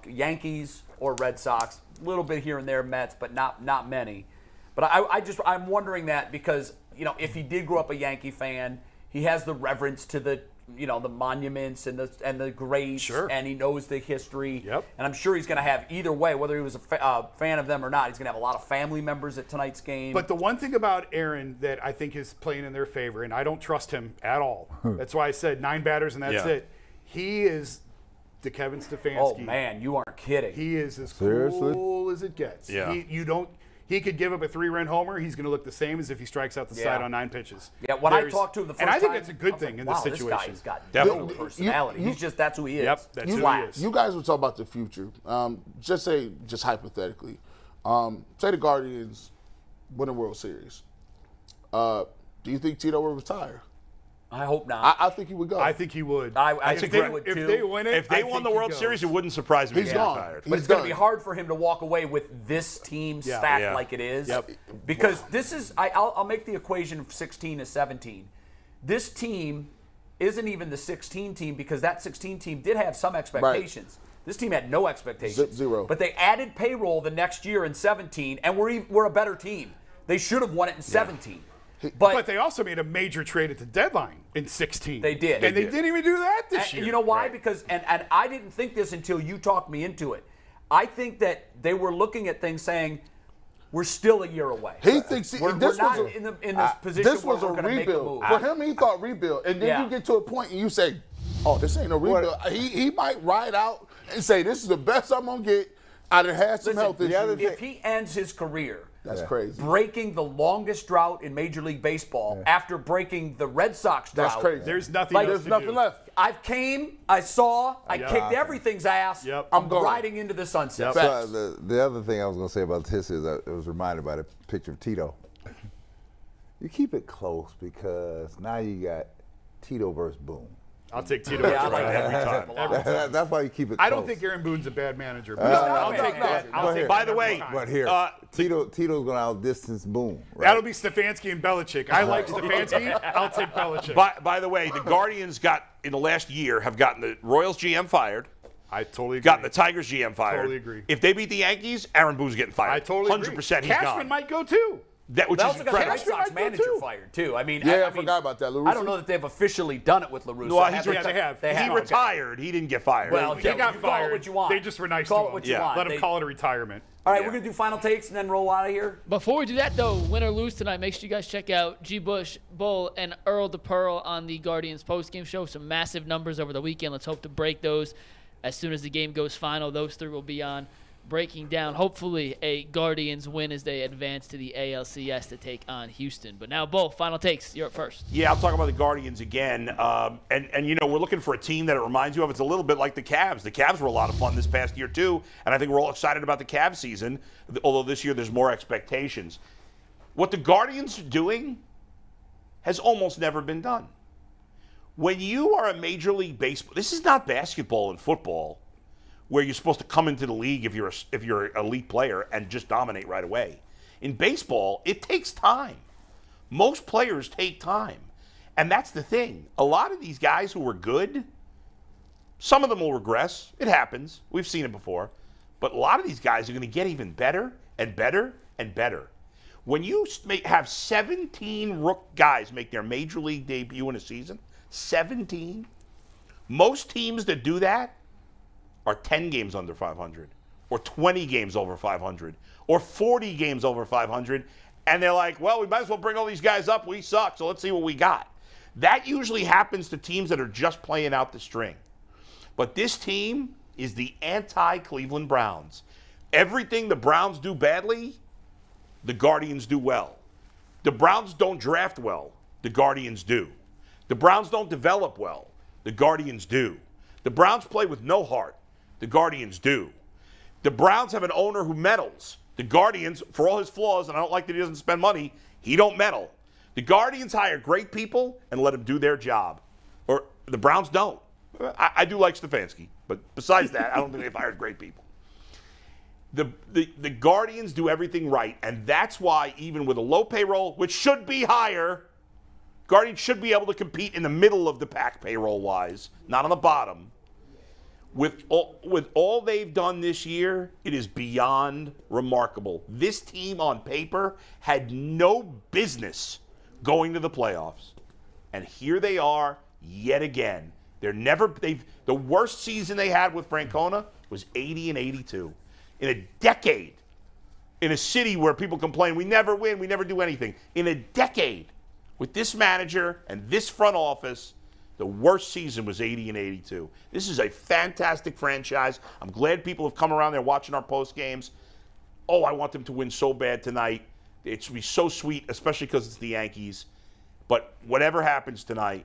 Yankees or Red Sox. A little bit here and there, Mets, but not many. But I'm wondering that because if he did grow up a Yankee fan, he has the reverence to the monuments and the greats, Sure. and he knows the history. Yep. And I'm sure he's going to have either way, whether he was a fan of them or not. He's going to have a lot of family members at tonight's game. But the one thing about Aaron that I think is playing in their favor, and I don't trust him at all. That's why I said 9 batters and that's Yeah. it. He is the Kevin Stefanski. oh man, you aren't kidding. He is as Seriously? cool as it gets. Yeah. He could give up a 3-run homer. He's going to look the same as if he strikes out the side on 9 pitches. Yeah, when I talked to him the first time, and I think that's a I good was thing like, in wow, this situation. This guy's got Definitely. no personality. That's who he is. Yep, that's who he Flat. is. You guys were talking about the future. Just hypothetically, say the Guardians win a World Series. Do you think Tito will retire? I hope not. I think he would go. I think he would. I if think they, he would if too. they win it, If they I won think the he World goes. Series, it wouldn't surprise me if He's he gone. retired. But it's going to be hard for him to walk away with this team stacked Yeah. like it is. Yep. Because this is, I'll make the equation of 16 to 17. This team isn't even the 16 team because that 16 team did have some expectations. This team had no expectations. Zero. But they added payroll the next year in 17, and we're a better team. They should have won it in 17. But they also made a major trade at the deadline in 16. They did. And they didn't even do that this And year. you know why? Because and I didn't think this until you talked me into it. I think that they were looking at things saying, we're still a year away. He thinks we're this not was in this position this where was a we're going to make a rebuild. move. For him, he thought rebuild, and then Yeah. you get to a point and you say, "Oh, this ain't a rebuild." He might ride out and say, "This is the best I'm gonna get." I done had some Listen, health issues. if he ends his career That's crazy. breaking the longest drought in Major League Baseball after breaking the Red Sox drought, That's crazy. There's nothing Like, else There's to nothing do. left. I came, I saw, I Yeah. kicked everything's ass. Yep. I'm going. riding into the sunset. Facts. So the other thing I was going to say about this is I was reminded by the picture of Tito. You keep it close because now you got Tito versus Boone. I'll take Tito. Yeah, I like Every time. Every time. That's why you keep it close. I don't think Aaron Boone's a bad manager. But not I'll a take bad that. manager. I'll But take here- that By the every way, time. But here, Tito's going to outdistance Boone. Right? That'll be Stefanski and Belichick. I like Stefanski. I'll take Belichick. By the way, the Guardians in the last year have gotten the Royals GM fired. I totally agree. Got the Tigers GM fired. Totally agree. If they beat the Yankees, Aaron Boone's getting fired. I totally 100% agree. he's Cashman gone. might go too. That which They is also got the incredible. White Sox manager fired too. I mean, I forgot about that. I don't know that they've officially done it with LaRusso. Well, he's They have. He retired. He didn't get fired. Well, He got you fired. Call it what you want. They just were nice Call to it him. what you want. Let him call it a retirement. All right, we're going to do final takes and then roll out of here. Before we do that, though, win or lose tonight, make sure you guys check out G. Bush, Bull, and Earl DePearl on the Guardians postgame show. Some massive numbers over the weekend. Let's hope to break those as soon as the game goes final. Those three will be on, breaking down, hopefully, a Guardians win as they advance to the ALCS to take on Houston. But now, Bull, final takes. You're up first. Yeah, I'll talk about the Guardians again. And you know, we're looking for a team that it reminds you of. It's a little bit like the Cavs. The Cavs were a lot of fun this past year, too. And I think we're all excited about the Cavs season, although this year there's more expectations. What the Guardians are doing has almost never been done. When you are a Major League Baseball, this is not basketball and football, where you're supposed to come into the league if you're an elite player and just dominate right away. In baseball, it takes time. Most players take time. And that's the thing. A lot of these guys who are good, some of them will regress. It happens. We've seen it before. But a lot of these guys are going to get even better and better and better. When you have 17 guys make their Major League debut in a season, 17, most teams that do that are 10 games under 500, or 20 games over 500, or 40 games over 500, and they're like, well, we might as well bring all these guys up. We suck, so let's see what we got. That usually happens to teams that are just playing out the string. But this team is the anti-Cleveland Browns. Everything the Browns do badly, the Guardians do well. The Browns don't draft well, the Guardians do. The Browns don't develop well, the Guardians do. The Browns play with no heart, the Guardians do. The Browns have an owner who meddles. The Guardians, for all his flaws, and I don't like that he doesn't spend money, he don't meddle. The Guardians hire great people and let them do their job. Or the Browns don't. I do like Stefanski, but besides that, I don't think they've hired great people. The Guardians do everything right, and that's why even with a low payroll, which should be higher, Guardians should be able to compete in the middle of the pack payroll-wise, not on the bottom. With all they've done this year, it is beyond remarkable. This team on paper had no business going to the playoffs. And here they are yet again. The worst season they had with Francona was 80 and 82. In a decade, in a city where people complain, we never win, we never do anything. In a decade, with this manager and this front office, the worst season was 80 and 82. This is a fantastic franchise. I'm glad people have come around there watching our post games. Oh, I want them to win so bad tonight. It should be so sweet, especially because it's the Yankees. But whatever happens tonight,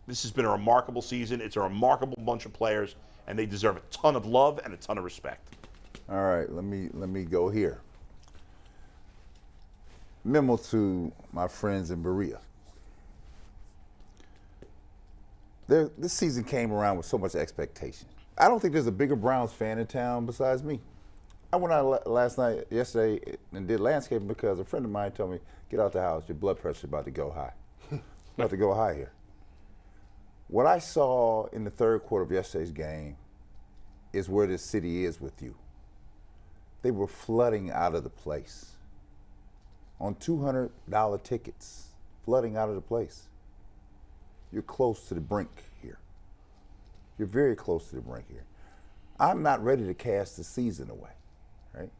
this has been a remarkable season. It's a remarkable bunch of players, and they deserve a ton of love and a ton of respect. All right, let me go here. Memo to my friends in Berea. This season came around with so much expectation. I don't think there's a bigger Browns fan in town besides me. I went out yesterday, and did landscaping because a friend of mine told me, get out the house, your blood pressure's about to go high. About to go high here. What I saw in the third quarter of yesterday's game is where this city is with you. They were flooding out of the place on $200 tickets, flooding out of the place. You're close to the brink here. You're very close to the brink here. I'm not ready to cast the season away, right?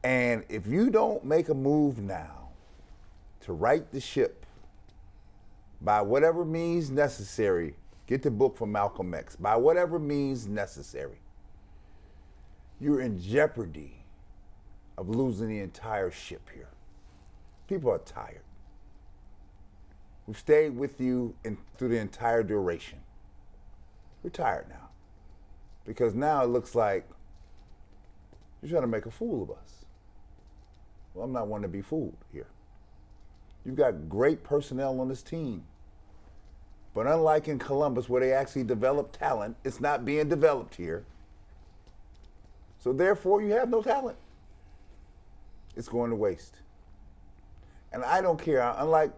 And if you don't make a move now to right the ship by whatever means necessary, get the book from Malcolm X, by whatever means necessary, you're in jeopardy of losing the entire ship here. People are tired. We've stayed with you through the entire duration. We're tired now. Because now it looks like you're trying to make a fool of us. Well, I'm not one to be fooled here. You've got great personnel on this team. But unlike in Columbus, where they actually develop talent, it's not being developed here. So therefore, you have no talent. It's going to waste. And I don't care. Unlike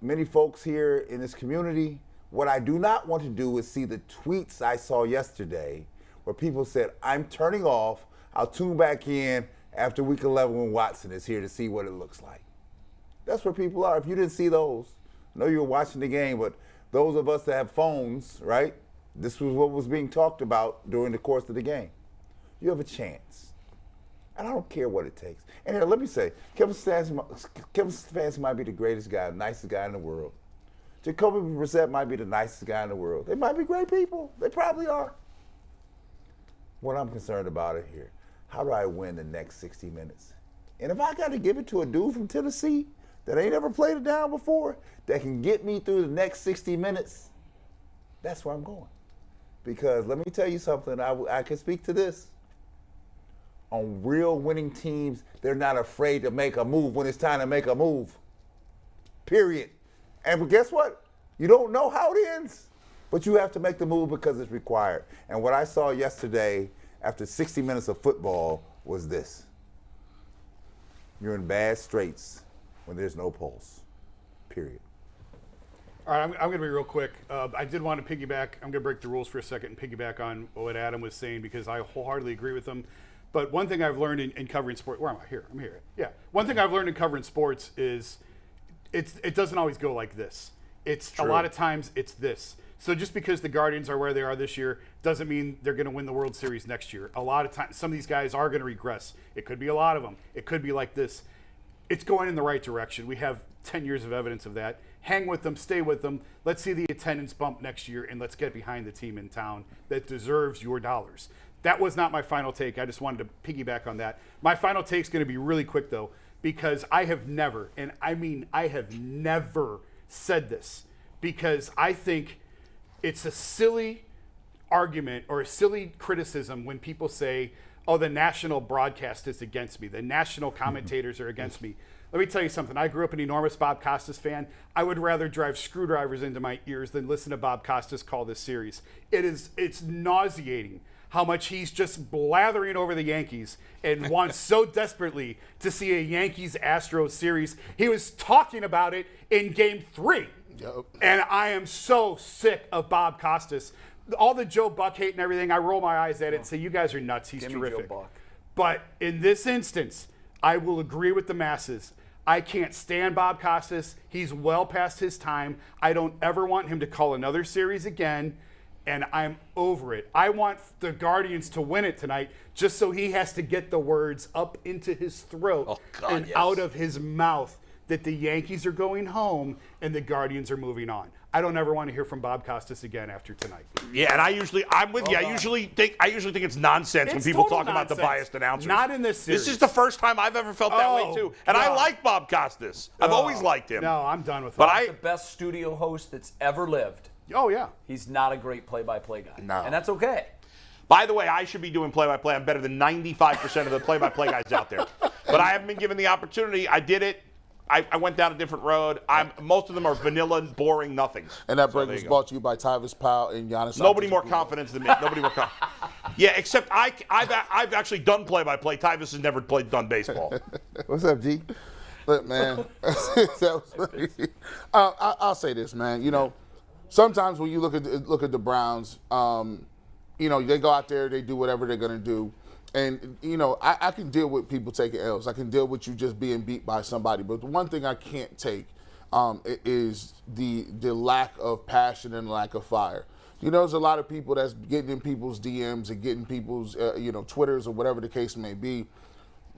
many folks here in this community, What I do not want to do is see the tweets I saw yesterday where people said, I'm turning off, I'll tune back in after week 11 when Watson is here to see what it looks like. That's where people are. If you didn't see those, I know you were watching the game, but those of us that have phones, right, this was what was being talked about during the course of the game. You have a chance. And I don't care what it takes. And here, let me say, Kevin Stefanski might be the greatest guy, the nicest guy in the world. Jacoby Brissett might be the nicest guy in the world. They might be great people. They probably are. What I'm concerned about it here, how do I win the next 60 minutes? And if I got to give it to a dude from Tennessee that ain't ever played it down before, that can get me through the next 60 minutes, that's where I'm going. Because let me tell you something, I can speak to this. On real winning teams, they're not afraid to make a move when it's time to make a move. Period. And guess what? You don't know how it ends, but you have to make the move because it's required. And what I saw yesterday after 60 minutes of football was this. You're in bad straits when there's no pulse. Period. All right, I'm going to be real quick. I did want to piggyback. I'm going to break the rules for a second and piggyback on what Adam was saying because I wholeheartedly agree with him. But one thing I've learned in covering sports, where am I? Here, I'm here. Yeah. One thing I've learned in covering sports is it doesn't always go like this. It's true. A lot of times it's this. So just because the Guardians are where they are this year doesn't mean they're going to win the World Series next year. A lot of times, some of these guys are going to regress. It could be a lot of them. It could be like this. It's going in the right direction. We have 10 years of evidence of that. Hang with them, stay with them. Let's see the attendance bump next year, and let's get behind the team in town that deserves your dollars. That was not my final take. I just wanted to piggyback on that. My final take is going to be really quick, though, because I have never, and I mean I have never said this, because I think it's a silly argument or a silly criticism when people say, oh, the national broadcast is against me. The national commentators are against me. Let me tell you something. I grew up an enormous Bob Costas fan. I would rather drive screwdrivers into my ears than listen to Bob Costas call this series. It's nauseating how much he's just blathering over the Yankees and wants so desperately to see a Yankees-Astros series. He was talking about it in Game 3. Yep. And I am so sick of Bob Costas. All the Joe Buck hate and everything, I roll my eyes at it and say, you guys are nuts. He's terrific. But in this instance, I will agree with the masses. I can't stand Bob Costas. He's well past his time. I don't ever want him to call another series again, and I'm over it. I want the Guardians to win it tonight just so he has to get the words up into his throat out of his mouth that the Yankees are going home and the Guardians are moving on. I don't ever want to hear from Bob Costas again after tonight. Yeah, and I'm with you. I usually think it's nonsense when people talk about the biased announcers. Not in this series. This is the first time I've ever felt that way too. And I like Bob Costas. I've always liked him. No, I'm done with him. But the best studio host that's ever lived. Oh yeah. He's not a great play-by-play guy. No. And that's okay. By the way, I should be doing play-by-play. I'm better than 95% of the play-by-play guys out there. But I haven't been given the opportunity. I did it. I went down a different road. Most of them are vanilla, boring nothings. And that break was brought to you by Tyvis Powell and Giannis. Nobody more confidence than me. Nobody more confident. Yeah, except I've actually done play-by-play. Tyvis has never done baseball. What's up, G? Look, man. I'll say this, man. You know, sometimes when you look at the Browns, you know, they go out there, they do whatever they're gonna do. And, you know, I can deal with people taking L's. I can deal with you just being beat by somebody. But the one thing I can't take is the lack of passion and lack of fire. You know, there's a lot of people that's getting in people's DMs and getting people's, Twitters or whatever the case may be.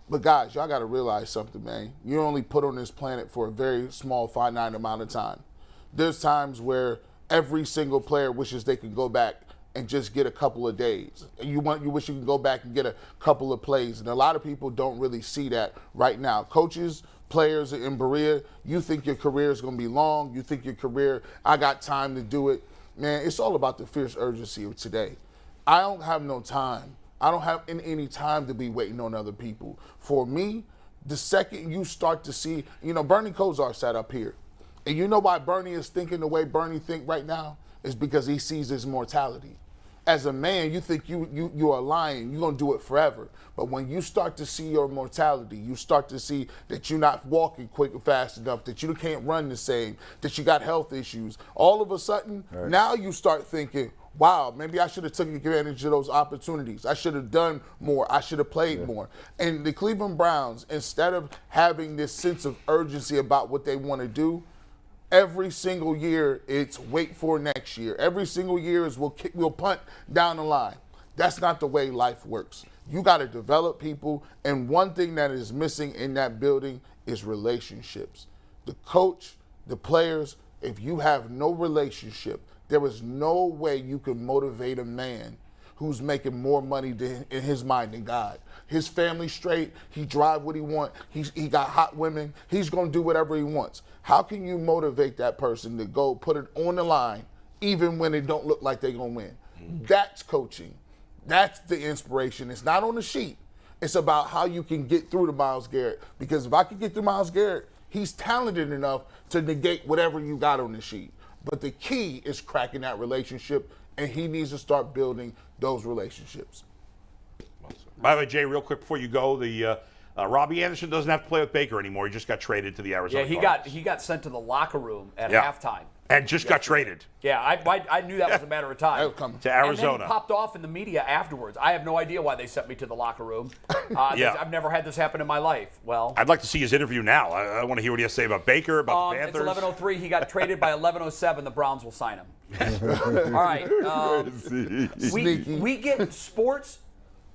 But, guys, y'all got to realize something, man. You're only put on this planet for a very small, finite amount of time. There's times where every single player wishes they could go back and just get a couple of days. You wish you could go back and get a couple of plays. And a lot of people don't really see that right now. Coaches, players in Berea, you think your career is going to be long. You think your career, I got time to do it. Man, it's all about the fierce urgency of today. I don't have no time. I don't have any time to be waiting on other people. For me, the second you start to see, Bernie Kosar sat up here. And you know why Bernie is thinking the way Bernie think right now? Is because he sees his mortality. as a man, you think you are lying. You're going to do it forever. But when you start to see your mortality, you start to see that you're not walking quick and fast enough, that you can't run the same, that you got health issues. All of a sudden, now you start thinking, wow, maybe I should have taken advantage of those opportunities. I should have done more. I should have played more. And the Cleveland Browns, instead of having this sense of urgency about what they want to do, every single year it's wait for next year. Every single year is we'll punt down the line. That's not the way life works. You got to develop people, and one thing that is missing in that building is relationships. The coach, the players, if you have no relationship, there is no way you can motivate a man who's making more money in his mind than God. His family straight, he drive what he want, he got hot women, he's gonna do whatever he wants. How can you motivate that person to go put it on the line even when it don't look like they're gonna win? That's coaching. That's the inspiration. It's not on the sheet. It's about how you can get through to Myles Garrett. Because if I can get through Myles Garrett, he's talented enough to negate whatever you got on the sheet. But the key is cracking that relationship, and he needs to start building those relationships. By the way, Jay, real quick before you go, the Robbie Anderson doesn't have to play with Baker anymore. He just got traded to the Arizona Cardinals. He got sent to the locker room at halftime. And just got traded. Yeah, I knew that was a matter of time. To Arizona. And then he popped off in the media afterwards. I have no idea why they sent me to the locker room. I've never had this happen in my life. Well, I'd like to see his interview now. I want to hear what he has to say about Baker, about the Panthers. It's 11:03. He got traded by 11:07. The Browns will sign him. All right. We get sports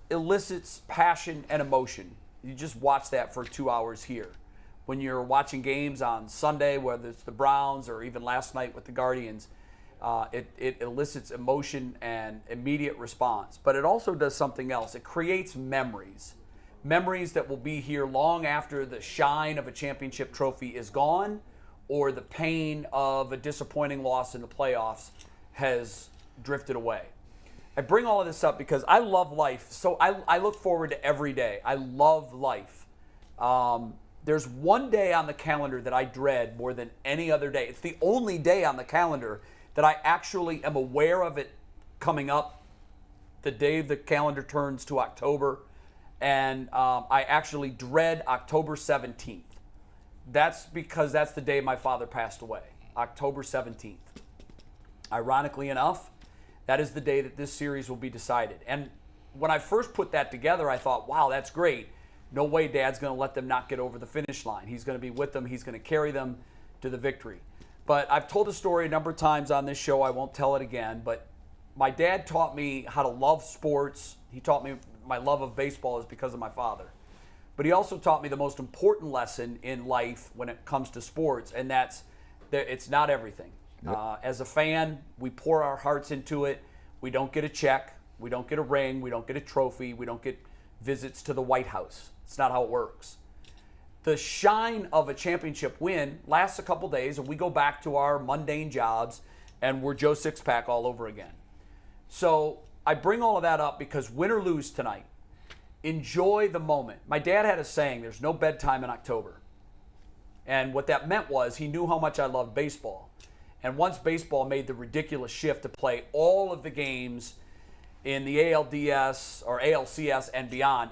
elicits passion and emotion. You just watch that for 2 hours here. When you're watching games on Sunday, whether it's the Browns or even last night with the Guardians, it elicits emotion and immediate response. But it also does something else. It creates memories. Memories that will be here long after the shine of a championship trophy is gone or the pain of a disappointing loss in the playoffs has drifted away. I bring all of this up because I love life. So I look forward to every day. I love life. There's one day on the calendar that I dread more than any other day. It's the only day on the calendar that I actually am aware of it coming up, the day the calendar turns to October, and I actually dread October 17th. That's because that's the day my father passed away, October 17th. Ironically enough, that is the day that this series will be decided. And when I first put that together, I thought, wow, that's great. No way Dad's going to let them not get over the finish line. He's going to be with them. He's going to carry them to the victory. But I've told the story a number of times on this show. I won't tell it again. But my dad taught me how to love sports. He taught me my love of baseball is because of my father. But he also taught me the most important lesson in life when it comes to sports, and that's that it's not everything. Yep. As a fan, we pour our hearts into it. We don't get a check. We don't get a ring. We don't get a trophy. We don't get visits to the White House. It's not how it works. The shine of a championship win lasts a couple days, and we go back to our mundane jobs, and we're Joe Sixpack all over again. So I bring all of that up because win or lose tonight, enjoy the moment. My dad had a saying, there's no bedtime in October. And what that meant was he knew how much I loved baseball. And once baseball made the ridiculous shift to play all of the games in the ALDS or ALCS and beyond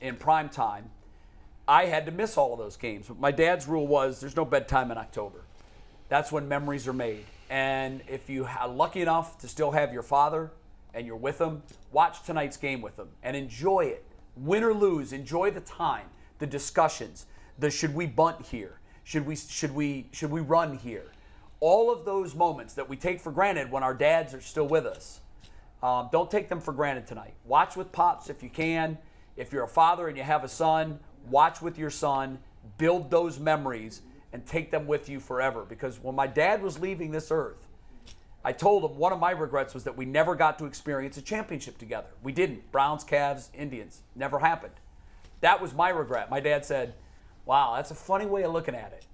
in prime time, I had to miss all of those games. My dad's rule was there's no bedtime in October. That's when memories are made. And if you are lucky enough to still have your father and you're with him, watch tonight's game with him and enjoy it. Win or lose, enjoy the time, the discussions, the should we bunt here? Should we run here? All of those moments that we take for granted when our dads are still with us. Don't take them for granted tonight. Watch with Pops if you can. If you're a father and you have a son, watch with your son, build those memories, and take them with you forever. Because when my dad was leaving this earth, I told him one of my regrets was that we never got to experience a championship together. We didn't. Browns, Cavs, Indians. Never happened. That was my regret. My dad said, wow, that's a funny way of looking at it.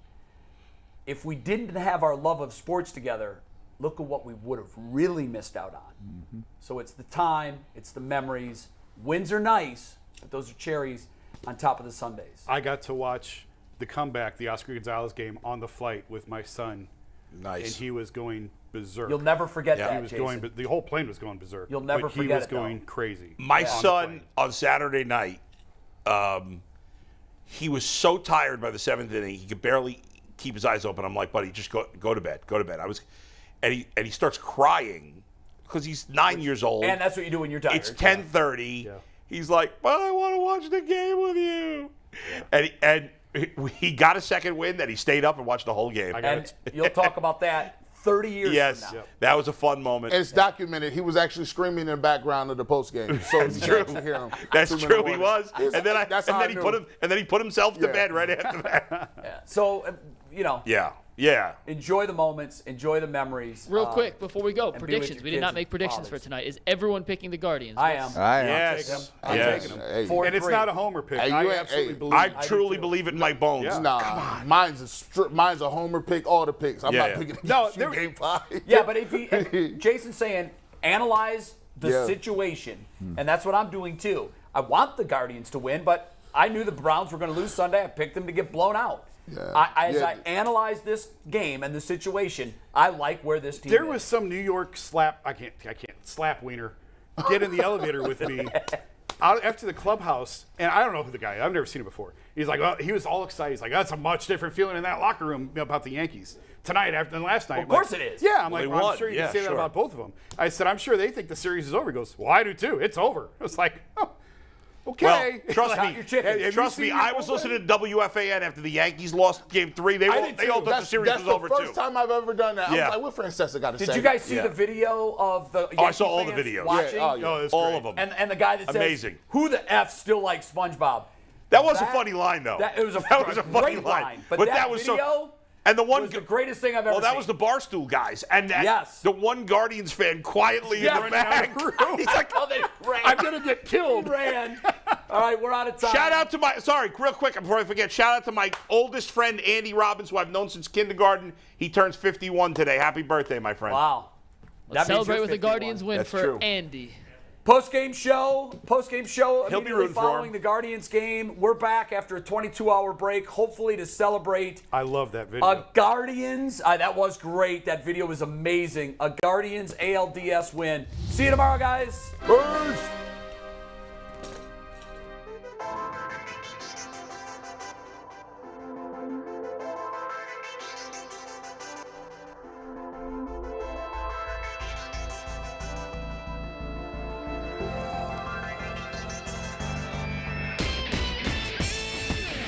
If we didn't have our love of sports together, look at what we would have really missed out on. Mm-hmm. So it's the time, it's the memories. Wins are nice, but those are cherries on top of the sundaes. I got to watch the comeback, the Oscar Gonzalez game, on the flight with my son And he was going berserk. You'll never forget that, He was Jason. going, the whole plane was going berserk. You'll never but forget he was it, going though. crazy. My son on Saturday night, he was so tired by the 7th inning, he could barely keep his eyes open. I'm like, buddy, just go to bed. Go to bed. And he starts crying because he's 9 years old. And that's what you do when you're tired. It's 10:30. Yeah. He's like, but I want to watch the game with you. Yeah. And he got a second win, then he stayed up and watched the whole game. And you'll talk about that 30 years from now. That was a fun moment. It's documented. He was actually screaming in the background of the post game. So That's true. Hear him. That's true. He was. And then he put himself to bed right after that. Yeah. So, Yeah. Enjoy the moments. Enjoy the memories. Real quick, before we go, predictions. We did not make predictions for tonight. Is everyone picking the Guardians? I am. Yes. I'm taking them. And it's not a homer pick. I absolutely believe I truly believe it in my bones. Yeah. Nah, mine's a homer pick, all the picks. I'm not picking game 5. Yeah, but if Jason's saying analyze the situation, and that's what I'm doing too. I want the Guardians to win, but I knew the Browns were going to lose Sunday. I picked them to get blown out. Yeah. As I analyze this game and the situation, I like where this team is. There was some New York slap. I can't slap wiener. Get in the elevator with me out after the clubhouse, and I don't know who the guy is. I've never seen him before. He's like, well, he was all excited. He's like, that's a much different feeling in that locker room about the Yankees tonight than last night. Well, of course it is. Yeah, I'm like, well, I'm sure you can say that about both of them. I said, I'm sure they think the series is over. He goes, well, I do too. It's over. I was like, oh. Okay. Well, trust me. I was listening to WFAN after the Yankees lost Game 3. They all thought the series was over too. That's the first time I've ever done that. I was like, what Francesa got to say? Did you guys see the video of the Yankees I saw all the videos. Watching? All of them. And the guy that says, amazing. Who the F still likes SpongeBob? That was a funny line, though. That was a funny line. But that was video and the one was the greatest thing I've ever seen. Well, that was the Barstool guys. And the one Guardians fan quietly in the back. He's like, I'm going to get killed. He ran. All right, we're out of time. Shout out to real quick before I forget, shout out to my oldest friend, Andy Robbins, who I've known since kindergarten. He turns 51 today. Happy birthday, my friend. Wow. Let's celebrate with the Guardians win for Andy. Post-game show He'll be rooting following the Guardians game. We're back after a 22-hour break, hopefully to celebrate. I love that video. A Guardians, that was great. That video was amazing. A Guardians ALDS win. See you tomorrow, guys. Peace.